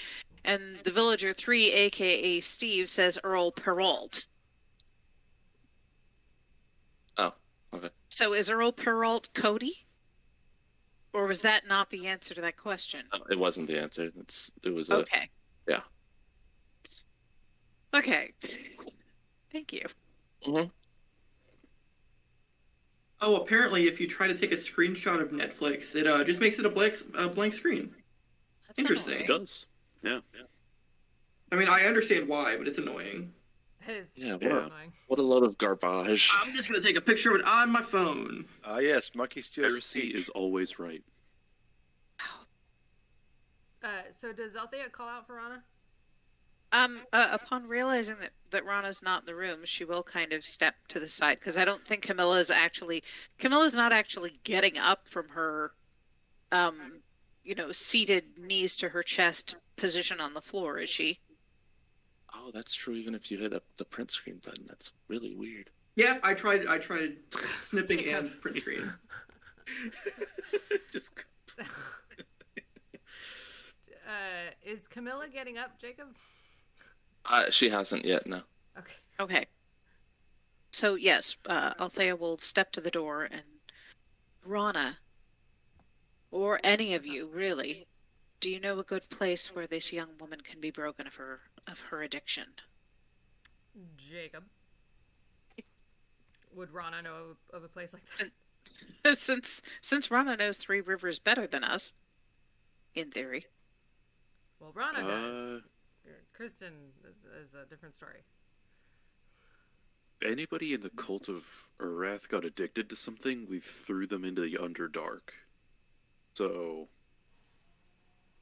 and the villager 3, aka Steve, says Earl Perrault. Oh, okay. So is Earl Perrault Cody? Or was that not the answer to that question? No, it wasn't the answer. It was Okay. yeah. Okay. Thank you. Mm-hmm. Oh, apparently, if you try to take a screenshot of Netflix, it just makes it a blank screen. That's Interesting. It annoying. does. Yeah. I mean, I understand why, but it's annoying. That is Yeah, Yeah. annoying. What a load of garbage. I'm just gonna take a picture of it on my phone. Yes, monkey steals Heresy speech. is always right. So does Althea call out for Rana? Upon realizing that Rana's not in the room, she will kind of step to the side because I don't think Camilla's not actually getting up from her, seated knees to her chest position on the floor, is she? Oh, that's true. Even if you hit up the print screen button, that's really weird. Yeah, I tried snipping Jacob. and print screen. Just Is Camilla getting up, Jacob? She hasn't yet. No. Okay. Okay. So yes, Althea will step to the door and Rana, or any of you really, do you know a good place where this young woman can be broken of her addiction? Jacob. Would Rana know of a place like that? Since Rana knows Three Rivers better than us, in theory. Well, Rana does. Kristen is a different story. Anybody in the cult of Arath got addicted to something, we threw them into the Underdark. So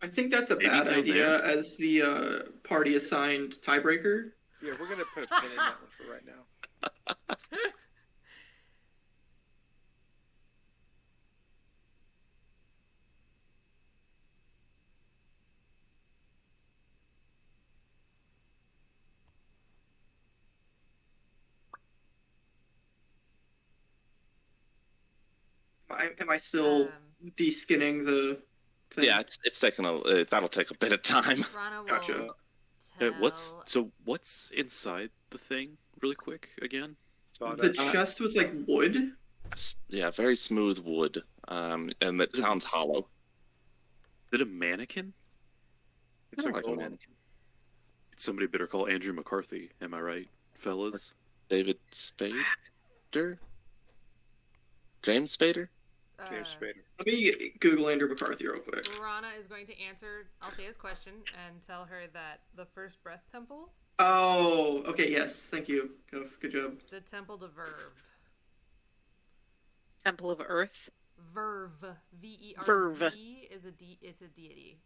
I think that's a Maybe bad down idea as the party assigned tiebreaker. Yeah, we're gonna put a pin in that one for right now. Am I still de-skinning the thing? Yeah, it's taking that'll take a bit of time. Rana will Gotcha. tell... what's inside the thing, really quick again? The chest was like wood. Yeah, very smooth wood. And it sounds hollow. Is it a mannequin? It's Kinda a like a golem. mannequin. Somebody better call Andrew McCarthy. Am I right, fellas? David Spader? James Spader? James Spader. Let me Google Andrew McCarthy real quick. Rana is going to answer Althea's question and tell her that the First Breath Temple, Oh, okay, yes, thank you. Good job. the Temple de Verve. Temple of Earth. Verve, V-E-R-V, Verve. it's a deity.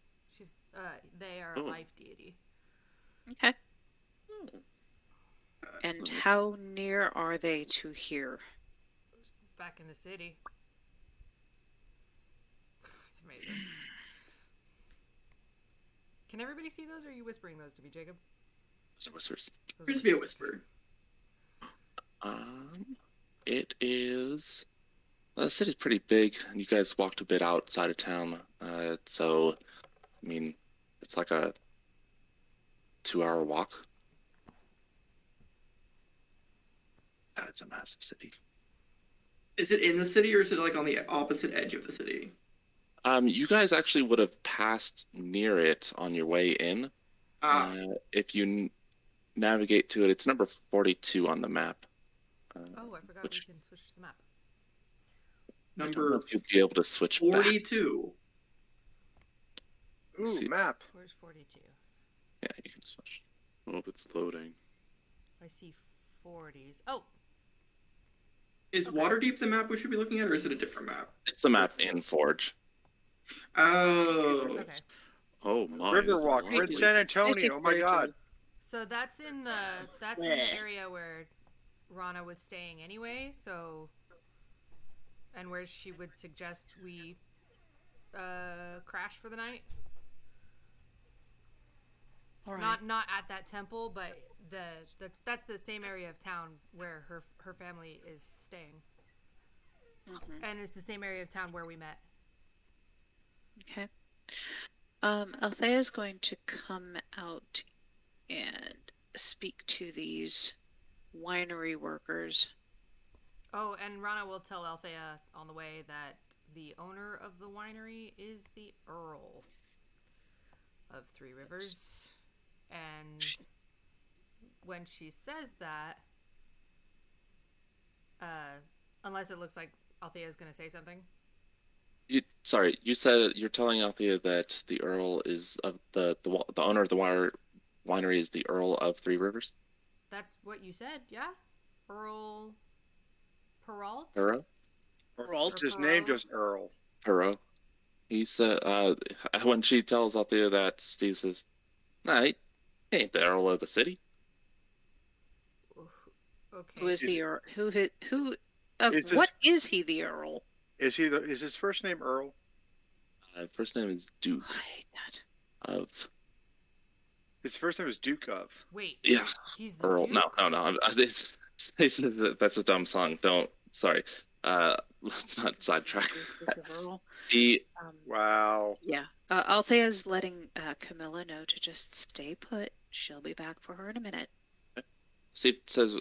They are Oh. a life deity. Okay. And nice. how near are they to here? Back in the city. It's amazing. Can everybody see those, or are you whispering those to me, Jacob? Those are whispers. Those Here's be a whispers. whisper. It is. Well, the city's pretty big, and you guys walked a bit outside of town. So, I mean, it's like a 2-hour walk. God, it's a massive city. Is it in the city or is it like on the opposite edge of the city? You guys actually would have passed near it on your way in. If you navigate to it, it's number 42 on the map. Oh, I forgot Which- we can switch to the map. I don't know Number if you'd be able to switch back. 42. Ooh, See. map. Where's 42? Yeah, you can switch. Oh, it's loading. I see 40s. Oh, Is Okay. Waterdeep the map we should be looking at, or is it a different map? It's the map in Forge. Oh. okay. Oh my. Riverwalk. We're in San I see Antonio. Oh my 42. god. So that's in the Bleh. area where Rana was staying anyway. So, and where she would suggest we crash for the night. All right. Not at that temple, but that's the same area of town where her family is staying, Mhm. and it's the same area of town where we met. Okay. Althea is going to come out and speak to these winery workers. Oh, and Rana will tell Althea on the way that the owner of the winery is the Earl of Three Rivers. And when she says that, unless it looks like Althea's gonna say something. Sorry, you said you're telling Althea that the Earl is of the owner of the winery is the Earl of Three Rivers. That's what you said, yeah? Earl Peralt? Earl. Peralt. His name just Earl. Perot. He said when she tells Althea that, Steve says, "Nah, he ain't the Earl of the city." Okay. Who is Is the it- Earl? Who of Is this- what is he the Earl? Is his first name Earl? First name is Duke I hate that. of His first name is Duke of. Wait. Yeah, He's the Earl. Duke? No. That's a dumb song. Don't. Sorry. Let's not sidetrack. Duke of Earl. He Wow. Yeah. Althea's letting Camilla know to just stay put. She'll be back for her in a minute. Steve says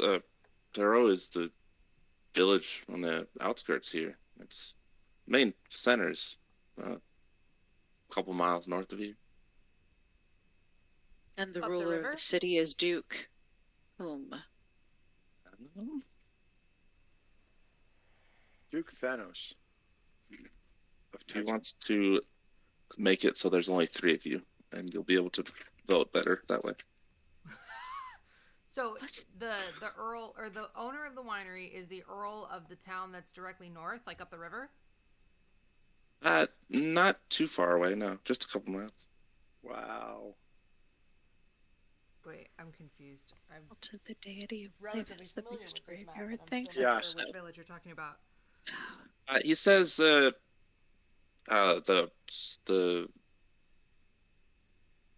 Perot is the village on the outskirts here. It's main center's a couple miles north of here. And the Up the ruler of river? the city is Duke. Whom? I don't know. Duke Thanos. Of He Texas. wants to make it so there's only 3 of you, and you'll be able to vote better that way. So What? the Earl or the owner of the winery is the Earl of the town that's directly north, like up the river? Not too far away, no, just a couple miles. Wow. Wait, I'm confused. I'm To the deity of relatively life is the familiar best with this map, graveyard. but I'm Thanks. still not Yes. sure which village you're talking about. He says the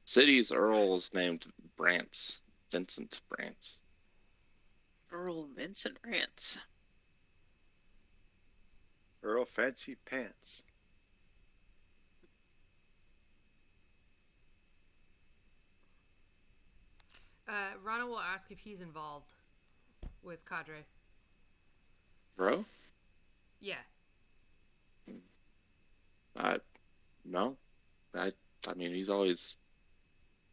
city's earl is named Brantz, Vincent Brantz. Earl Vincent Rance. Earl Fancy Pants. Rana will ask if he's involved with Cadre. Bro? Yeah. No. I mean, he's always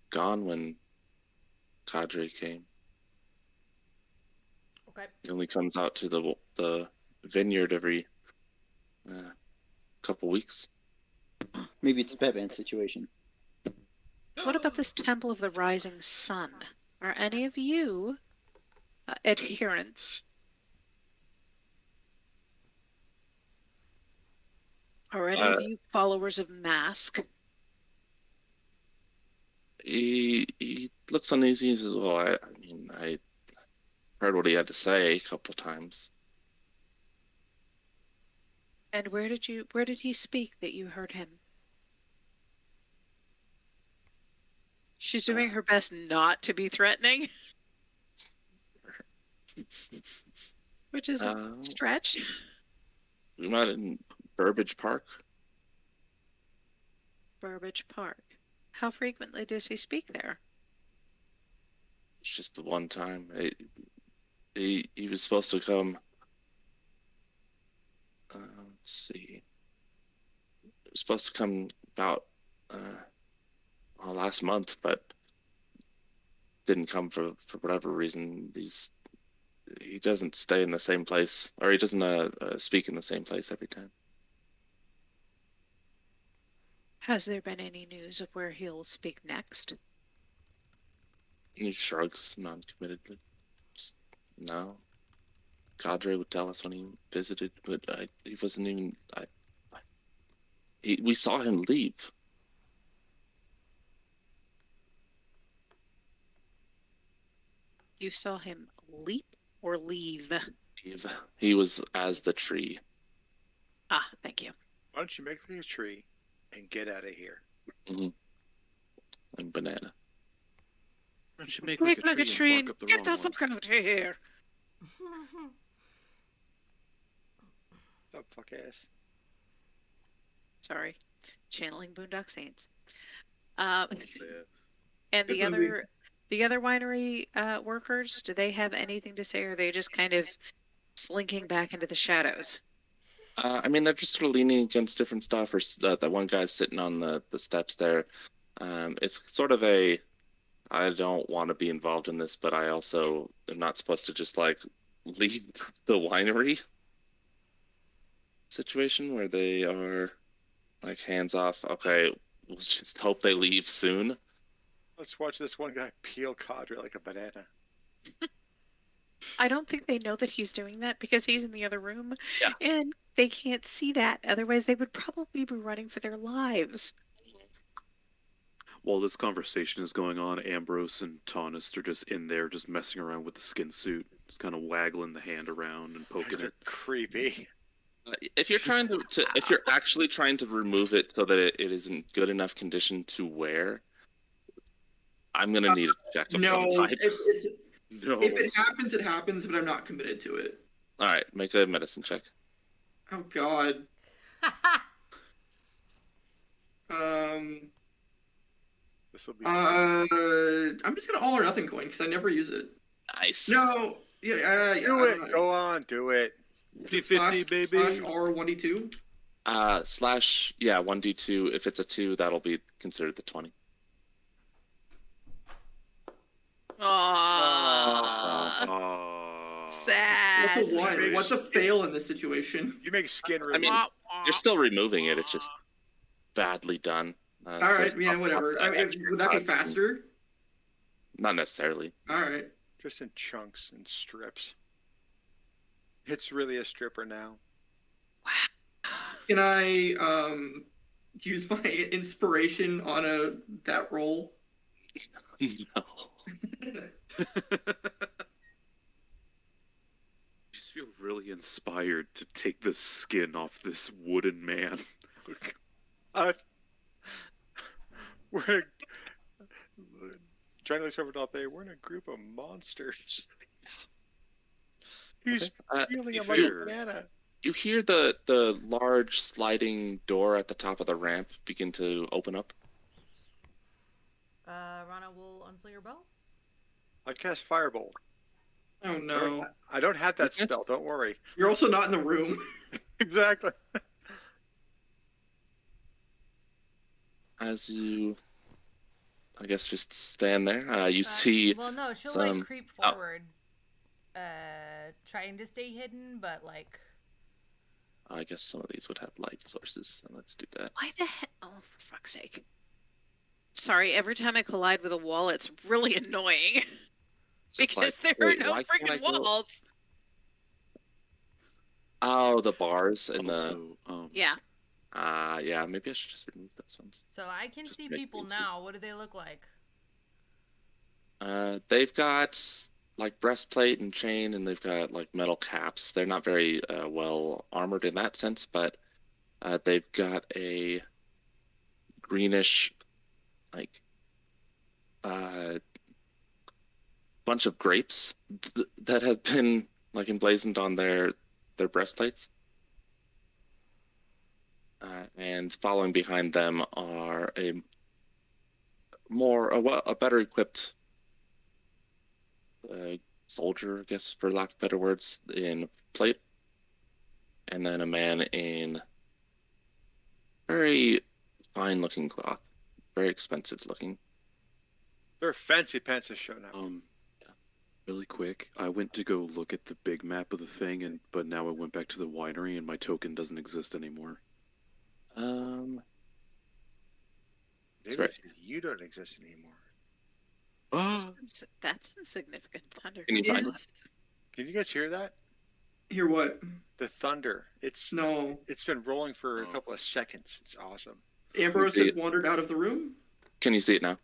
gone when Cadre came. Okay. He only comes out to the vineyard every couple weeks. Maybe it's a Batman situation. What about this Temple of the Rising Sun? Are any of you adherents? Are any of you followers of Mask? He looks uneasy. He says, "Well, I mean, I heard what he had to say a couple times." And where did he speak that you heard him? She's doing her best not to be threatening. Which is a stretch. We met in Burbage Park. Burbage Park. How frequently does he speak there? It's just the one time. He was supposed to come. Let's see. He was supposed to come about last month, but didn't come for whatever reason. He doesn't stay in the same place, or he doesn't speak in the same place every time. Has there been any news of where he'll speak next? He shrugs non-committedly. Just, no. Cadre would tell us when he visited, but he wasn't even. We saw him leave. You saw him leap or leave? He was as the tree. Ah, thank you. Why don't you make me a tree and get out of here? And banana. Why don't you make Make like a tree and and bark up the get wrong the one? fuck out of here. Stop, fuck ass. Sorry, channeling Boondock Saints. Yeah. And Good movie. the other winery workers, do they have anything to say, or are they just kind of slinking back into the shadows? I mean, they're just sort of leaning against different stuff. Or that one guy's sitting on the steps there. It's sort of I don't want to be involved in this, but I also am not supposed to just like leave the winery. situation where they are like hands off. Okay, we'll just hope they leave soon. Let's watch this one guy peel Cadre like a banana. I don't think they know that he's doing that because he's in the other room. Yeah. And they can't see that. Otherwise, they would probably be running for their lives. While this conversation is going on, Ambrose and Tonist are just in there, just messing around with the skin suit, just kind of waggling the hand around and poking They're it. creepy. If you're trying to if you're actually trying to remove it so that it is in good enough condition to wear, I'm gonna need a check of some No, type. it's No. if it happens, it happens, but I'm not committed to it. All right, make a medicine check. Oh God. This will be. I'm just gonna all or nothing coin because I never use it. Nice. No, yeah, yeah. Do I it. don't know. Go on. Do it. 50-50, baby. Slash R1D2. Slash 1d2. If it's a 2, that'll be considered the 20. Aww. Aw. Sad. What's a Yes. 1? What's a fail in this situation? You make skin I mean, removal. you're still removing it. It's just badly done. All right, First yeah, off, whatever. I mean, extra would that be cuts and- faster? Not necessarily. All right. Just in chunks and strips. It's really a stripper now. Can I use my inspiration on that roll? No. I just feel really inspired to take the skin off this wooden man. We're Johnny looks over at we're in a group of monsters. He's Okay. feeling be him like a fair. banana. You hear the large sliding door at the top of the ramp begin to open up. Rana will unsling her bow. I cast Firebolt. Oh no. I don't have that That's- spell. Don't worry. You're also not in the room. Exactly. As you, I guess, just stand there, you see. Well, no, she'll some- like creep oh. forward, trying to stay hidden, but like. I guess some of these would have light sources, so let's do that. Why the heck? Oh, for fuck's sake. Sorry, every time I collide with a wall, it's really annoying. It's like, Because there are wait, no why can't I freaking go- walls. Oh, the bars and the. Also, Yeah. Yeah, maybe I should just remove those ones. So I can Just see make people things now. What do they look like? They've got like breastplate and chain, and they've got like metal caps. They're not very well armored in that sense, but they've got a greenish, like, bunch of grapes that have been like emblazoned on their breastplates. And following behind them are a better equipped soldier, I guess, for lack of better words, in plate, and then a man in very fine-looking cloth, very expensive looking. They're fancy pants to show now. really quick, I went to go look at the big map of the thing, but now I went back to the winery, and my token doesn't exist anymore. Maybe right. it's 'cause you don't exist anymore. That's insignificant thunder. Can you find it? Is Can you guys hear that? hear what? The thunder. It's No. It's been rolling for a Oh. couple of seconds. It's awesome. Ambrose See has it. wandered out of the room. Can you see it now?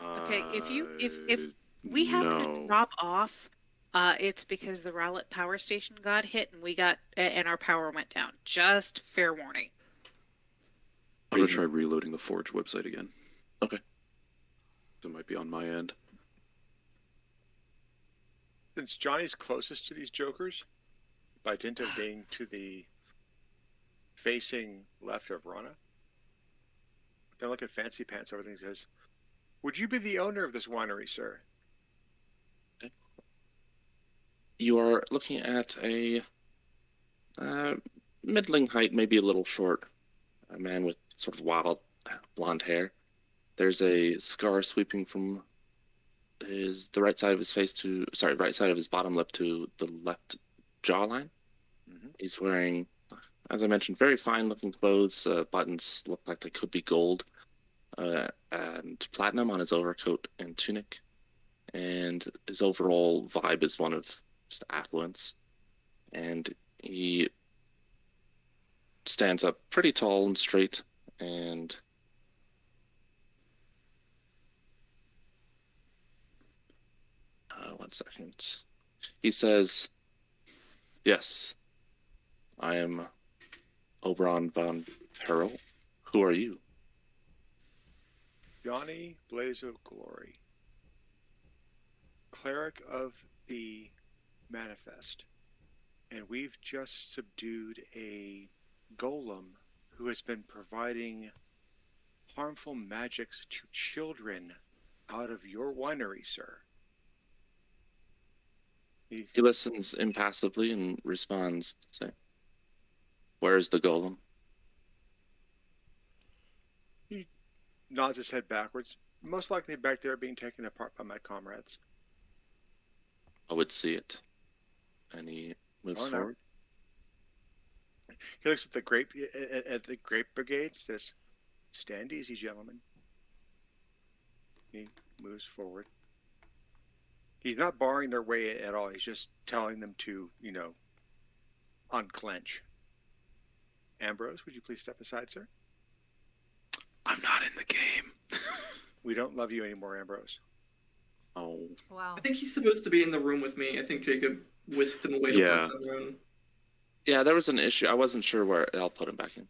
Okay, if we happen to no. drop off, it's because the Rowlett power station got hit and our power went down. Just fair warning. I'm gonna try reloading the Forge website again. Okay. It might be on my end. Since Johnny's closest to these jokers, by dint of being to the facing left of Rana, then look at Fancy Pants over things and says, "Would you be the owner of this winery, sir?" You are looking at a middling height, maybe a little short, a man with sort of wild blonde hair. There's a scar sweeping from the right side of his face right side of his bottom lip to the left jawline. Mhm. He's wearing as I mentioned, very fine-looking clothes. Buttons look like they could be gold, and platinum on his overcoat and tunic. And his overall vibe is one of just affluence. And he stands up pretty tall and straight, and one second. He says, "Yes, I am Oberon von Peril. Who are you?" Johnny Blaze of Glory, cleric of the Manifest, and we've just subdued a golem who has been providing harmful magics to children out of your winery, sir. He listens impassively and responds, saying, "Where is the golem?" He nods his head backwards, most likely back there being taken apart by my comrades. "I would see it." And he moves Oh, no. forward. He looks at the grape brigade, says, "Stand easy, gentlemen." He moves forward. He's not barring their way at all. He's just telling them to, unclench. Ambrose, would you please step aside, sir? I'm not in the game. We don't love you anymore, Ambrose. Oh. Wow. I think he's supposed to be in the room with me. I think Jacob whisked him away to Yeah. Blood's room. Yeah, there was an issue. I wasn't sure where. I'll put him back in.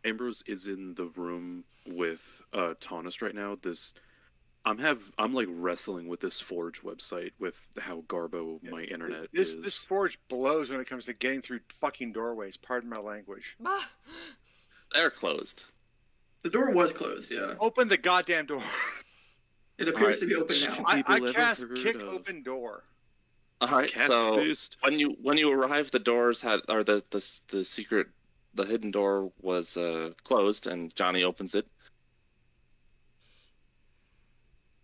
Ambrose is in the room with Taunus right now. I'm like wrestling with this Forge website with how garbo my internet This is. this forge blows when it comes to getting through fucking doorways. Pardon my language. They're closed. The door was closed, yeah. Open the goddamn door. It appears Alright. to be open now. I People ever cast heard kick of- open door. All right. Cast So fist. when you arrived, the doors had, or the secret, the hidden door was closed, and Johnny opens it.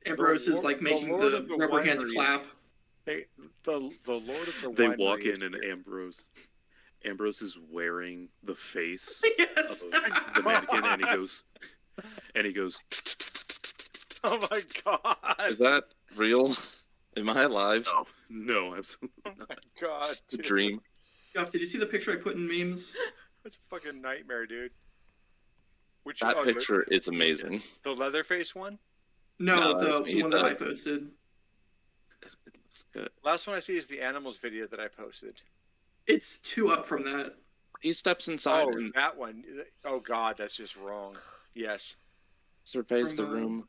Ambrose is like The making Lord the of the rubber hands winery. clap. Hey, the Lord of the They winery walk is in and here. Ambrose is wearing the face Yes. of the mannequin, and he goes, Oh my god! Is that real? Am I alive? no, absolutely Oh not. my god! It's a dude. dream. Jeff, did you see the picture I put in memes? That's a fucking nightmare, dude. Which That picture is amazing. the Leatherface one? No, No, the that's me. one that I posted. It looks good. Last one I see is the animals video that I posted. It's 2 up from that. He steps inside Oh, and that one. Oh god, that's just wrong. Yes. surveys the From, room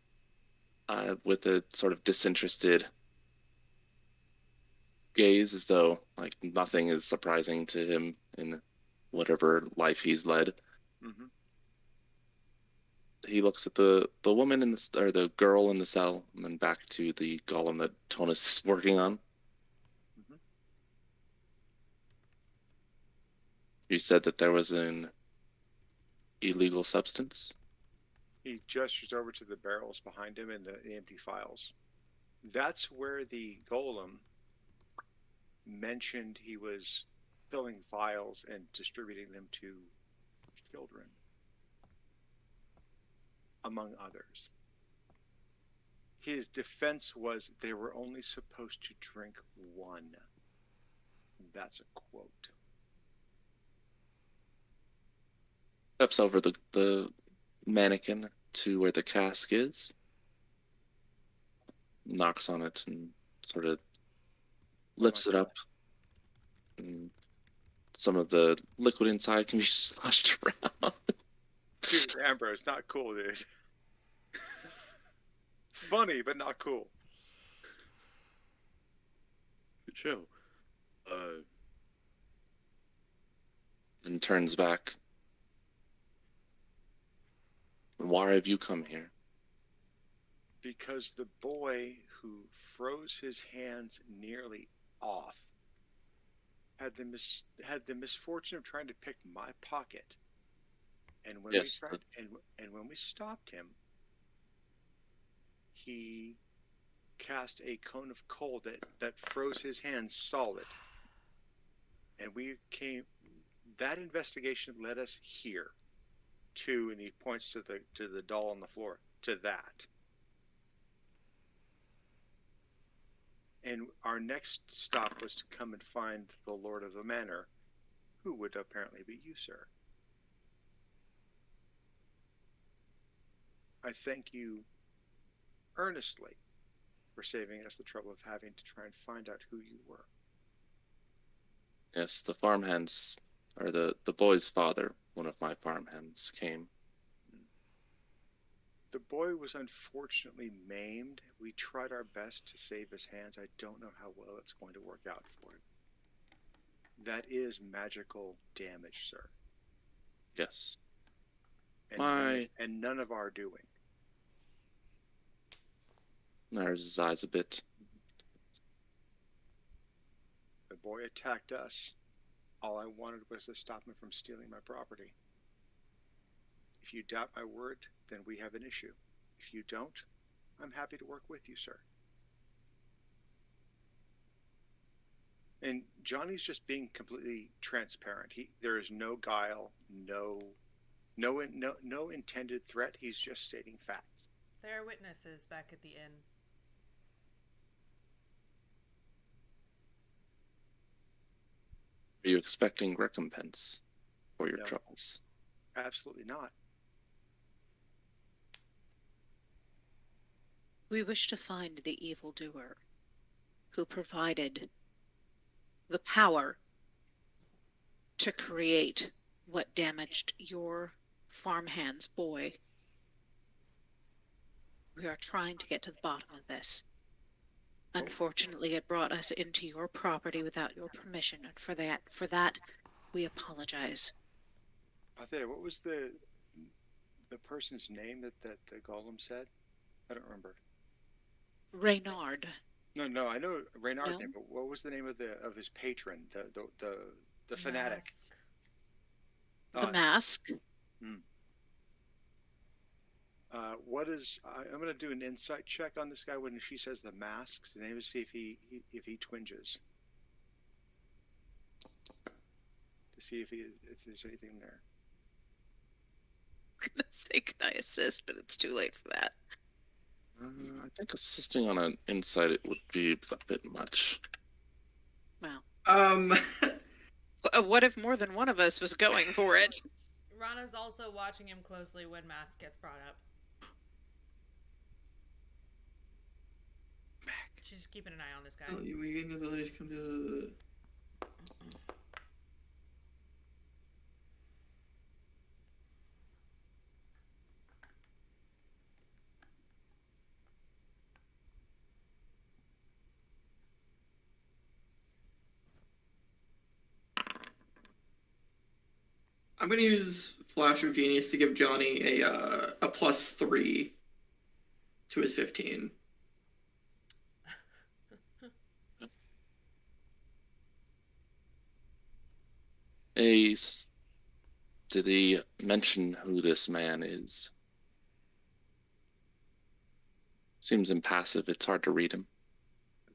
with a sort of disinterested gaze, as though like nothing is surprising to him in whatever life he's led. Mm-hmm. He looks at the woman or the girl in the cell, and then back to the golem that Tonus is working on. Mhm. You said that there was an illegal substance. He gestures over to the barrels behind him and the empty files. That's where the golem mentioned he was filling files and distributing them to children, among others. His defense was they were only supposed to drink one. That's a quote. Steps over the mannequin to where the cask is, knocks on it, and sort of lifts it up. And some of the liquid inside can be sloshed around. Dude, Ambrose, not cool, dude. Funny, but not cool. Good show. And turns back. Why have you come here? Because the boy who froze his hands nearly off had the misfortune of trying to pick my pocket, and when Yes, we tried, and when we stopped him, he cast a cone of cold that froze his hands solid, and we that investigation led us here to, and he points to the doll on the floor, to that. And our next stop was to come and find the Lord of the Manor, who would apparently be you, sir. I thank you earnestly for saving us the trouble of having to try and find out who you were. Yes, the farmhands, or the boy's father, one of my farmhands, came. The boy was unfortunately maimed. We tried our best to save his hands. I don't know how well it's going to work out for him. That is magical damage, sir. Yes. And none of our doing. Narrows his eyes a bit. The boy attacked us. All I wanted was to stop him from stealing my property. If you doubt my word, then we have an issue. If you don't, I'm happy to work with you, sir. And Johnny's just being completely transparent. There is no guile, no intended threat. He's just stating facts. There are witnesses back at the inn. Are you expecting recompense for your No. troubles? Absolutely not. We wish to find the evildoer who provided the power to create what damaged your farmhand's boy. We are trying to get to the bottom of this. Unfortunately, it brought us into your property without your permission, and for that, we apologize. Althea, what was the person's name that the golem said? I don't remember. Reynard. No, I know Reynard's No? name, but what was the name of his patron, the fanatic? Mask. The mask. What is? I'm going to do an insight check on this guy when she says the masks, and maybe see if he twinges, to see if there's anything there. I'm gonna say, can I assist? But it's too late for that. I think assisting on an insight it would be a bit much. Wow. What if more than one of us was going for it? Rana's also watching him closely when Mask gets brought up. She's just keeping an eye on this guy. You may gain the ability to come to. I'm gonna use Flash of Genius to give Johnny a +3 to his 15. Did he mention who this man is? Seems impassive. It's hard to read him.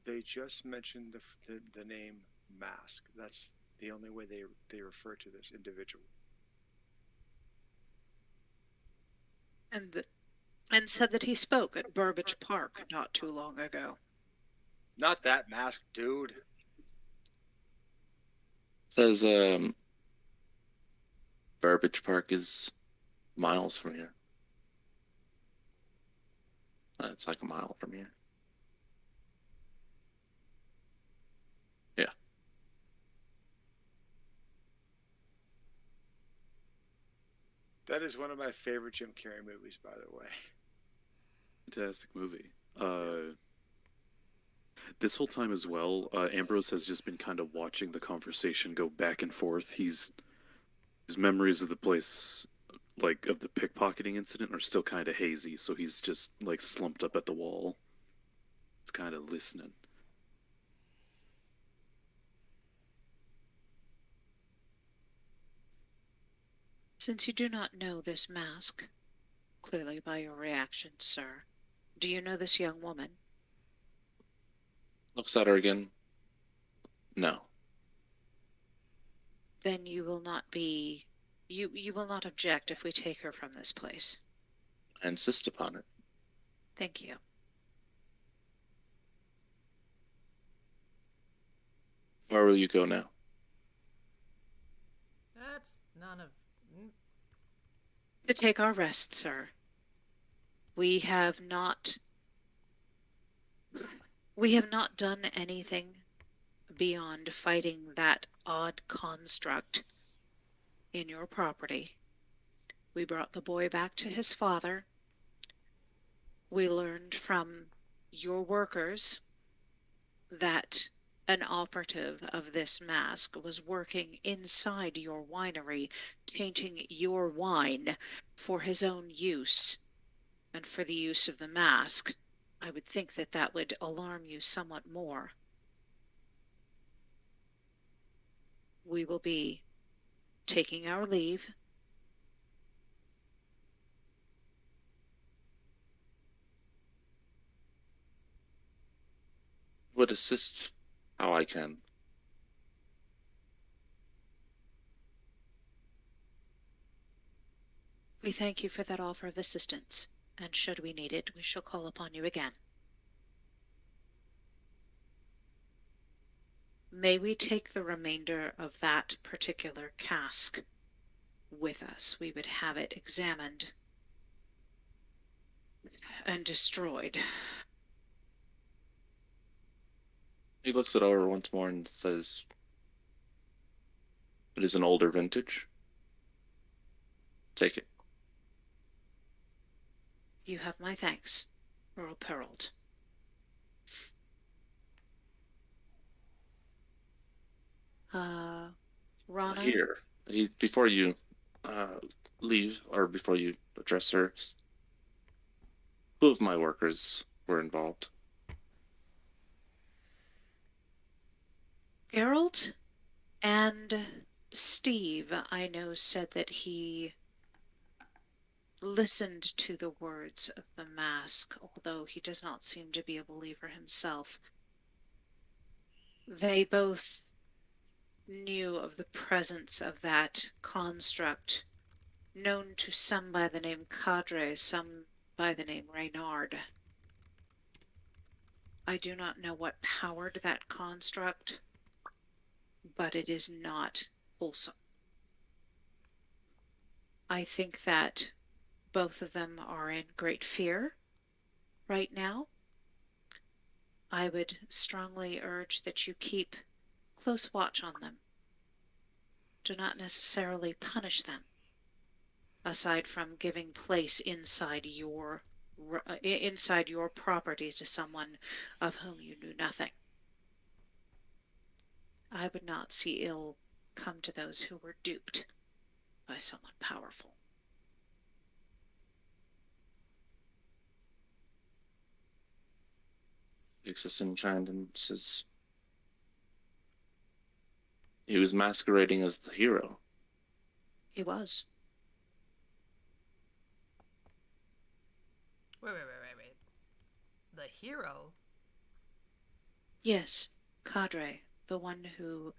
They just mentioned the name Mask. That's the only way they refer to this individual. And said that he spoke at Burbage Park not too long ago. Not that Mask, dude. Says Burbage Park is miles from here. It's like a mile from here. Yeah. That is one of my favorite Jim Carrey movies, by the way. Fantastic movie. This whole time as well, Ambrose has just been kind of watching the conversation go back and forth. His memories of the place, like of the pickpocketing incident, are still kind of hazy, so he's just like slumped up at the wall. He's kind of listening. Since you do not know this mask, clearly by your reaction, sir, do you know this young woman? Looks at her again. No. Then you will not be, you will not object if we take her from this place. I insist upon it. Thank you. Where will you go now? That's none of. To take our rest, sir. We have not done anything beyond fighting that odd construct in your property. We brought the boy back to his father. We learned from your workers that an operative of this mask was working inside your winery, tainting your wine for his own use and for the use of the mask. I would think that that would alarm you somewhat more. We will be taking our leave. Would assist how I can. We thank you for that offer of assistance, and should we need it, we shall call upon you again. May we take the remainder of that particular cask with us? We would have it examined and destroyed. He looks it over once more and says, "It is an older vintage. Take it." You have my thanks, Earl Perrault. Rana? Here, before you leave, or before you address her, 2 of my workers were involved. Geralt and Steve, I know, said that he listened to the words of the mask, although he does not seem to be a believer himself. They both knew of the presence of that construct, known to some by the name Cadre, some by the name Reynard. I do not know what powered that construct, but it is not wholesome. I think that both of them are in great fear right now. I would strongly urge that you keep close watch on them. Do not necessarily punish them, aside from giving place inside your property to someone of whom you knew nothing. I would not see ill come to those who were duped by someone powerful. Takes us in kind and says, "He was masquerading as the hero." He was. Wait. The hero? Yes, Cadre, the one who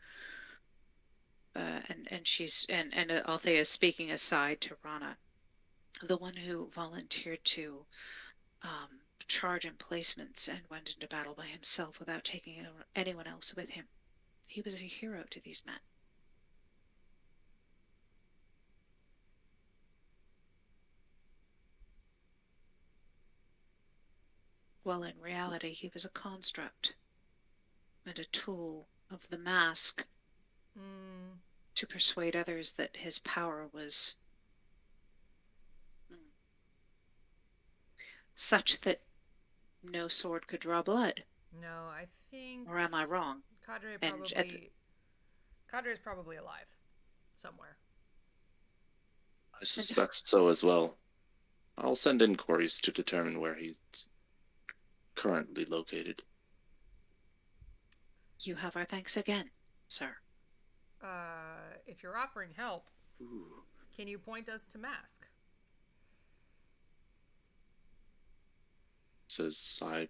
and Althea is speaking aside to Rana, the one who volunteered to charge emplacements and went into battle by himself without taking anyone else with him. He was a hero to these men. Well, in reality, he was a construct and a tool of the mask to persuade others that his power was such that no sword could draw blood. No, I think. Or am I wrong? Cadre is probably alive somewhere. I suspect so as well. I'll send inquiries to determine where he's currently located. You have our thanks again, sir. If you're offering help, Ooh. can you point us to Mask? Says, "I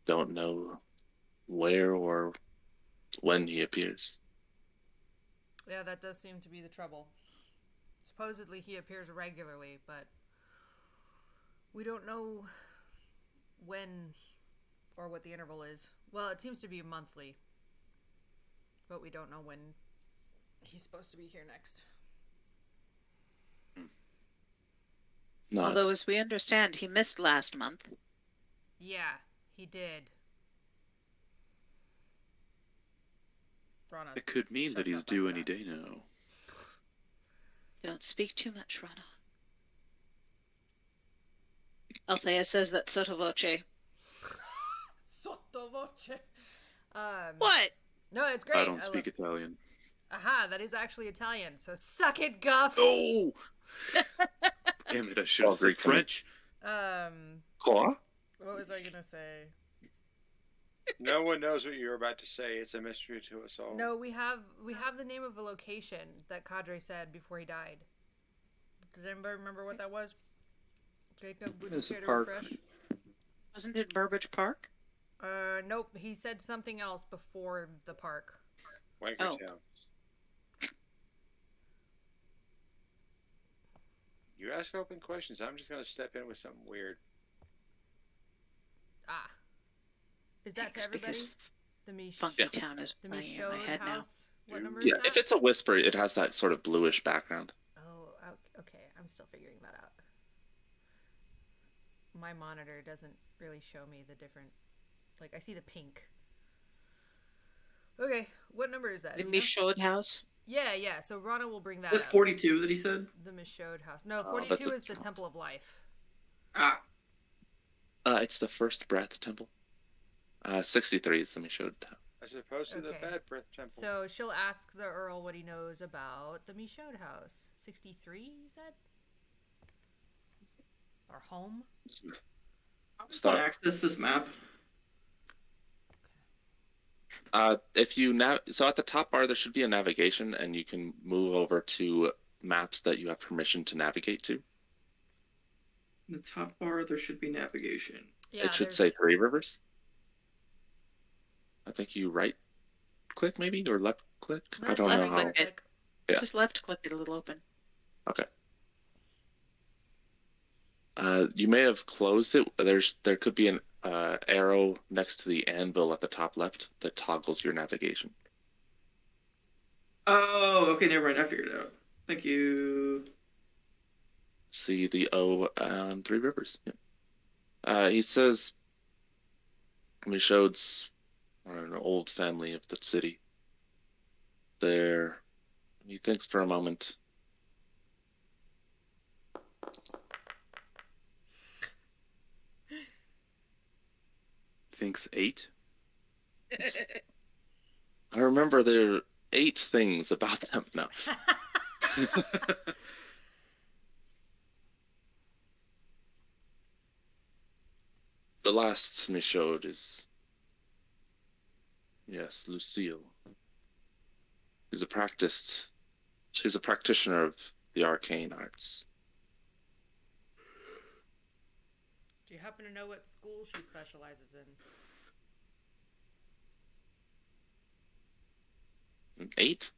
don't know where or when he appears." Yeah, that does seem to be the trouble. Supposedly he appears regularly, but we don't know when or what the interval is. Well, it seems to be monthly, but we don't know when he's supposed to be here next. No, Although, it's- as we understand, he missed last month. Yeah, he did. Rana It could mean that shuts he's up due after any that. day now. Don't speak too much, Rana. Althea says that sotto voce. Sotto voce. What? No, it's great. I don't speak Italian. Aha, that is actually Italian. So suck it, Guff. Oh! Damn it, I should have said Greek for me. French. Quoi? What was I gonna say? No one knows what you're about to say. It's a mystery to us all. No, we have the name of a location that Cadre said before he died. Does anybody remember what that was? Jacob, would you It's a care to park. refresh? Wasn't it Burbage Park? Nope. He said something else before the park. Wankertown. You ask open questions. I'm just going to step in with something weird. Ah, is that to Thanks, everybody? because The Mish, Funky Town is the playing in my Michaud head now. house. What number Yeah, is that? if it's a whisper, it has that sort of bluish background. Oh, okay. I'm still figuring that out. My monitor doesn't really show me the different. Like, I see the pink. Okay, what number is that? The Do you know? Michaud House? Yeah. So Rana will bring that Is that up. 42 that he said? The Michaud house. No, Oh, 42 that's a is the count. Temple of Life. Ah, It's the First Breath Temple. 63 is the Michaud. As opposed to the Okay. Bad Breath Temple. So she'll ask the Earl what he knows about the Michaud house. 63, you said? Our home? I just Stop. want to access this map. If you so at the top bar there should be a navigation, and you can move over to maps that you have permission to navigate to. In the top bar, there should be navigation. Yeah, It should there's- say Three Rivers. I think you right click maybe or left click. No, I it's don't know left how. click. click. Yeah. Just left click it, it'll open. Okay. You may have closed it. There could be an arrow next to the anvil at the top left that toggles your navigation. Oh, okay, never mind. I figured it out. Thank you. See the O on Three Rivers. Yeah. He says Michaud's an old family of the city. He thinks for a moment. Thinks 8? I remember there are 8 things about them. No. The last Michaud is, yes, Lucille. She's a practitioner of the arcane arts. Do you happen to know what school she specializes in? 8?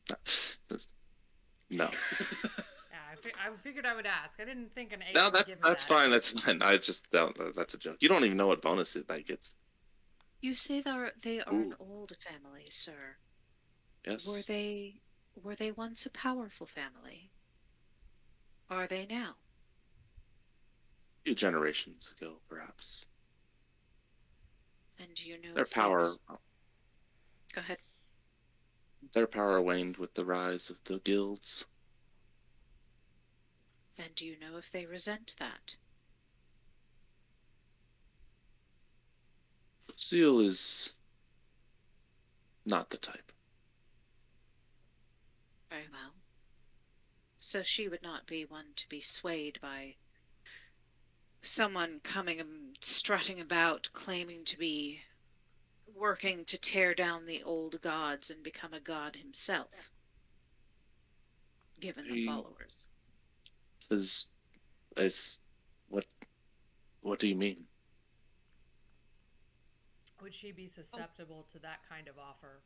No. Yeah, I figured I would ask. I didn't think an 8 No, would give me that's that. fine. That's fine. I just that's a joke. You don't even know what bonus that gets. You say they are an Ooh. old family, sir. Yes. Were they once a powerful family? Are they now? A few generations ago, perhaps. And do you know Their if power, there's- Go ahead. their power waned with the rise of the guilds. And do you know if they resent that? Lucille is not the type. Very well. So she would not be one to be swayed by someone coming and strutting about, claiming to be working to tear down the old gods and become a god himself, given the He- followers. Is what do you mean? Would she be susceptible to that kind of offer?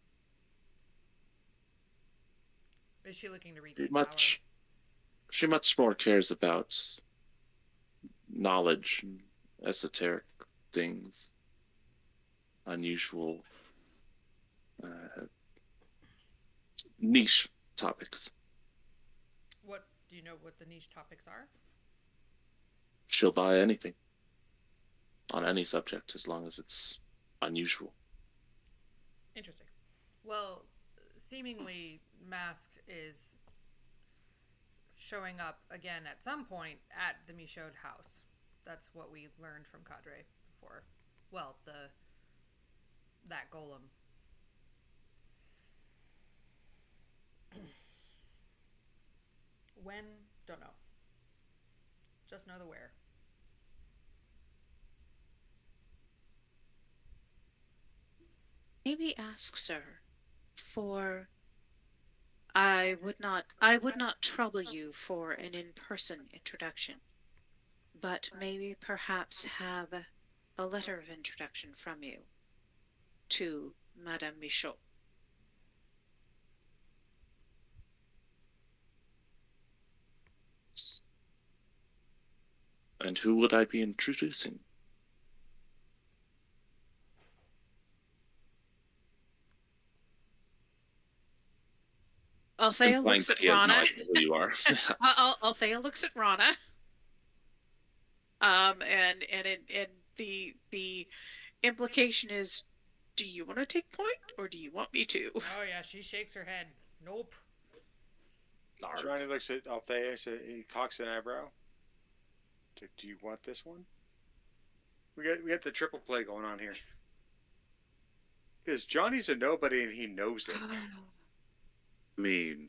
Is she looking to She regain she much more cares about knowledge and esoteric things, unusual, niche topics. power? What do you know? What the niche topics are? She'll buy anything on any subject as long as it's unusual. Interesting. Well, seemingly Mask is showing up again at some point at the Michaud house. That's what we learned from Cadre before. Well, that golem. When? Don't know. Just know the where. Maybe ask, sir, for I would not trouble you for an in-person introduction, but maybe perhaps have a letter of introduction from you to Madame Michaud. And who would I be introducing? Althea Implying looks that at he has no Rana. idea who you are. Althea looks at Rana. And the implication is, do you want to take point or do you want me to? Oh yeah, she shakes her head. Nope. Johnny looks at Althea, so he cocks an eyebrow. Do you want this one? We got the triple play going on here. Because Johnny's a nobody and he knows it. I mean,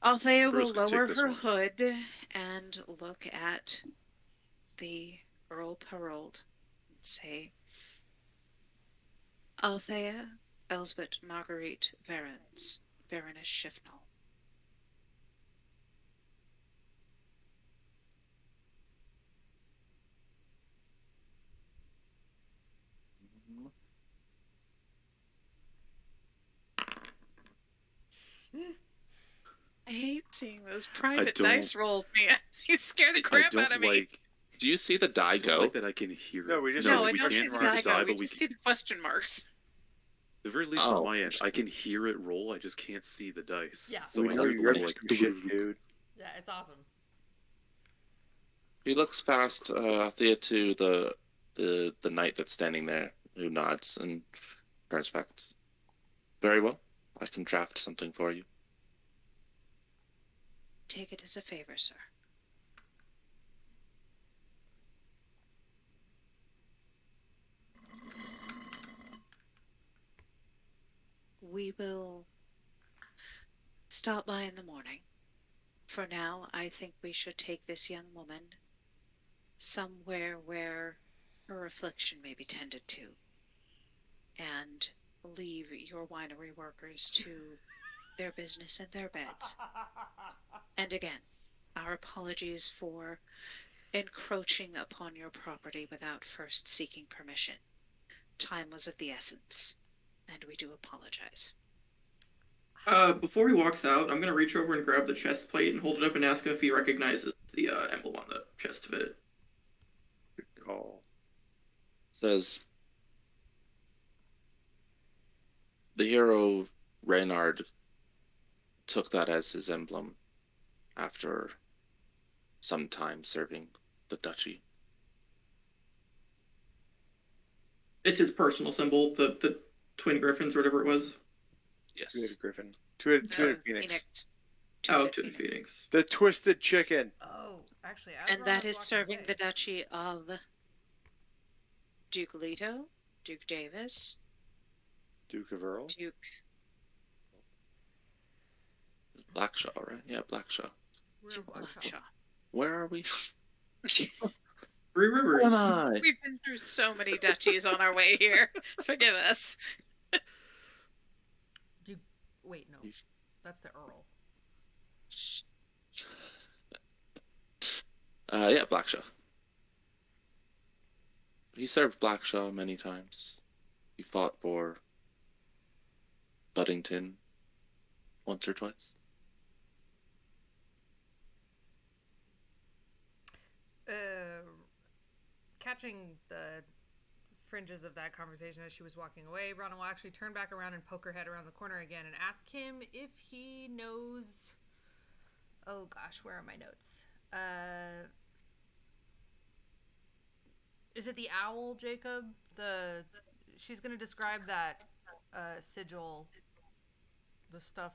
Althea Bruce will could take lower this her one. hood and look at the Earl Paroled and say, Althea Elsbeth Marguerite Varens, Baroness Shifnal. I hate seeing those private don't- dice rolls, man. They scare the crap I out don't of me. like. Do you see the die I don't go? like that I can hear. No, we it. just- No, I we don't can't see the see die the go. We but just see the question marks. At the very least, Oh. on my end, I can hear it roll. I just can't see the dice. Yeah. So we I know hear you're the up little, to some shit, dude. Yeah, it's awesome. He looks past Thea to the knight that's standing there, who nods and turns back. Very well. I can draft something for you. Take it as a favor, sir. We will stop by in the morning. For now, I think we should take this young woman somewhere where her affliction may be tended to, and leave your winery workers to their business and their beds. And again, our apologies for encroaching upon your property without first seeking permission. Time was of the essence, and we do apologize. Before he walks out, I'm gonna reach over and grab the chest plate and hold it up and ask him if he recognizes the emblem on the chest of it. Good call. Says the hero Reynard took that as his emblem after some time serving the duchy. It's his personal symbol, the twin griffins, or whatever it was. Yes. Two-headed griffin. Two-headed phoenix. Oh, to the Phoenix. The twisted chicken. Oh, actually, as And that Ronald's is walking serving away- the duchy of Duke Leto, Duke Davis, Duke of Earl. Duke. Blackshaw, right? Yeah, Blackshaw. We're in Duke Blackshaw. Blackshaw. Where are we? Three Rivers. Where am I? We've been through so many duchies on our way here. Forgive us. Wait, no, that's the Earl. Yeah, Blackshaw. He served Blackshaw many times. He fought for Buddington once or twice. catching the fringes of that conversation as she was walking away, Rana will actually turn back around and poke her head around the corner again and ask him if he knows. Oh gosh, where are my notes? Is it the owl, Jacob? She's gonna describe that sigil, the stuff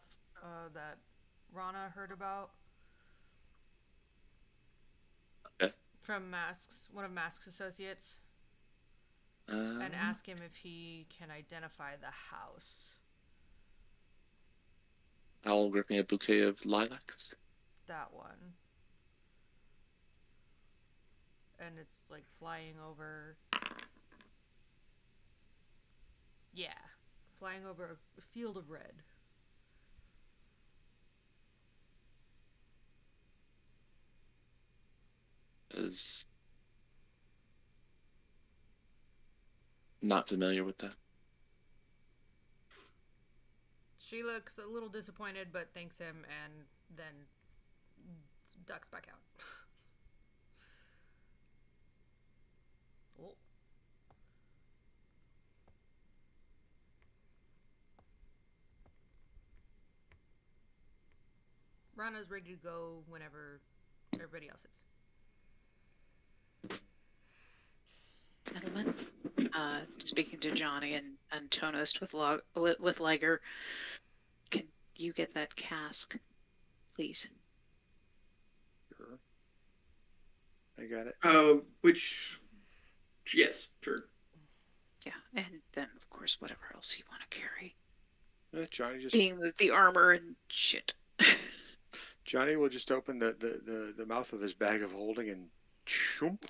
that Rana heard about. Okay. From Mask's, one of Mask's associates, Um, and ask him if he can identify the house. Owl gripping a bouquet of lilacs. That one. And it's like flying over. Yeah. Flying over a field of red. Is not familiar with that. She looks a little disappointed, but thanks him and then ducks back out. Oh. Rana's ready to go whenever everybody else is. Gentlemen, speaking to Johnny and Tonost with Liger, can you get that cask, please? Sure. I got it. Yes, sure. Yeah, and then of course whatever else you want to carry, Johnny just being the armor and shit. Johnny will just open the mouth of his bag of holding and choomp.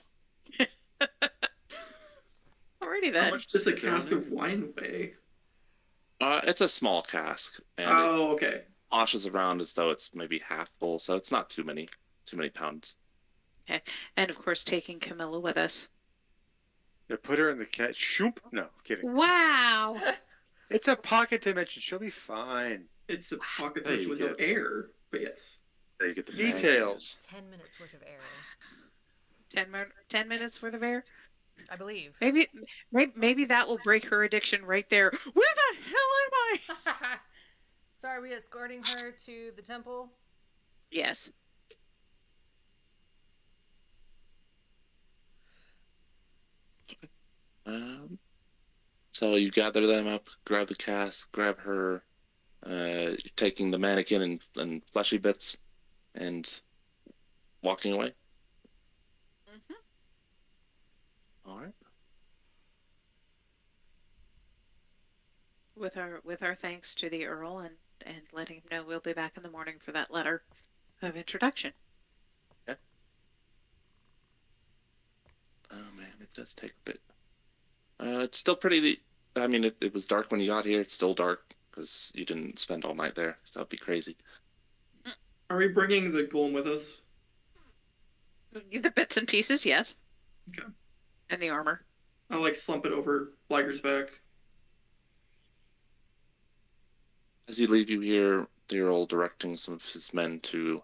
Alrighty How then. much does a cask of wine weigh? It's a small cask, and it Oh, okay. sloshes around as though it's maybe half full, so it's not too many pounds. And of course taking Camilla with us. They put her in the cat. Shoop. No, kidding. Wow. It's a pocket dimension. She'll be fine. It's a pocket There dimension you with no go. air, but yes. There you get the Details. 10 minutes worth of air, 10 minutes worth of air. I believe. Maybe that will break her addiction right there. Where the hell am I? So are we escorting her to the temple? Yes. So you gather them up, grab the cask, grab her, taking the mannequin and fleshy bits, and walking away. All right. With our thanks to the Earl and letting him know we'll be back in the morning for that letter of introduction. Yeah. Oh man, it does take a bit. It's still pretty. I mean, it was dark when you got here. It's still dark because you didn't spend all night there. So that'd be crazy. Are we bringing the golem with us? The bits and pieces, yes. Okay. And the armor. I'll slump it over Liger's back. As you leave, you hear the Earl directing some of his men to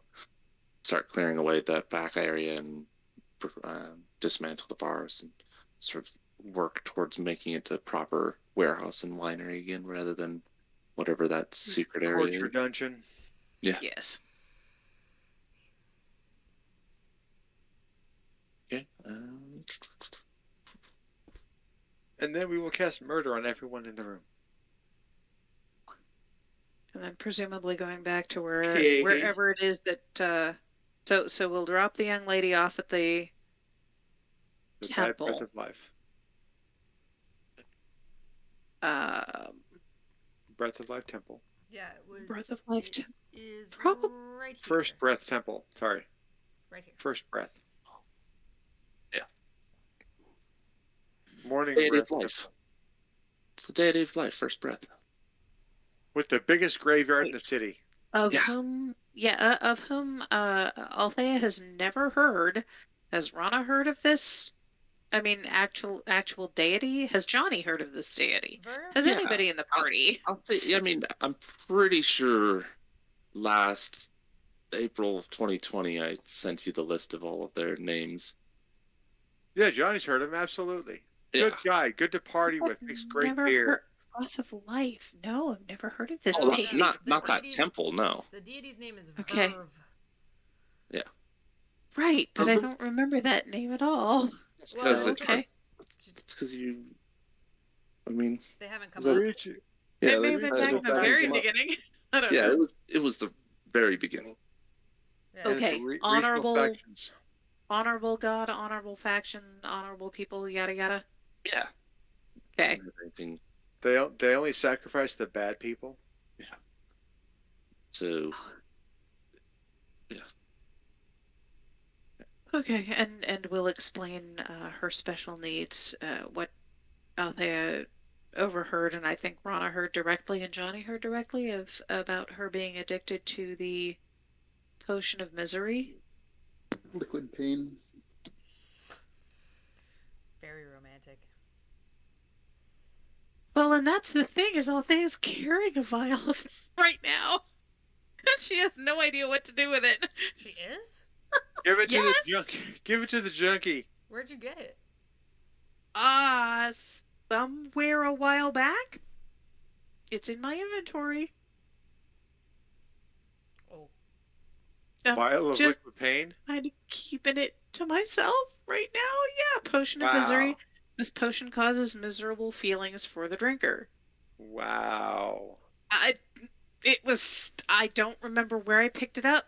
start clearing away that back area and dismantle the bars and sort of work towards making it a proper warehouse and winery again, rather than whatever that secret area Torture is. dungeon. Yeah. Yes. Okay. And then we will cast murder on everyone in the room. And then presumably going back to Okay, wherever it is that so we'll drop the young lady off at the The bad temple. breath of life. Breath of life temple. Yeah, it was. Breath of Life. It is Probably- right here. First breath temple. Sorry. Right here. First breath. Yeah. Morning Deity breath. of life. It's the deity of life, first breath. With the biggest graveyard in the city. Of Yeah. whom Althea has never heard. Has Rana heard of this? I mean, actual deity? Has Johnny heard of this deity? Ver? Has Yeah. anybody in the party? I mean, I'm pretty sure last April of 2020 I sent you the list of all of their names. Yeah, Johnny's heard him. Absolutely. Yeah. Good guy. Good to party with. Makes great beer. Heard Breath of Life. No, I've never heard of this Oh, deity. not The that deity's- temple, no. The deity's name is Okay. Verve. Right, but I Verve? don't remember that name at all. It's Well, because okay. it's because you. I mean, They haven't come Was that- up. Reach- yeah, It may have been back in the very come up. beginning. I don't Yeah, know. it was the very beginning. Yeah. Okay. Regional Honorable- factions. Honorable God, honorable faction, honorable people, yada yada. Yeah. Okay. Everything They only sacrifice the bad people. to Okay, and we'll explain her special needs, what Althea overheard, and I think Rana heard directly, and Johnny heard directly about her being addicted to the potion of misery. Liquid pain. Very romantic. Well, and that's the thing, is Althea's carrying a vial of right now. She has no idea what to do with it. She is? Give it to Yes! the junkie. Give it to the junkie. Where'd you get it? Somewhere a while back. It's in my inventory. Oh, Vial of just- liquid pain. I'm keeping it to myself right now. Yeah, potion of misery. Wow. This potion causes miserable feelings for the drinker. Wow. I don't remember where I picked it up,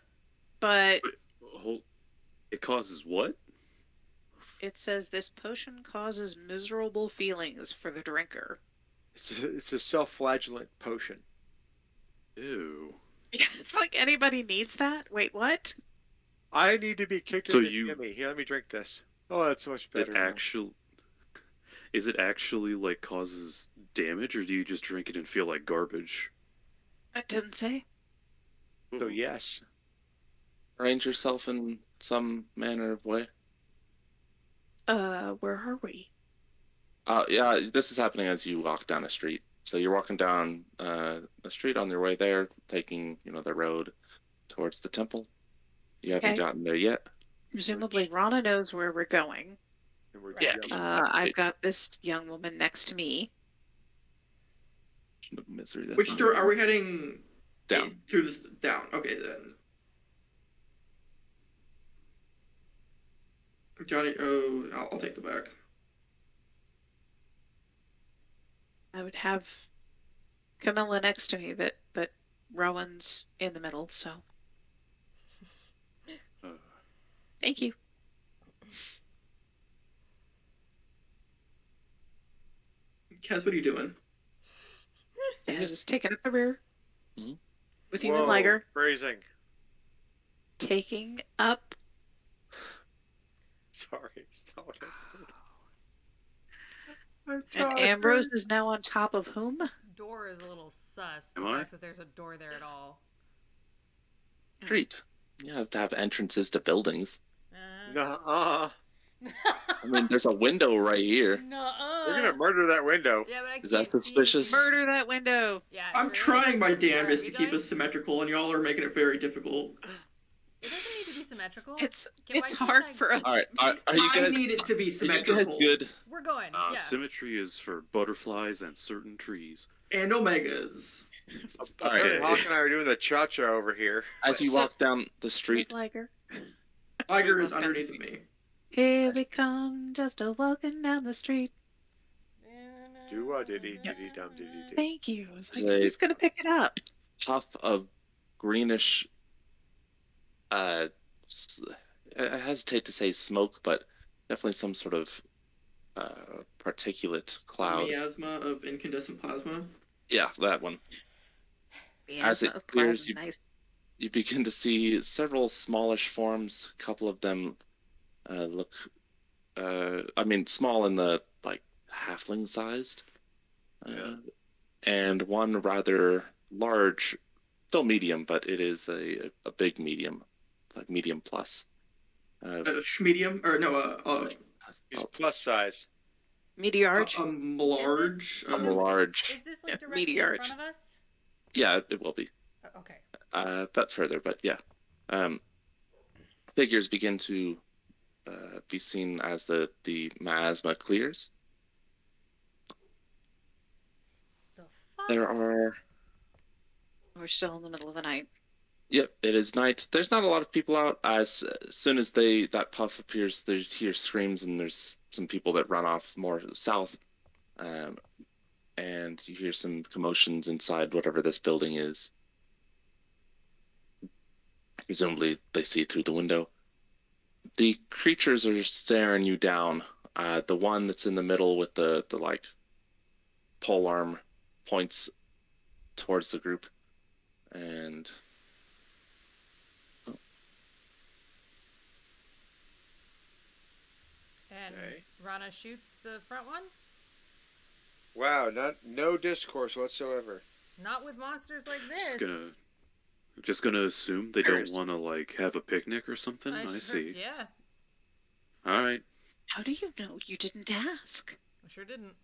but It causes what? it says this potion causes miserable feelings for the drinker. It's a self-flagellant potion. Ew. Yeah, it's like anybody needs that. Wait, what? I need to be kicked So in the you- jimmy. Here, let me drink this. Oh, that's much better. now. Is it actually like causes damage, or do you just drink it and feel like garbage? It doesn't say. So yes. arrange yourself in some manner of way. Where are we? Yeah, this is happening as you walk down a street. So you're walking down the street on your way there, taking the road towards the temple. You haven't Okay. gotten there yet. Presumably, Rana knows where we're going. And we're Yeah. jumping. I've got this young woman next to me. The misery. that's Which on door you. are we heading? Down. Through this down. Okay then. Johnny, I'll take the back. I would have Camilla next to me, but Rowan's in the middle, so Uh, thank you. Kaz, what are you doing? Daz is taking up the rear. Mhm. With you and Whoa, Liger. phrasing. Taking up. Sorry. Stop it. And Ambrose is now on top of whom? this door is a little sus. The Am I? fact that there's a door there at all. Street. You have to have entrances to buildings. Nuh-uh. I mean, there's a window right here. Nuh-uh. We're gonna murder that window. Yeah, but I Is can't that suspicious? See. Murder that window. Yeah, I'm sure is. trying my Alright, damnedest we to keep going? us symmetrical, and y'all are making it very difficult. It doesn't need to be symmetrical. It's Why it's can't hard I- for us. All right, to are you I guys? need it to be Are you guys symmetrical. good? We're going. Yeah. Symmetry is for butterflies and certain trees. And omegas. All right. Hawk and I are doing the cha-cha over here. As you So- walk down the Where's street, Liger? Liger is underneath of me. Here we come, just a walking down the street. Do-a-diddy, diddy-dum, diddy-doo. Thank you. I was like, Say- who's gonna pick it up? puff of greenish. I hesitate to say smoke, but definitely some sort of particulate cloud. Miasma of incandescent plasma. Yeah, that one. The As it asthma of clears, plasma, you- nice. You begin to see several smallish forms. A couple of them look, I mean, small in the like halfling sized, and one rather large, still medium, but it is a big medium, like medium plus. Medium or no? He's plus size. Meteorage. Large. Is A large. Is this like Yeah, directly in meteorage. front of us? Yeah, it will be. Okay. But further, but yeah. Figures begin to be seen as the miasma clears. The fuck? There are. We're still in the middle of the night. Yep, it is night. There's not a lot of people out. As soon as that puff appears, there's hear screams and there's some people that run off more south, and you hear some commotions inside whatever this building is. Presumably, they see through the window. The creatures are staring you down. The one that's in the middle with the like pole arm points towards the group, and And Okay. Rana shoots the front one? Wow, no discourse whatsoever. Not with monsters like this. Just gonna assume they don't There's- want to like have a picnic or something. I sure- see. Yeah, All right. How do you know? You didn't ask. I sure didn't.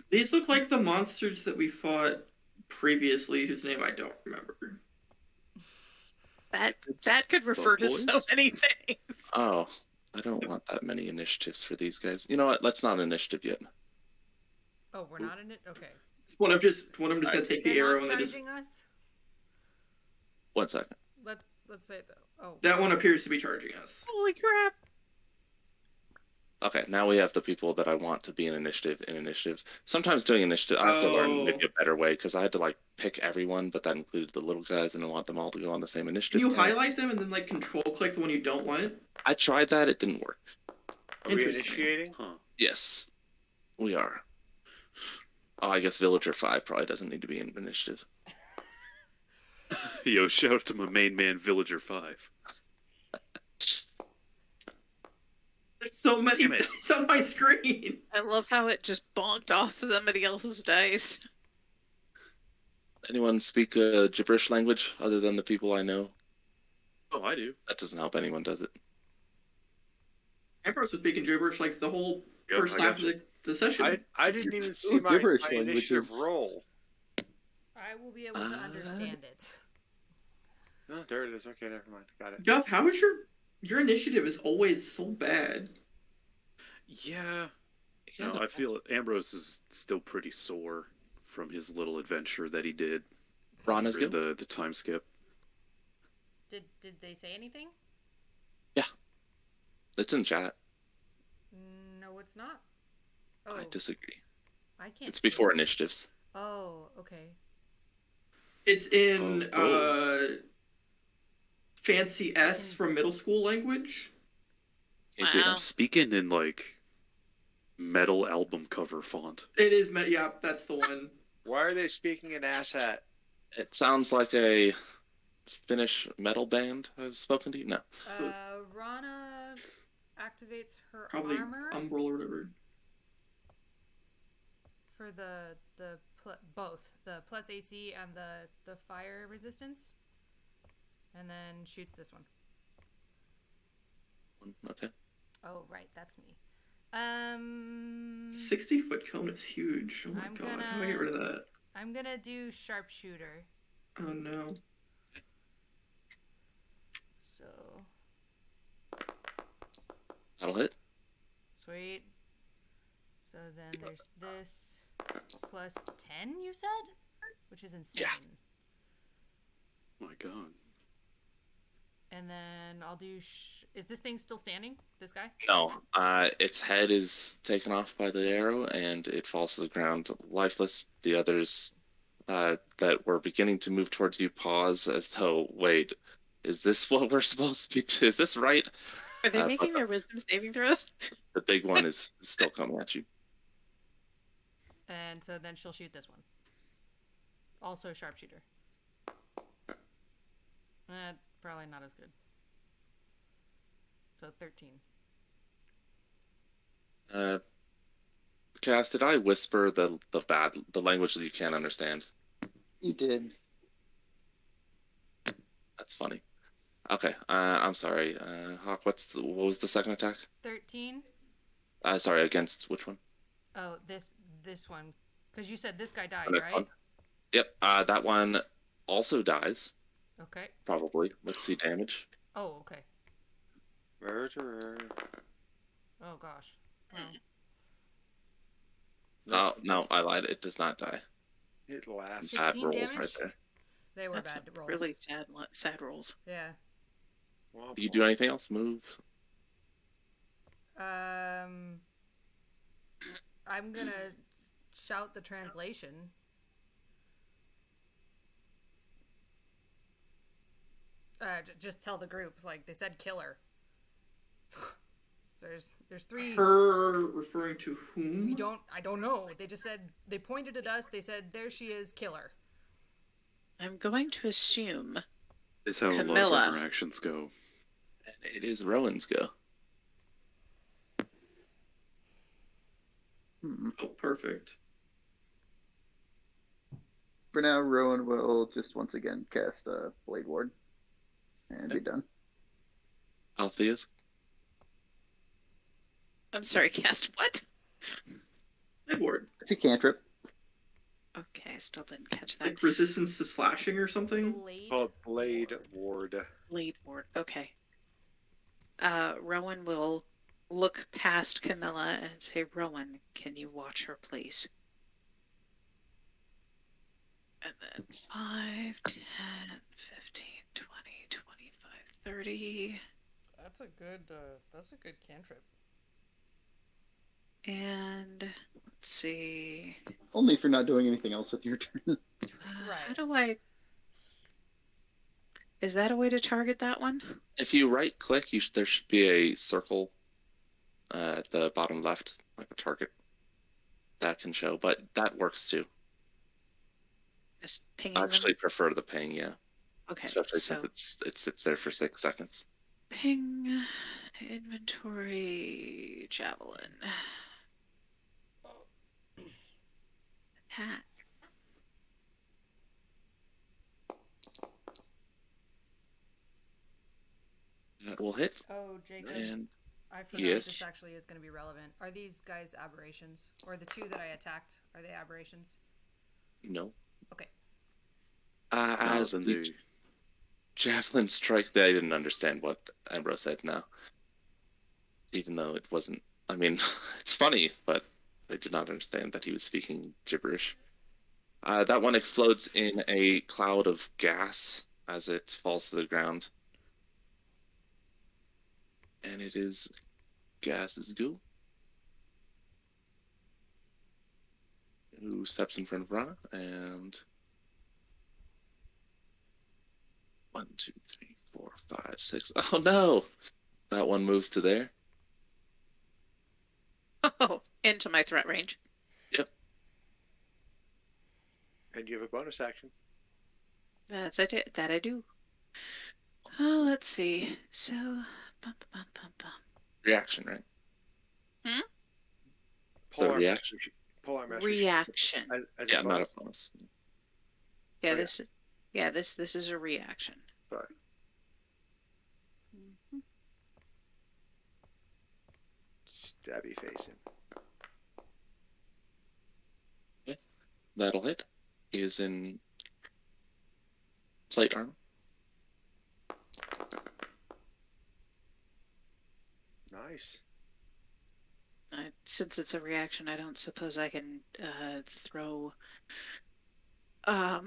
These look like the monsters that we fought previously, whose name I don't remember. That could refer to so boys? many things. oh, I don't want that many initiatives for these guys. You know what? Let's not initiative yet. Oh, we're not in it? Okay. One of them just gonna take the They're arrow not and they just charging us? 1 second. Let's say it though. Oh. that one appears to be charging us. Holy crap! Okay, now we have the people that I want to be in initiative. Sometimes doing initiative, I have to learn maybe a better way because I had to like pick everyone, but that included the little guys, and I want them all to go on the same Can initiative. you tab. highlight them and then like control click the one you don't want? I tried that; it didn't work. Are we Interesting. initiating? Huh. Yes, we are. Oh, I guess Villager 5 probably doesn't need to be in initiative. Yo, shout out to my main man, Villager 5. There's so many Damn it. dice on my screen. I love how it just bonked off somebody else's dice. Anyone speak a gibberish language other than the people I know? Oh, I do. That doesn't help anyone, does it? Ambrose was speaking gibberish like the whole Yep, first I half of got the session. I didn't even see Oh, my gibberish initiative languages. roll. I will be able to understand it. No, there it is. Okay, never mind. Got it. Guff, how is your initiative is always so bad? Yeah. No, I feel Ambrose is still pretty sore from his little adventure that he did Ron is for good. the time skip. Did they say anything? It's in chat. No, it's not. Oh, I disagree. I can't. It's see before it. initiatives. Oh, okay. It's in Oh. fancy S from middle school language. You see Wow. them? Speaking in like metal album cover font. It is yeah, that's the one. Why are they speaking in asshat? It sounds like a Finnish metal band has spoken to you. No. So- Rana activates her Probably armor Umbral or whatever. for both the plus AC and the fire resistance, and then shoots this one. Okay. Oh, right, that's me. 60-foot cone is huge. Oh my I'm god, how do I gonna- get rid of that? I'm gonna do sharpshooter. Oh no. So That'll hit. sweet. So then there's this plus 10. You said, which is insane. Yeah. Oh my god. And then I'll do. Is this thing still standing? This guy? No. Its head is taken off by the arrow and it falls to the ground lifeless. The others that were beginning to move towards you pause as though, wait, is this what we're supposed to be? Is this right? Are they but making their wisdom saving throws? The big one is still coming at you. And so then she'll shoot this one. Also sharpshooter. Probably not as good. So 13. Cass, did I whisper the language that you can't understand? You did. That's funny. Okay, I'm sorry. Hawk, what was the second attack? 13. Sorry, against which one? Oh, this one. Because you said this guy died, The next right? one. Yep, that one also dies, Okay. probably. Let's see damage. Oh, okay. Murderer. Oh gosh. Well, Oh, no, I lied. It does not die. It laughs. Bad 16 rolls right damage? there. they were That's bad some rolls. really sad rolls. Yeah. Womp Do you do womp. anything else? Move? I'm gonna shout the translation. Just tell the group, like they said, killer. there's three. Her referring to whom? I don't know. They just said, they pointed at us. They said, there she is, killer. I'm going to assume This is how a lot of Camilla. our interactions go. And it is Rowan's go. Oh, perfect. For now, Rowan will just once again cast Blade Ward and be done. Althea's. I'm sorry, cast what? Edward. It's a cantrip. Okay, I still didn't catch that. Like resistance to slashing or something? Blade. Called Blade Ward. Blade Ward. Okay. Rowan will look past Camilla and say, Rowan, can you watch her, please? And then 5, 10, 15, 20, 25, 30. That's a good cantrip. And let's see. Only for not doing anything else with your turn. How Right. do I. Is that a way to target that one? If you right click, there should be a circle at the bottom left, like a target. That can show, but that works too. Just pinging I actually them? prefer the ping, yeah. Okay, Especially so since it sits there for 6 seconds. ping, inventory, javelin. Attack. That will hit. Oh, Jacob. And I forgot Yes. this actually is going to be relevant. Are these guys aberrations? Or the two that I attacked, are they aberrations? no. Okay. As then the they javelin strike, I didn't understand what Ambrose said now. Even though it wasn't. I mean, it's funny, but I did not understand that he was speaking gibberish. That one explodes in a cloud of gas as it falls to the ground. And it is Gas's go. Who steps in front of Rana and 1, 2, 3, 4, 5, 6. Oh no! That one moves to there. Oh, into my threat range. And you have a bonus action. That I do. Oh, let's see. So, bum, bum, bum, bum. Reaction, right? Polearm reaction. Polearm Master. Reaction. As Yeah, a not a bonus. bonus. Yeah, Oh, yeah. this is a reaction. Sorry. Mhm. Stabby face him. That'll hit. He is in plate armor. Nice. Since it's a reaction, I don't suppose I can throw. Oh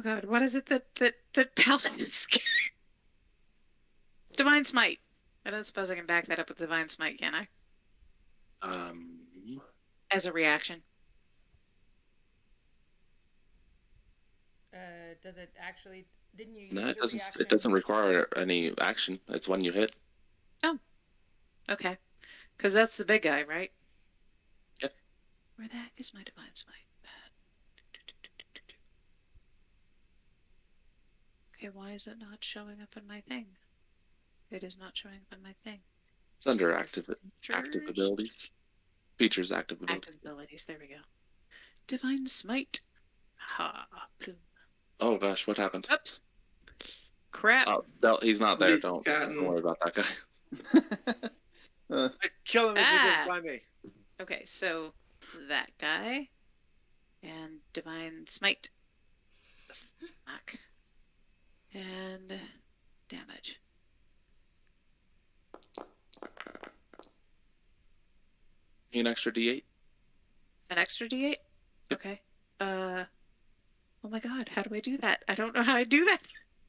God, what is it that paladins get? Divine Smite. I don't suppose I can back that up with Divine Smite, can I? As a reaction. Does it actually? Didn't you use No, a it doesn't. reaction? It doesn't require any action. It's when you hit. Okay. Because that's the big guy, right? Yep. Where the heck is my Divine Smite? Okay, why is it not showing up in my thing? It is not showing up in my thing. It's under My active features? abilities. Features active abilities. Active abilities, there we go. Divine Smite. Ha. Plume. Oh gosh, what happened? Oops. Crap. Oh, no, he's not there. Somebody's Don't chatting. worry about that guy. Uh, I kill him as he Ah. goes by me. Okay, so that guy and Divine Smite. Fuck. And damage. An extra D8. An extra D8? Yep. Okay. Oh my god, how do I do that? I don't know how I do that.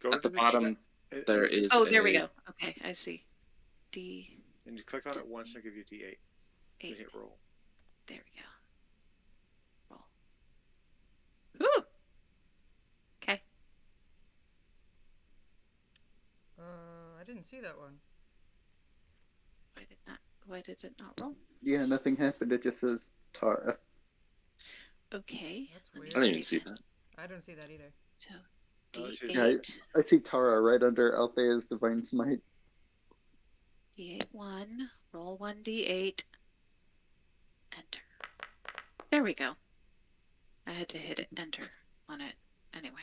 Go At the to bottom, chat, there is. Oh, there we go. Okay, I see. D8. and you click on it once, and give you D8. And hit roll. There we go. Roll. Ooh. Okay. I didn't see that one. Why did it not roll? Yeah, nothing happened. It just says Tara. Okay. That's let me weird. I didn't even see that. I don't see that either. So Oh, it's D8. just- I see Tara right under Althea's Divine Smite. D8 1. Roll 1d8. Enter. There we go. I had to hit it, enter on it. Anyway.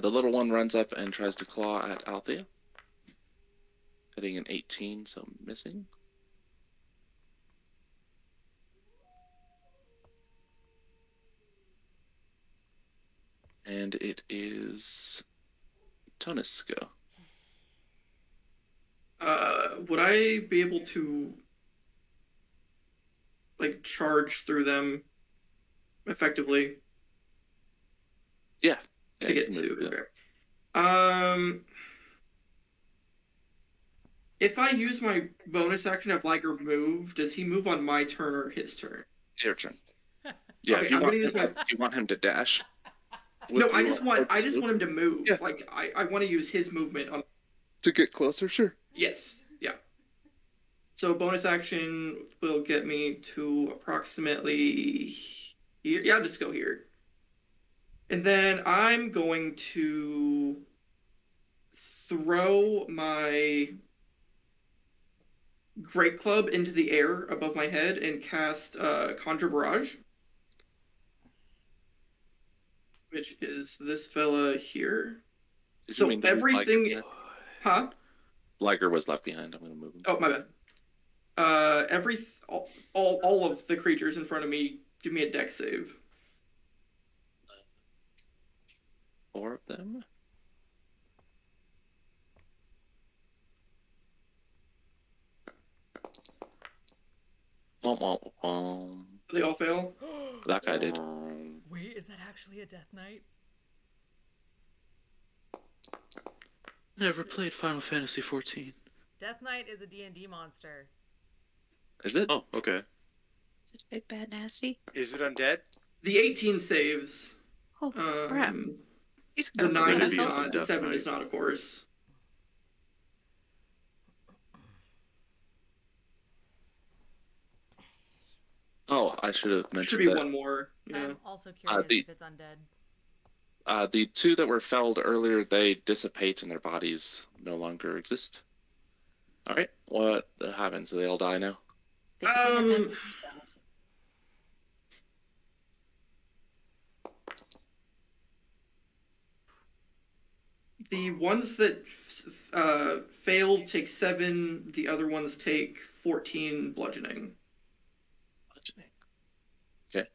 The little one runs up and tries to claw at Althea. Hitting an 18, so missing. And it is Tonus go. Would I be able to like charge through them effectively Yeah. to get you can move, to? yeah. Okay. If I use my bonus action of Liger move, does he move on my turn or his turn? Your turn. Yeah, Okay, if you I'm want, gonna use my. you want him to dash. No, With I your just want focus him to move. Yeah. Like I want to use his movement on. to get closer, sure. Yes, yeah. So bonus action will get me to approximately here. Yeah, I'll just go here. And then I'm going to throw my Great Club into the air above my head and cast Conjure Barrage, which is this fella here. Did you So mean to move everything, Liger? huh? Liger was left behind. I'm gonna move him. Oh, my bad. All of the creatures in front of me give me a dex save. 4 of them. Womp, womp, womp. They all fail. That guy did. Wait, is that actually a Death Knight? Never played Final Fantasy 14. Death Knight is a D&D monster. Is it? Oh, okay. Is it big, bad, nasty? Is it undead? The 18 saves. Oh, crap. He's The got 9 Maybe is be not. The Death 7 Knight. is not, of course. Oh, I should have Should mentioned be that. one more. Yeah. I'm also curious if it's undead. The 2 that were felled earlier, they dissipate and their bodies no longer exist. All right, what happens? Do they all die now? They clean up after themselves. The ones that fail take 7. The other ones take 14 bludgeoning. Bludgeoning. Okay.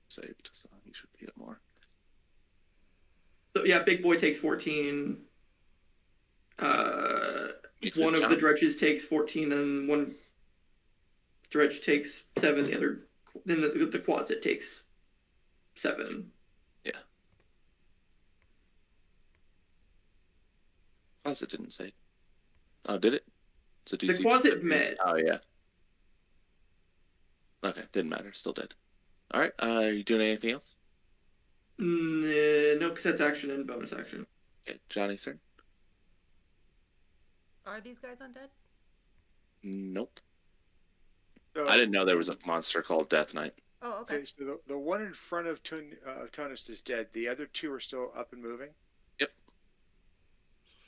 Saved, so he should be at more. So yeah, big boy takes 14. Makes One it of the count. dredges takes 14, and one dredge takes 7. The other, then the quasit takes 7. Quasit didn't say. Oh, did it? So The DC quasit met. Oh yeah. Okay, didn't matter. Still dead. All right. You doing anything else? No, because that's action and bonus action. Okay, Johnny's turn. Are these guys undead? Nope. So, I didn't know there was a monster called Death Knight. Oh, okay. okay, so the one in front of Tonus is dead. The other 2 are still up and moving.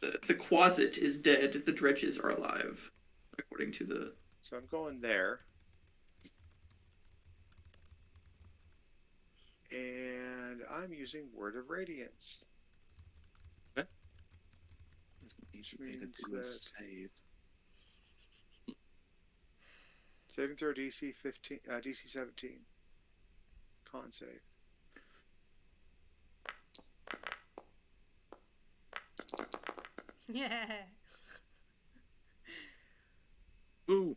The quasit is dead. The dredges are alive, according to the. So I'm going there. And I'm using Word of Radiance. Which means that- Saving throw DC 15, DC 17. Con save. Yeah. Ooh.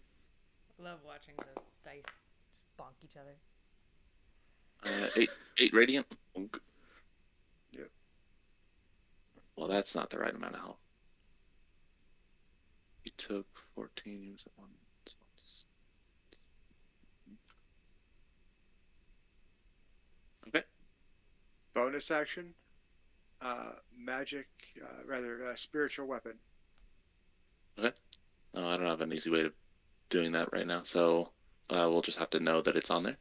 Love watching the dice bonk each other. 8 radiant. Bonk. Well, that's not the right amount of health. He took 14. He was at 1. Okay. Bonus action. Magic, spiritual weapon. Okay. Oh, I don't have an easy way of doing that right now, so we'll just have to know that it's on there.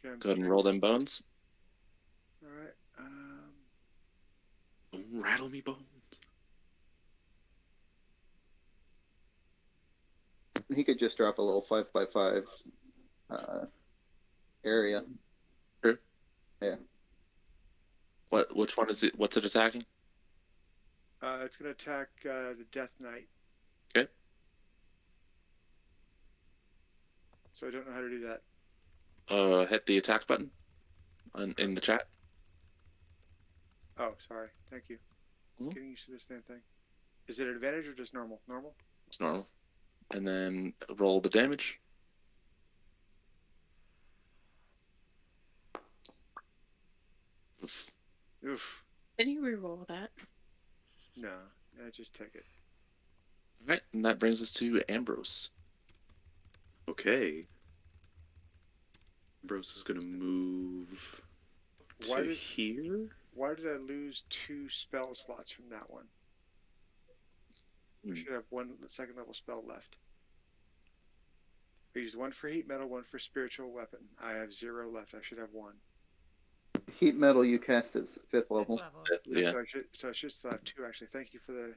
Okay, Go ahead and roll them bones. All right. Don't rattle me bones. He could just drop a little 5x5 area. Sure. Yeah. Which one is it? What's it attacking? It's going to attack the Death Knight. Okay. So I don't know how to do that. Hit the attack button in the chat. Oh, sorry. Thank you. Mhm. Getting used to this damn thing. Is it advantage or just normal? Normal? It's normal. And then roll the damage. Oof. Oof. Can you reroll that? No. Just take it. All right, and that brings us to Ambrose. Okay. Ambrose is gonna move Why to did- here. Why did I lose 2 spell slots from that one? We should have 1 second level spell left. I used 1 for heat metal, 1 for spiritual weapon. I have 0 left. I should have 1. Heat metal you cast is 5th Fifth level. level. Yeah. So I should still have 2 actually. Thank you for the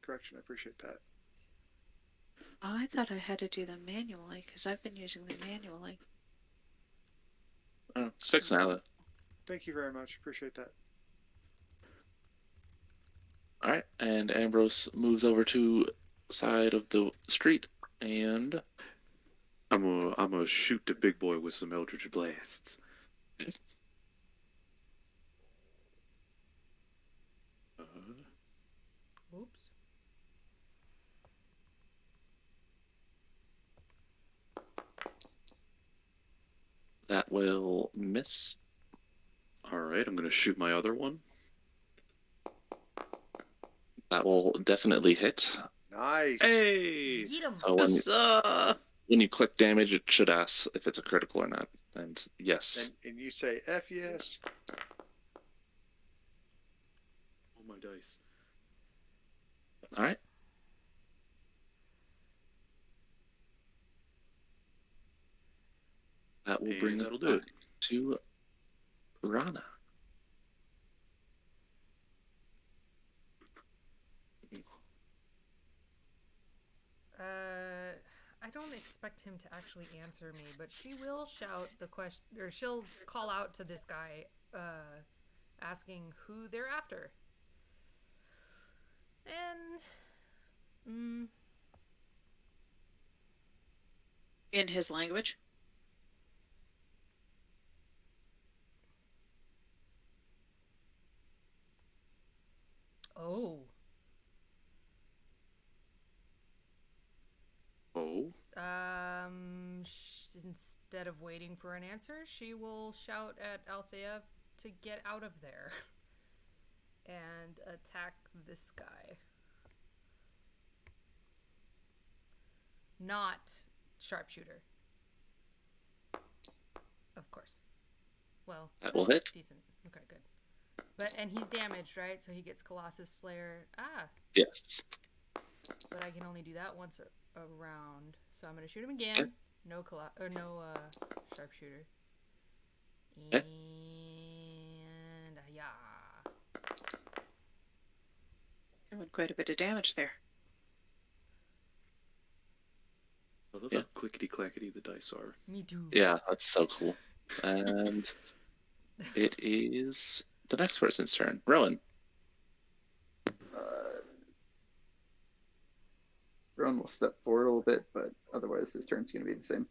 correction. I appreciate that. Oh, I thought I had to do them manually because I've been using them manually. Oh, it's fixed now, though. Thank you very much. Appreciate that. All right, and Ambrose moves over to the side of the street, and I'm gonna shoot the big boy with some Eldritch blasts. Oops. that will miss. All right, I'm gonna shoot my other one. That will definitely hit. Nice. Hey! Yeet 'em. So when you click damage, it should ask if it's a critical or not. And yes. And you say F yes. Oh my dice. All right. That will bring And us that'll do back to Rana. I don't expect him to actually answer me, but she will shout the question, or she'll call out to this guy, asking who they're after. And, In his language? oh, Oh. instead of waiting for an answer, she will shout at Althea to get out of there and attack this guy. Not sharpshooter. Of course. Well, That will hit. decent. Okay, good. And he's damaged, right? So he gets Colossus Slayer. Yes. But I can only do that once a round. So I'm gonna shoot him again. Okay. No sharpshooter. Okay. And yeah. Doing quite a bit of damage there. I love Yeah. how clickety clackety the dice are. Me too. Yeah, that's so cool. And it is the next person's turn. Rowan. Rowan will step forward a little bit, but otherwise his turn's going to be the same.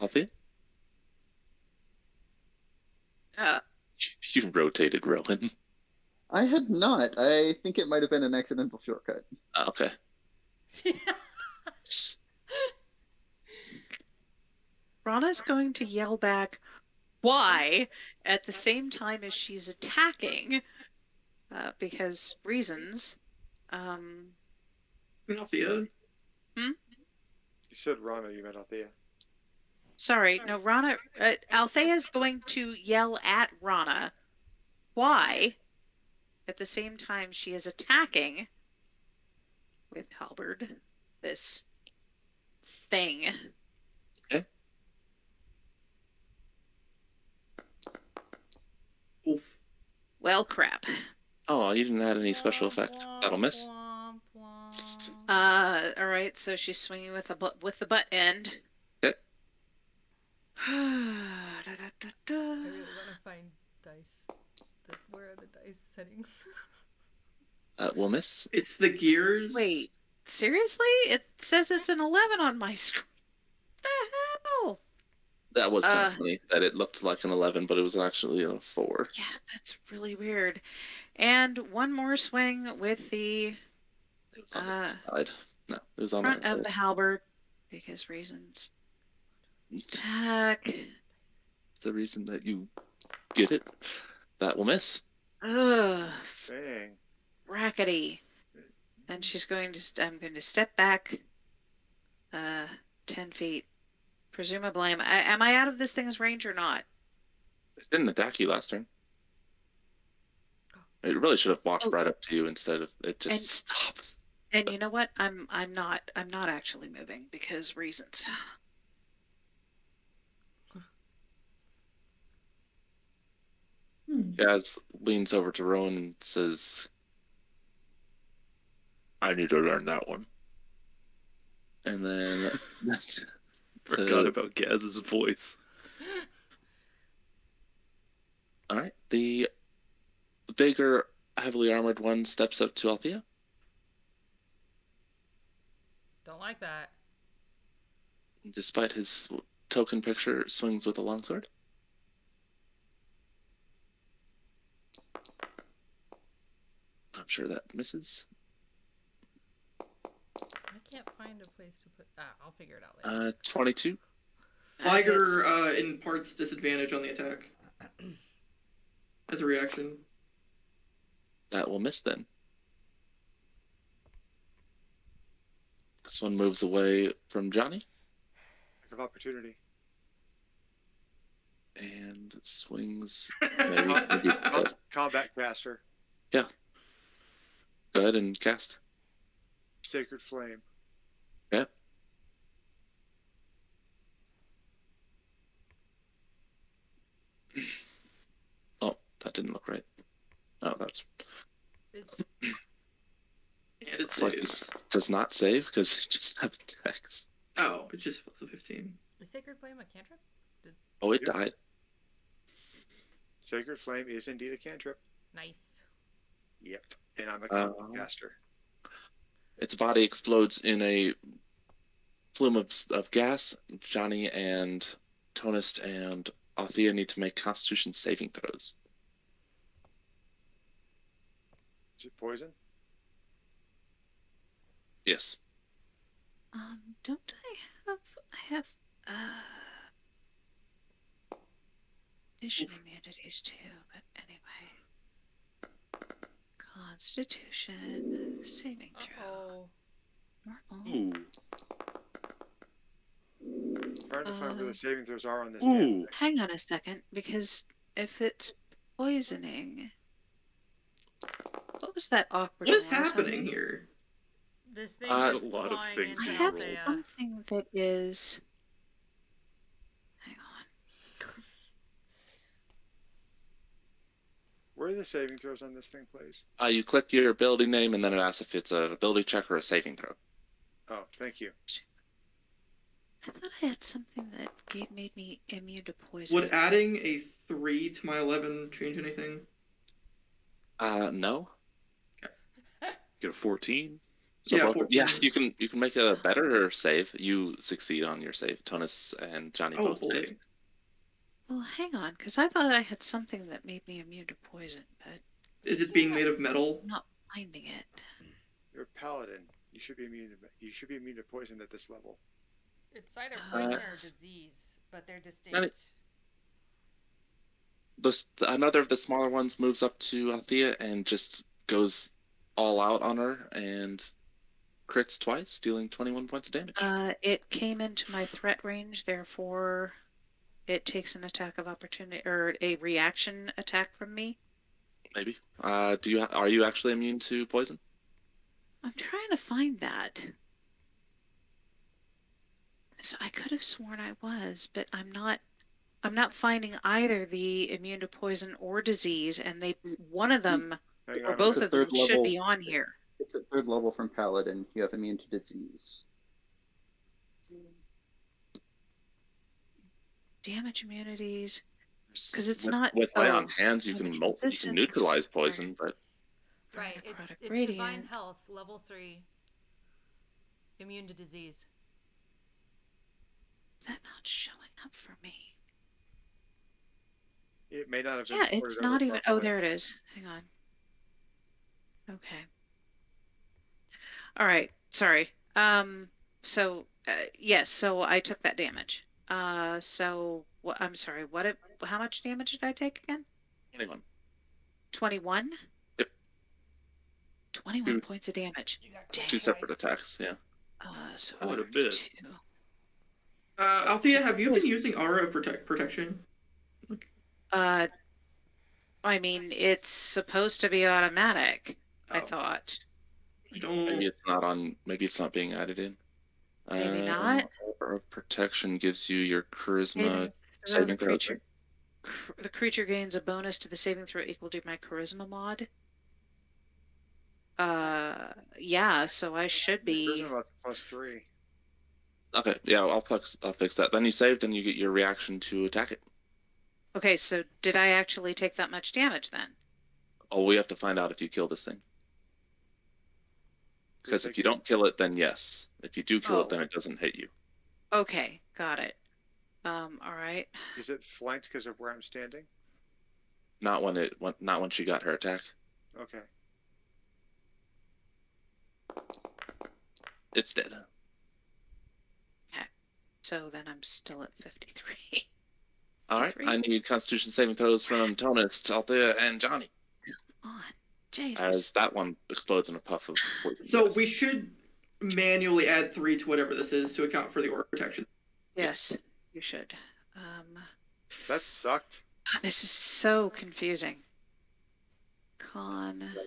Althea? You rotated Rowan. I had not. I think it might have been an accidental shortcut. Okay. Rana's going to yell back, "Why?" at the same time as she's attacking, because reasons. Althea. You said Rana, you meant Althea. Sorry, no, Rana. Althea's going to yell at Rana, "Why?" at the same time she is attacking with halberd this thing. Okay. Oof. Well, crap. Oh, you didn't add any special effect. That'll miss. All right. So she's swinging with the butt end. Okay. Da, da, da, da. I really want to find dice. Where are the dice settings? Will miss. It's the gears. Wait, seriously? It says it's an 11 on my screen. What the hell? That was kind of funny that it looked like an 11, but it was actually a 4. Yeah, that's really weird. And one more swing with the It was on the side. No, it was on front the of the halberd because reasons. Attack. The reason that you get it, that will miss. Ugh. Dang. Rackety. And she's going to. I'm going to step back. 10 feet. Presumably, am I out of this thing's range or not? It didn't attack you last turn. It really should have walked right up to you instead of it just stopped. And you know what? I'm not actually moving because reasons. Gaz leans over to Rowan and says, "I need to learn that one." And then Forgot about Gaz's voice. all right, the bigger, heavily armored one steps up to Althea. Don't like that. Despite his token picture, swings with a longsword. I'm sure that misses. I can't find a place to put. I'll figure it out later. 22. Liger imparts disadvantage on the attack as a reaction. That will miss then. This one moves away from Johnny Lack of opportunity. and swings. Maybe Combat caster. Yeah. Go ahead and cast. Sacred Flame. Yeah. Oh, that didn't look right. Oh, that's. Is, And it's Looks like this does not save because it just have text. Oh, it just was a 15. is Sacred Flame a cantrip? Oh, it Yep. died. Sacred Flame is indeed a cantrip. Nice. Yep. And I'm a combat caster. Its body explodes in a plume of gas. Johnny and Tonist and Althea need to make Constitution saving throws. Is it poison? Yes. Don't I have condition immunities too, but anyway. Constitution saving throw. Normal. Ooh. Trying to find where the saving throws are on this. Ooh. damn thing. Hang on a second, because if it's poisoning, what was that awkward? What is noise on happening it? here? This thing There's is a lot of flying things into I being have rolled. Althea. something that is. Hang on. Where are the saving throws on this thing, please? You click your ability name, and then it asks if it's an ability check or a saving throw. Oh, thank you. I thought I had something that made me immune to poison. Would adding a 3 to my 11 change anything? No. Get a 14. So Yeah, both, 14. yeah, you can make a better save. You succeed on your save. Tonus and Johnny Oh, both boy. save. Well, hang on, because I thought I had something that made me immune to poison, but Is it being made of metal? I'm not finding it. You're a paladin. You should be immune to poison at this level. It's either poison or disease, but they're Not distinct. it- Another of the smaller ones moves up to Althea and just goes all out on her and crits twice, dealing 21 points of damage. It came into my threat range, therefore it takes an attack of opportunity or a reaction attack from me. Maybe. Are you actually immune to poison? I'm trying to find that. So I could have sworn I was, but I'm not. I'm not finding either the immune to poison or disease, and one of them Hang or on, both It's a of them third should level. be on here. It's a third level from Paladin. You have immune to disease. Damage immunities. 'Cause it's with, not- with lay on oh, hands. You can damage you can resistance is neutralize fire. poison, but Right. Necrotic It's divine radiant. health, level 3. Immune to disease. Is that not showing up for me? it may not have been. Yeah, it's ported not over even. Oh, properly. there it is. Hang on. Okay. All right. Sorry. So yes. So I took that damage. So what? I'm sorry. How much damage did I take again? 21. 21. Yep. 21 Two- points of damage. You got Dang. Two separate attacks. Yeah. So Quite a other bit. 2. Althea, have you been using Aura of protection? I mean, it's supposed to be automatic. I Oh. thought. I don't. Maybe it's not on. Maybe it's not being added in. Maybe not. Aura of protection gives you your charisma Hidden throw, saving the throw. creature. The creature gains a bonus to the saving throw equal to my charisma mod. Yeah, so I should be. Charisma was +3. Okay, yeah, I'll fix that. Then you saved, and you get your reaction to attack it. Okay, so did I actually take that much damage then? Oh, we have to find out if you kill this thing. Because if you don't kill it, then yes. If you do kill Oh. it, then it doesn't hit you. Okay, got it. All right. Is it flanked because of where I'm standing? Not when she got her attack. Okay. It's dead. So then I'm still at 53. All right, Three. I need Constitution saving throws from Tonus, Althea, and Johnny, Come on, Jesus. as that one explodes in a puff of poison. So gas. we should manually add 3 to whatever this is to account for the Aura protection. Yes, you should. That sucked. This is so confusing.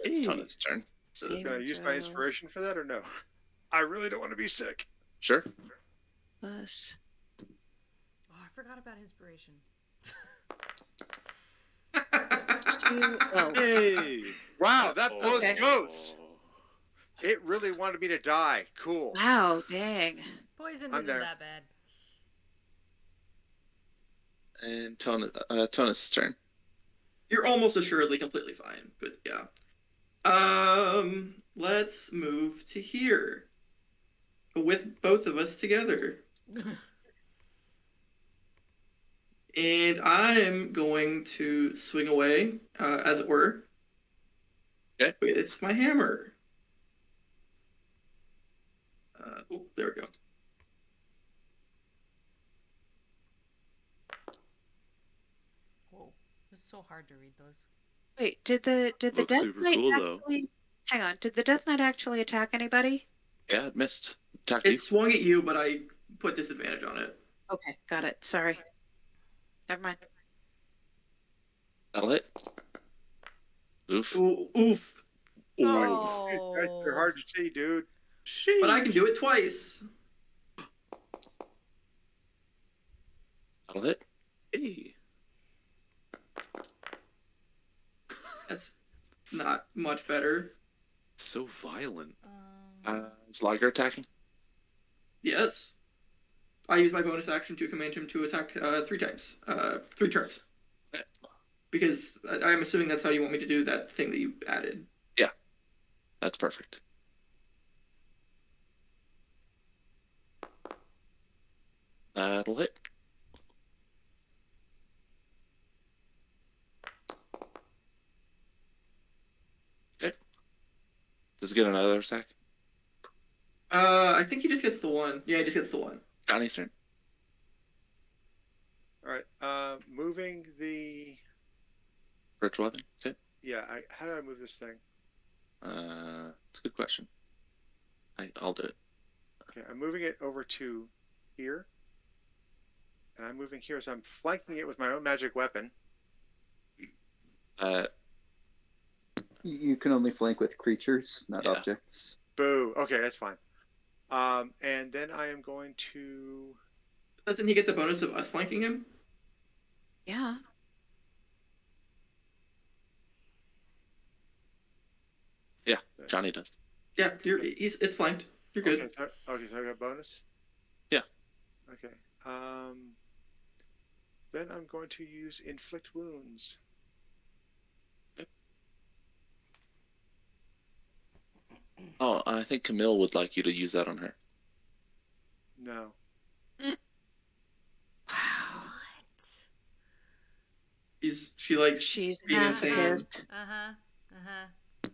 It's Tonus' turn. Saving Can I use throw my inspiration for that or no? I really don't want to be sick. Sure. plus. Oh, I forgot about inspiration. 2. Oh, Hey! Wow, that blows Okay. goats. It really wanted me to die. Cool. wow, dang. Poison I'm isn't there. that bad. And Tonus' turn. You're almost assuredly completely fine, but yeah. Let's move to here. With both of us together. And I'm going to swing away, as it were. Okay. With my hammer. There we go. Whoa, it's so hard to read those. Wait, did the Looks Death super Knight cool, though. actually? Hang on, did the Death Knight actually attack anybody? Yeah, it missed. Attacked you. It swung at you, but I put disadvantage on it. Okay, got it. Sorry. Never mind. That'll hit. Oof. Ooh, oof. Oh. Dude, guys, they're hard to see, dude. But I can do it twice. That'll hit. Hey! That's not much better. So violent. Is Liger attacking? Yes. I use my bonus action to command him to attack 3 times. 3 turns. Okay. Because I'm assuming that's how you want me to do that thing that you added. That's perfect. That'll hit. Does he get another attack? I think he just gets the one. Yeah, he just gets the one. Johnny's turn. All right. Moving the. Virtual weapon. Okay. Yeah. How do I move this thing? It's a good question. I'll do it. Okay. I'm moving it over to here. And I'm moving here, so I'm flanking it with my own magic weapon. You can only flank with creatures, not Yeah. objects. Boo. Okay, that's fine. And then I am going to. Doesn't he get the bonus of us flanking him? Yeah. Johnny does. Yeah, it's flanked. You're good. Okay, so I got bonus. Yeah. Okay. Then I'm going to use inflict wounds. Oh, I think Camille would like you to use that on her. No. Wow. She likes She's being insane. masochist.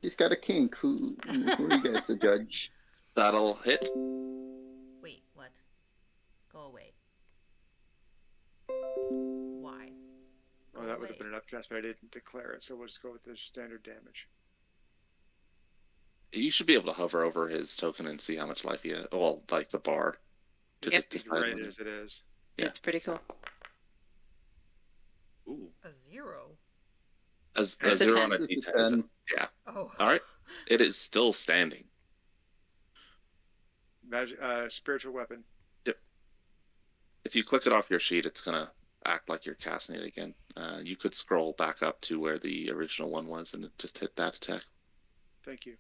He's got a kink. Who are you guys to judge? That'll hit. Wait, what? Go away. Why? Oh, that would have been an upcast, but I didn't declare it, so we'll just go with the standard damage. You should be able to hover over his token and see how much life he has. Well, like the bar. To Yep. decide Right when- as it is. Yeah. It's pretty cool. Ooh. A 0. As It's a 0 10. on a It's a D10. 10. Yeah. Oh. All right. It is still standing. Magic, spiritual weapon. If you click it off your sheet, it's gonna act like you're casting it again. You could scroll back up to where the original one was and just hit that attack. Thank you.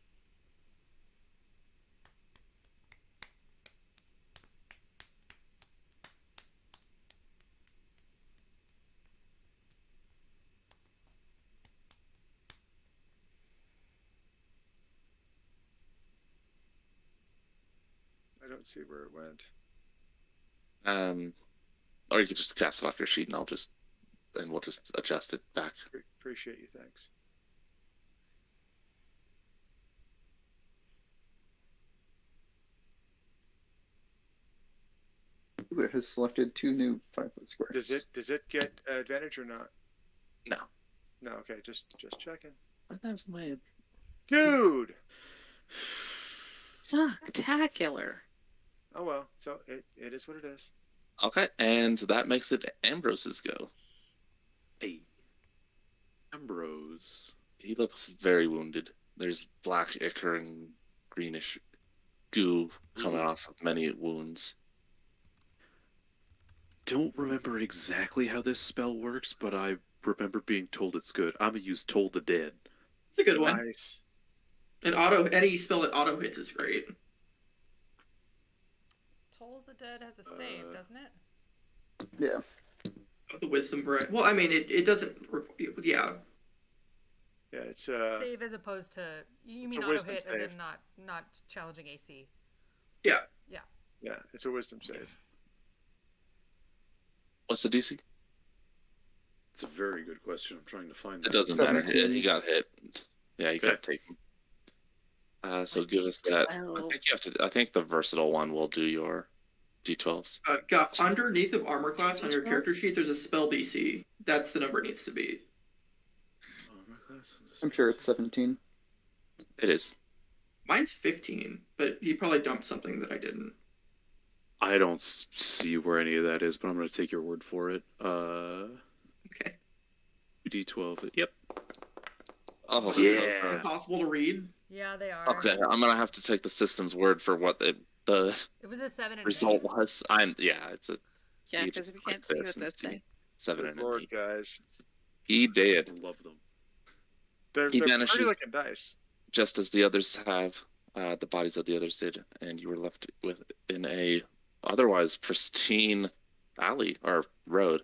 I don't see where it went. Or you could just cast it off your sheet, and we'll just adjust it back. Appreciate you, thanks. Who has selected 2 new 5-foot squares? Does it get advantage or not? No. No. Okay, just checking. That's my Dude. Spectacular. Oh well. So it is what it is. Okay, and that makes it Ambrose's go. Hey. Ambrose. He looks very wounded. There's black ichor and greenish goo coming off of many wounds. Don't remember exactly how this spell works, but I remember being told it's good. I'm gonna use Toll the Dead. It's a good one. Nice. And any spell that auto hits is great. Toll of the Dead has a save, doesn't it? Yeah. Of the wisdom variety. Well, I mean, it doesn't. Yeah. Yeah, it's Save as opposed to you mean a auto wisdom hit as save. in not challenging AC. Yeah. yeah, it's a wisdom save. What's the DC? It's a very good question. I'm trying to find It that. doesn't matter. 17. He got hit. Yeah, he got taken. So give us that. I think the versatile one will do your D12s. Guff, underneath of armor class on your character sheet, there's a spell DC. That's the number it needs to be. I'm sure it's 17. It is. Mine's 15, but he probably dumped something that I didn't. I don't see where any of that is, but I'm going to take your word for it. Okay. D12. Yep. Oh, Yeah. Possible to read? Yeah, they are. Okay, I'm gonna have to take the system's word for what the It was a 7 and result 8. was. It's a Yeah, because we can't see what that say. 7 Good and an Lord, 8. guys. He did, Love them. They're He pretty vanishes. looking dice. just as the others have. The bodies of the others did, and you were left with in a otherwise pristine alley or road.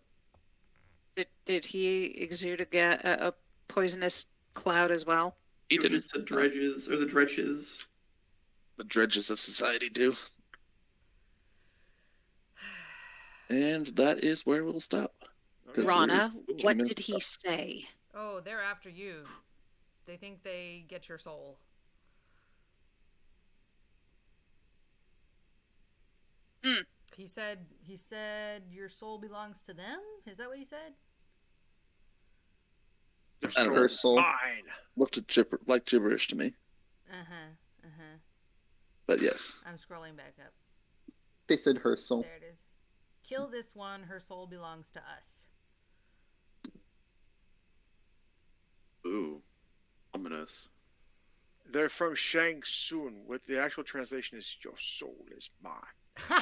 Did he exude a poisonous cloud as well? He It was didn't. just the dredges or the dredges. The dredges of society do. And that is where we'll stop. Okay. Rana, we're- what did he say? Oh, they're after you. They think they get your soul. He said your soul belongs to them? Is that what he said? Their I don't soul know. is mine. Looked like gibberish to me, but yes. I'm scrolling back up. They said her soul. There it is. Kill this one, her soul belongs to us. Ooh, ominous. They're from Shang Tsung. What the actual translation is, your soul is mine.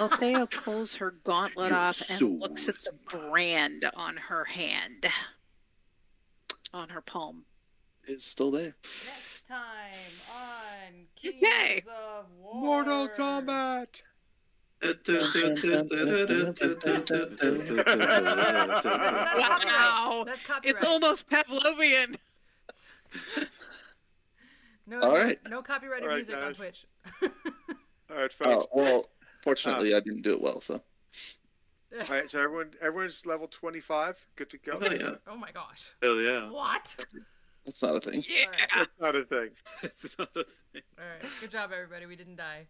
Althea pulls her gauntlet Your off and soul looks at is the mine. brand on her hand, on her palm. It's still there. Next time on Keys Yay. of War. Mortal Kombat. That's copyright. Wow. That's copyright. It's almost Pavlovian. No, All right. no copyrighted All right, music on guys. Twitch. All right, Oh, folks. well, fortunately, I didn't do it well, so. All right, so everyone's level 25. Good to go. Oh yeah. Oh my gosh. Hell yeah. What? That's not a thing. Yeah. All right. That's not a thing. It's not a thing. All right. Good job, everybody. We didn't die.